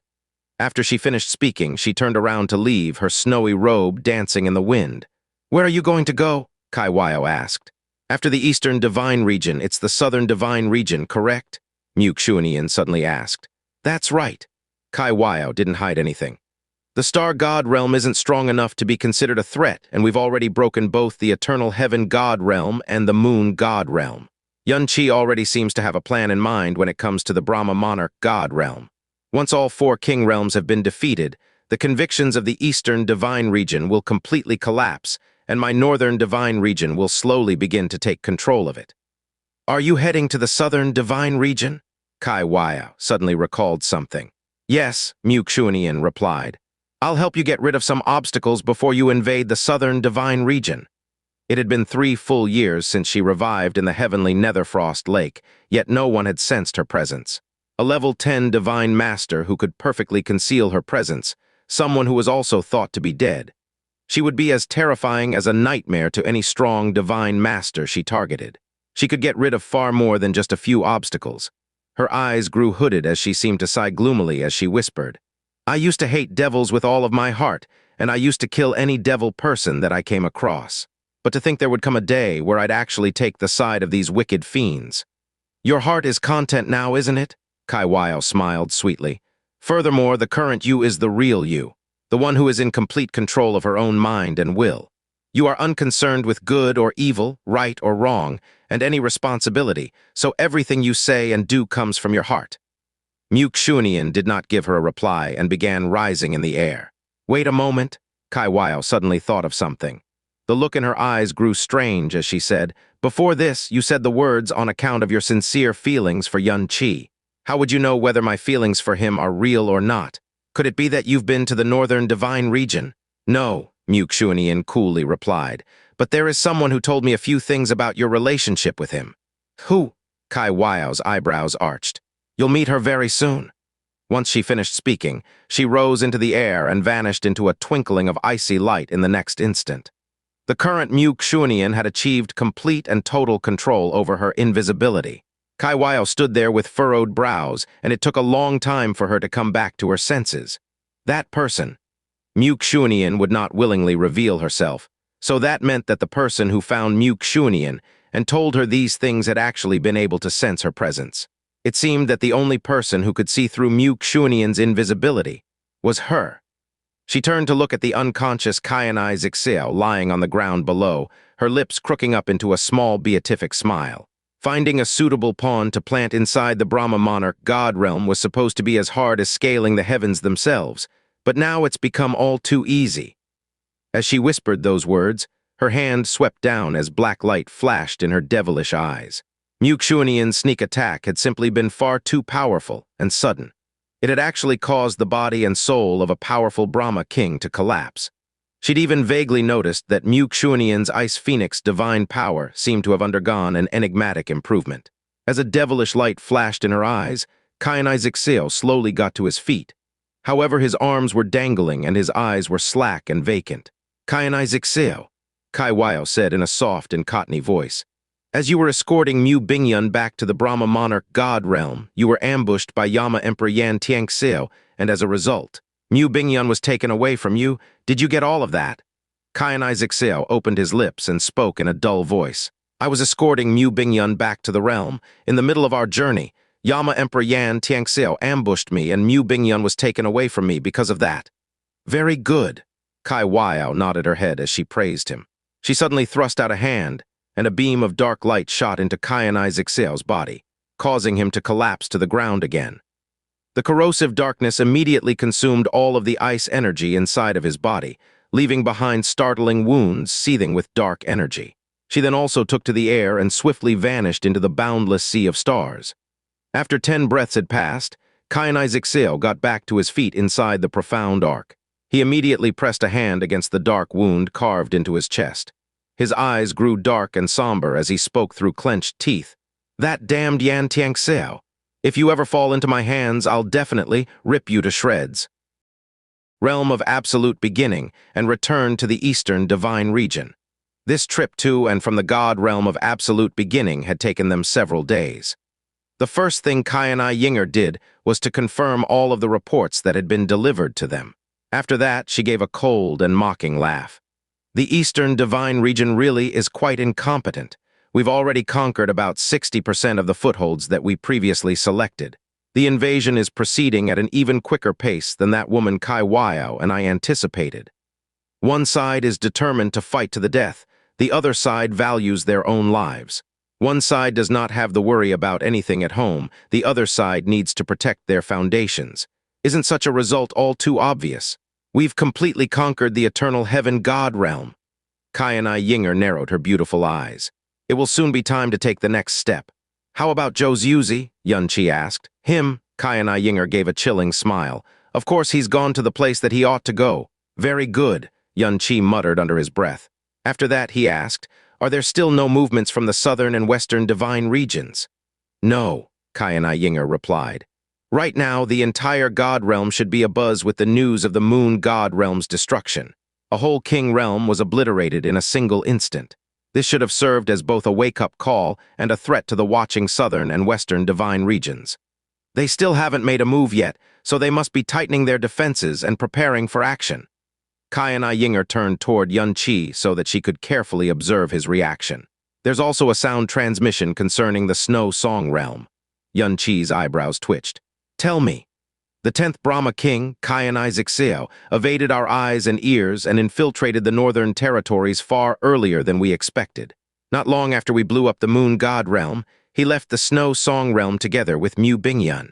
After she finished speaking, she turned around to leave, her snowy robe dancing in the wind. Where are you going to go? Qianye asked. After the Eastern Divine Region, it's the Southern Divine Region, correct? Qianye suddenly asked. That's right. Qianye didn't hide anything. The Star God Realm isn't strong enough to be considered a threat, and we've already broken both the Eternal Heaven God Realm and the Moon God Realm. Xianxia already seems to have a plan in mind when it comes to the Brahma Monarch God Realm. Once all 4 king realms have been defeated, the convictions of the Eastern Divine Region will completely collapse, and my Northern Divine Region will slowly begin to take control of it. Are you heading to the Southern Divine Region? Qianye suddenly recalled something. Yes, Qianye replied. I'll help you get rid of some obstacles before you invade the Southern Divine Region. It had been 3 full years since she revived in the heavenly Netherfrost Lake, yet no one had sensed her presence. A level 10 Divine Master who could perfectly conceal her presence, someone who was also thought to be dead. She would be as terrifying as a nightmare to any strong Divine Master she targeted. She could get rid of far more than just a few obstacles. Her eyes grew hooded as she seemed to sigh gloomily as she whispered, I used to hate devils with all of my heart, and I used to kill any devil person that I came across. But to think there would come a day where I'd actually take the side of these wicked fiends. Your heart is content now, isn't it? Qianye smiled sweetly. Furthermore, the current you is the real you, the one who is in complete control of her own mind and will. You are unconcerned with good or evil, right or wrong, and any responsibility, so everything you say and do comes from your heart. Qianye did not give her a reply and began rising in the air. Wait a moment. Qianye suddenly thought of something. The look in her eyes grew strange as she said, Before this, you said the words on account of your sincere feelings for Qianye. How would you know whether my feelings for him are real or not? Could it be that you've been to the Northern Divine Region? No, Qianye coolly replied, but there is someone who told me a few things about your relationship with him. Who? Qianie's eyebrows arched. You'll meet her very soon. Once she finished speaking, she rose into the air and vanished into a twinkling of icy light in the next instant. The current Qianye had achieved complete and total control over her invisibility. Qianye stood there with furrowed brows, and it took a long time for her to come back to her senses. That person. Qianye would not willingly reveal herself, so that meant that the person who found Qianye and told her these things had actually been able to sense her presence. It seemed that the only person who could see through Qianye's invisibility was her. She turned to look at the unconscious Qianye Ying'er lying on the ground below, her lips crooking up into a small beatific smile. Finding a suitable pawn to plant inside the Brahma Monarch God Realm was supposed to be as hard as scaling the heavens themselves, but now it's become all too easy. As she whispered those words, her hand swept down as black light flashed in her devilish eyes. Qianye's sneak attack had simply been far too powerful and sudden. It had actually caused the body and soul of a powerful Brahma king to collapse. She'd even vaguely noticed that Mu Xuanian's Ice Phoenix divine power seemed to have undergone an enigmatic improvement. As a devilish light flashed in her eyes, Qianye Ying'er slowly got to his feet. However, his arms were dangling and his eyes were slack and vacant. "Qianye Ying'er," Kai Wao said in a soft and cottony voice. "As you were escorting Mu Bingyun back to the Brahma Monarch God realm, you were ambushed by Yama Emperor Yan Xianxia, and as a result, Mu Bingyun was taken away from you. Did you get all of that?" Qianye Ying'er opened his lips and spoke in a dull voice. "I was escorting Mu Bingyun back to the realm. In the middle of our journey, Yama Emperor Yan Xianxia ambushed me and Mu Bingyun was taken away from me because of that." "Very good." Kai Wao nodded her head as she praised him. She suddenly thrust out a hand, and a beam of dark light shot into Qianye Ying'er's body, causing him to collapse to the ground again. The corrosive darkness immediately consumed all of the ice energy inside of his body, leaving behind startling wounds seething with dark energy. She then also took to the air and swiftly vanished into the boundless sea of stars. After 10 breaths had passed, Qianye Ying'er got back to his feet inside the profound arc. He immediately pressed a hand against the dark wound carved into his chest. His eyes grew dark and somber as he spoke through clenched teeth. "That damned Yan Xianxia. If you ever fall into my hands, I'll definitely rip you to shreds." Realm of Absolute Beginning and return to the Eastern Divine Region. This trip to and from the God realm of Absolute Beginning had taken them several days. The first thing Qianye Ying'er did was to confirm all of the reports that had been delivered to them. After that, she gave a cold and mocking laugh. "The Eastern Divine Region really is quite incompetent. We've already conquered about 60% of the footholds that we previously selected. The invasion is proceeding at an even quicker pace than that woman Kai Wao and I anticipated. One side is determined to fight to the death. The other side values their own lives. One side does not have the worry about anything at home. The other side needs to protect their foundations. Isn't such a result all too obvious? We've completely conquered the eternal heaven God realm." Qianye Ying'er narrowed her beautiful eyes. "It will soon be time to take the next step." "How about Zhou Yuzi?" Xianxia asked. "Him?" Qianye Ying'er gave a chilling smile. "Of course he's gone to the place that he ought to go." "Very good," Xianxia muttered under his breath. After that, he asked, "Are there still no movements from the southern and western divine regions?" "No," Qianye Ying'er replied. "Right now, the entire God realm should be abuzz with the news of the Moon God realm's destruction. A whole king realm was obliterated in a single instant. This should have served as both a wake-up call and a threat to the watching southern and western divine regions. They still haven't made a move yet, so they must be tightening their defenses and preparing for action." Qianye Ying'er turned toward Xianxia so that she could carefully observe his reaction. "There's also a sound transmission concerning the Snow Song realm." Xianxia's eyebrows twitched. "Tell me." "The 10th Brahma King, Qianye Ying'er, evaded our eyes and ears and infiltrated the northern territories far earlier than we expected. Not long after we blew up the Moon God realm, he left the Snow Song realm together with Mu Bingyun."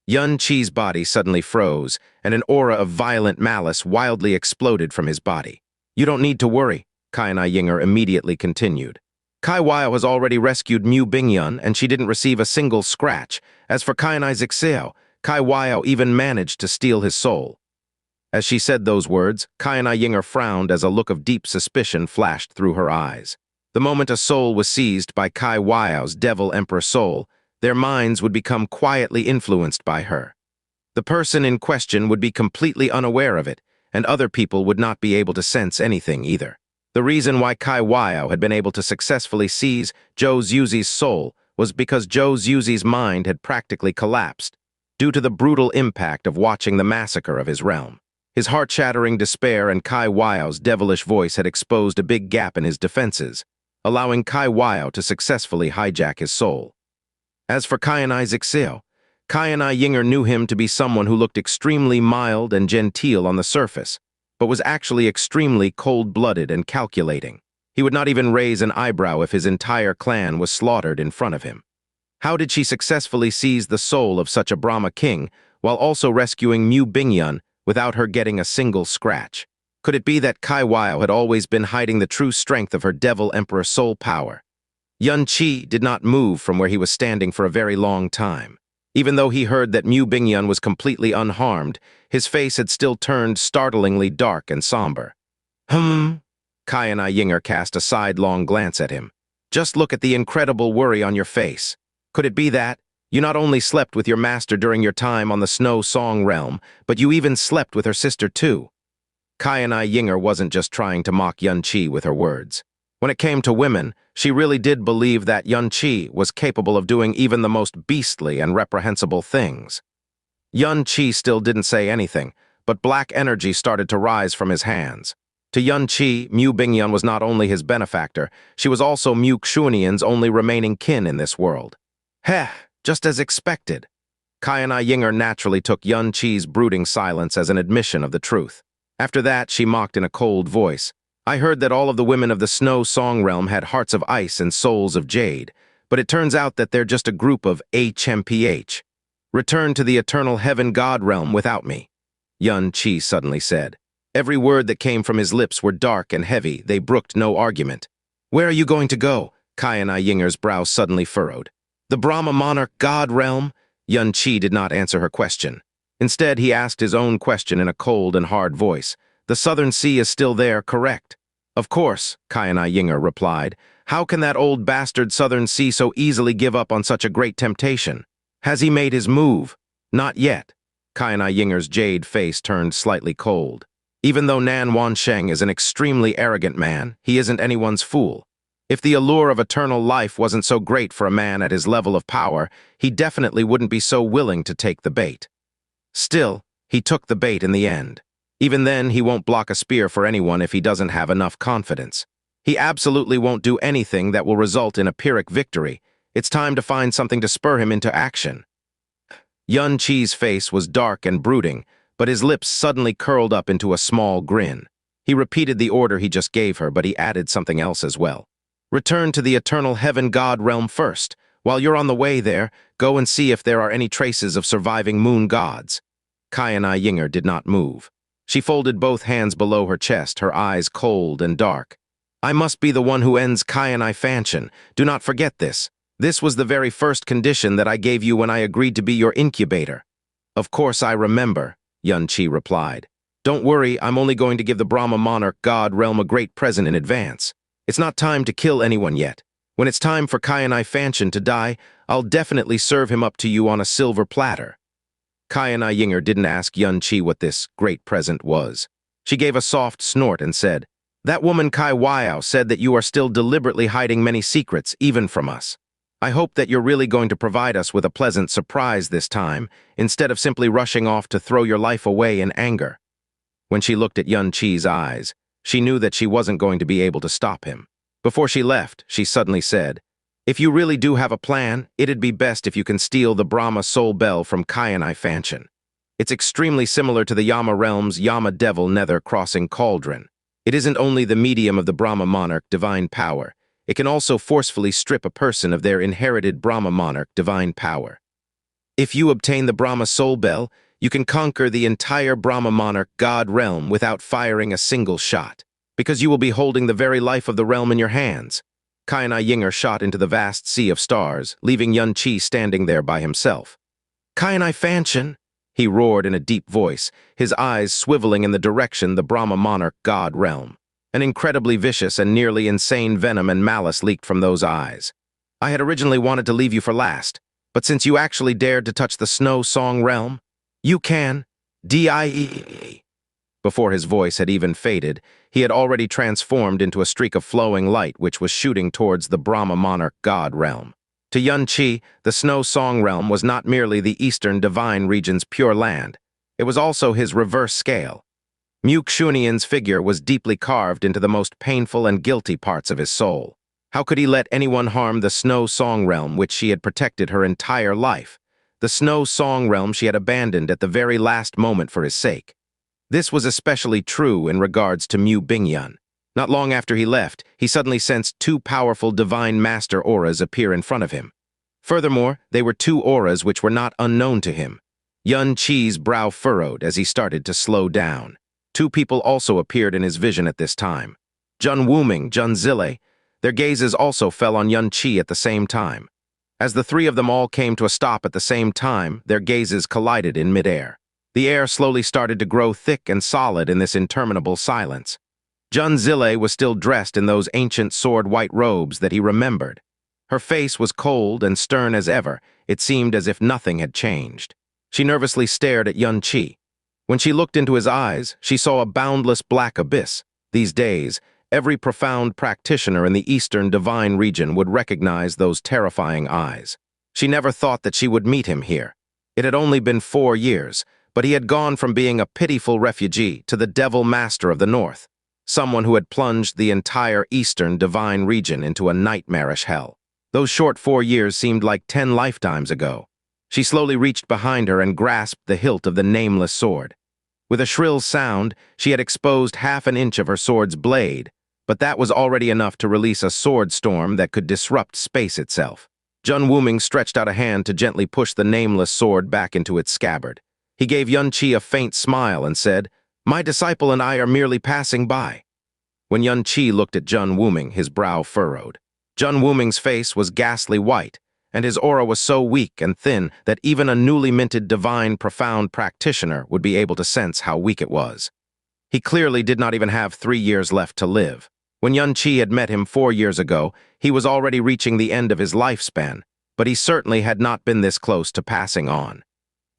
Xianxia's body suddenly froze, and an aura of violent malice wildly exploded from his body. "You don't need to worry," Qianye Ying'er immediately continued. "Kai Wao has already rescued Mu Bingyun, and she didn't receive a single scratch. As for Qianye Ying'er, Kai Wao even managed to steal his soul." As she said those words, Qianye Ying'er frowned as a look of deep suspicion flashed through her eyes. The moment a soul was seized by Kai Wao's Devil Emperor soul, their minds would become quietly influenced by her. The person in question would be completely unaware of it, and other people would not be able to sense anything either. The reason why Kai Wao had been able to successfully seize Zhou Yuzi's soul was because Zhou Yuzi's mind had practically collapsed due to the brutal impact of watching the massacre of his realm. His heart-shattering despair and Kai Wao's devilish voice had exposed a big gap in his defenses, allowing Kai Wao to successfully hijack his soul. As for Qianye Ying'er, Qianye Ying'er knew him to be someone who looked extremely mild and genteel on the surface, but was actually extremely cold-blooded and calculating. He would not even raise an eyebrow if his entire clan was slaughtered in front of him. How did she successfully seize the soul of such a Brahma king while also rescuing Mu Bingyun without her getting a single scratch? Could it be that Kai Wao had always been hiding the true strength of her Devil Emperor soul power? Xianxia did not move from where he was standing for a very long time. Even though he heard that Mu Bingyun was completely unharmed, his face had still turned startlingly dark and somber. Hmm. Qianye Ying'er cast a sidelong glance at him. Just look at the incredible worry on your face. Could it be that? You not only slept with your master during your time on the Snow Song Realm, but you even slept with her sister too. Qianye Ying'er wasn't just trying to mock Xianxia with her words. When it came to women, she really did believe that Xianxia was capable of doing even the most beastly and reprehensible things. Xianxia still didn't say anything, but black energy started to rise from his hands. To Xianxia, Mu Bingyan was not only his benefactor, she was also Mu Xuanian's only remaining kin in this world. Heh, just as expected. Qianye Ying'er naturally took Xianxia's brooding silence as an admission of the truth. After that, she mocked in a cold voice. I heard that all of the women of the Snow Song Realm had hearts of ice and souls of jade, but it turns out that they're just a group of HMPH. Return to the eternal heaven god realm without me, Xianxia suddenly said. Every word that came from his lips were dark and heavy, they brooked no argument. Where are you going to go? Qianye Ying'er's brow suddenly furrowed. The Brahma monarch god realm? Xianxia did not answer her question. Instead, he asked his own question in a cold and hard voice. The Southern Sea is still there, correct? Of course, Qianye Ying'er replied. How can that old bastard Southern Sea so easily give up on such a great temptation? Has he made his move? Not yet. Qianye Ying'er's jade face turned slightly cold. Even though Nan Wansheng is an extremely arrogant man, he isn't anyone's fool. If the allure of eternal life wasn't so great for a man at his level of power, he definitely wouldn't be so willing to take the bait. Still, he took the bait in the end. Even then, he won't block a spear for anyone if he doesn't have enough confidence. He absolutely won't do anything that will result in a Pyrrhic victory. It's time to find something to spur him into action. Xianxia's face was dark and brooding, but his lips suddenly curled up into a small grin. He repeated the order he just gave her, but he added something else as well. Return to the eternal heaven god realm first. While you're on the way there, go and see if there are any traces of surviving moon gods. Qianye Ying'er did not move. She folded both hands below her chest, her eyes cold and dark. I must be the one who ends Qianye Fanchen. Do not forget this. This was the very first condition that I gave you when I agreed to be your incubator. Of course I remember, Xianxia replied. Don't worry, I'm only going to give the Brahma monarch god realm a great present in advance. It's not time to kill anyone yet. When it's time for Qianye Fanchen to die, I'll definitely serve him up to you on a silver platter. Qianye Ying'er didn't ask Xianxia what this great present was. She gave a soft snort and said, That woman Kai Weiao said that you are still deliberately hiding many secrets, even from us. I hope that you're really going to provide us with a pleasant surprise this time, instead of simply rushing off to throw your life away in anger. When she looked at Xianxia's eyes, she knew that she wasn't going to be able to stop him. Before she left, she suddenly said, If you really do have a plan, it'd be best if you can steal the Brahma soul bell from Qianye Fanchen. It's extremely similar to the Yama realm's Yama devil nether crossing cauldron. It isn't only the medium of the Brahma monarch divine power, it can also forcefully strip a person of their inherited Brahma monarch divine power. If you obtain the Brahma soul bell, you can conquer the entire Brahma monarch god realm without firing a single shot, because you will be holding the very life of the realm in your hands. Qianye Ying'er shot into the vast sea of stars, leaving Xianxia standing there by himself. Qianye Fanchen, he roared in a deep voice, his eyes swiveling in the direction the Brahma monarch god realm. An incredibly vicious and nearly insane venom and malice leaked from those eyes. I had originally wanted to leave you for last, but since you actually dared to touch the Snow Song realm, you can. Die. Before his voice had even faded, he had already transformed into a streak of flowing light which was shooting towards the Brahma monarch god realm. To Xianxia, the Snow Song realm was not merely the eastern divine region's pure land. It was also his reverse scale. Mu Xuanian's figure was deeply carved into the most painful and guilty parts of his soul. How could he let anyone harm the Snow Song realm which she had protected her entire life? The Snow Song realm she had abandoned at the very last moment for his sake. This was especially true in regards to Mu Bingyan. Not long after he left, he suddenly sensed two powerful divine master auras appear in front of him. Furthermore, they were two auras which were not unknown to him. Xianxia's brow furrowed as he started to slow down. Two people also appeared in his vision at this time. Jun Wuming, Jun Zile. Their gazes also fell on Xianxia at the same time. As the three of them all came to a stop at the same time, their gazes collided in midair. The air slowly started to grow thick and solid in this interminable silence. Qianye was still dressed in those ancient sword-white robes that he remembered. Her face was cold and stern as ever. It seemed as if nothing had changed. She nervously stared at Qianye. When she looked into his eyes, she saw a boundless black abyss. These days, every profound practitioner in the Eastern divine region would recognize those terrifying eyes. She never thought that she would meet him here. It had only been 4 years, but he had gone from being a pitiful refugee to the devil master of the North, someone who had plunged the entire Eastern divine region into a nightmarish hell. Those short 4 years seemed like 10 lifetimes ago. She slowly reached behind her and grasped the hilt of the nameless sword. With a shrill sound, she had exposed half an inch of her sword's blade, but that was already enough to release a sword storm that could disrupt space itself. Qianye stretched out a hand to gently push the nameless sword back into its scabbard. He gave Qianye a faint smile and said, "My disciple and I are merely passing by." When Qianye looked at Qianye, his brow furrowed. Qianye's face was ghastly white, and his aura was so weak and thin that even a newly minted divine profound practitioner would be able to sense how weak it was. He clearly did not even have 3 years left to live. When Qianye had met him 4 years ago, he was already reaching the end of his lifespan, but he certainly had not been this close to passing on.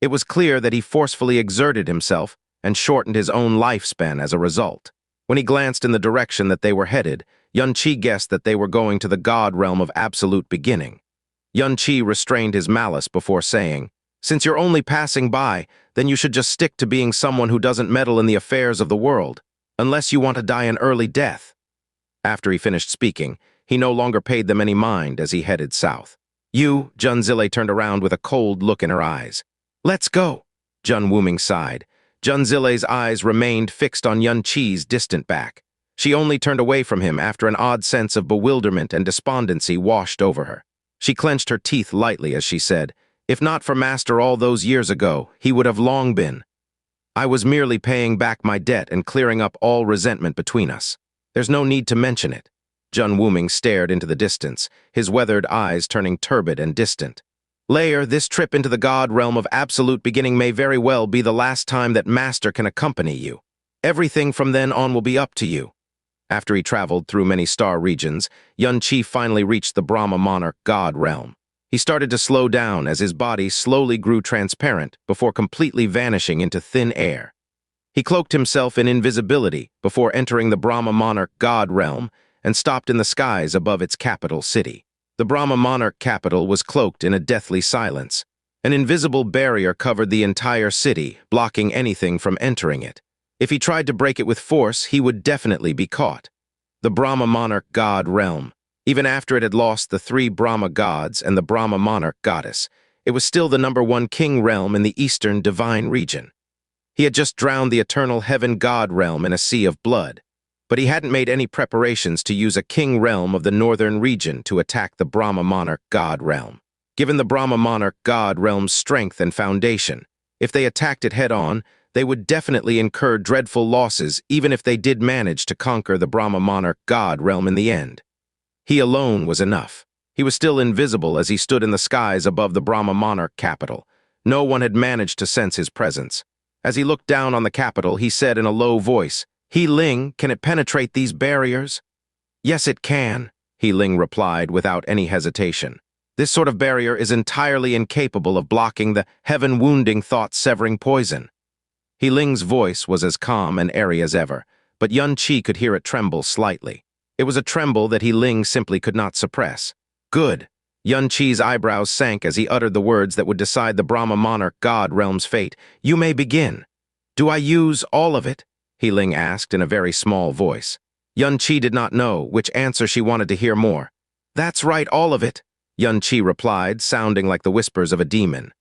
It was clear that he forcefully exerted himself and shortened his own lifespan as a result. When he glanced in the direction that they were headed, Qianye guessed that they were going to the god realm of absolute beginning. Qianye restrained his malice before saying, "Since you're only passing by, then you should just stick to being someone who doesn't meddle in the affairs of the world, unless you want to die an early death." After he finished speaking, he no longer paid them any mind as he headed south. Qianye turned around with a cold look in her eyes. "Let's go," Qianye sighed. Qianye's eyes remained fixed on Qianye's distant back. She only turned away from him after an odd sense of bewilderment and despondency washed over her. She clenched her teeth lightly as she said, "If not for Master all those years ago, he would have long been. I was merely paying back my debt and clearing up all resentment between us. There's no need to mention it." Qianye stared into the distance, his weathered eyes turning turbid and distant. "Layer, this trip into the god realm of absolute beginning may very well be the last time that Master can accompany you. Everything from then on will be up to you." After he traveled through many star regions, Qianye finally reached the Brahma monarch god realm. He started to slow down as his body slowly grew transparent before completely vanishing into thin air. He cloaked himself in invisibility before entering the Brahma monarch god realm and stopped in the skies above its capital city. The Brahma monarch capital was cloaked in a deathly silence. An invisible barrier covered the entire city, blocking anything from entering it. If he tried to break it with force, he would definitely be caught. The Brahma monarch god realm. Even after it had lost the 3 Brahma gods and the Brahma monarch goddess, it was still the #1 king realm in the Eastern divine region. He had just drowned the eternal heaven god realm in a sea of blood, but he hadn't made any preparations to use a king realm of the northern region to attack the Brahma monarch god realm. Given the Brahma monarch god realm's strength and foundation, if they attacked it head-on, they would definitely incur dreadful losses even if they did manage to conquer the Brahma monarch god realm in the end. He alone was enough. He was still invisible as he stood in the skies above the Brahma monarch capital. No one had managed to sense his presence. As he looked down on the capital, he said in a low voice, "He Ling, can it penetrate these barriers?" "Yes, it can," He Ling replied without any hesitation. "This sort of barrier is entirely incapable of blocking the heaven-wounding thought-severing poison." He Ling's voice was as calm and airy as ever, but Qianye could hear it tremble slightly. It was a tremble that He Ling simply could not suppress. "Good." Qianye's eyebrows sank as he uttered the words that would decide the Brahma monarch god realm's fate. "You may begin." "Do I use all of it?" He Ling asked in a very small voice. Qianye did not know which answer she wanted to hear more. "That's right, all of it," Qianye replied, sounding like the whispers of a demon.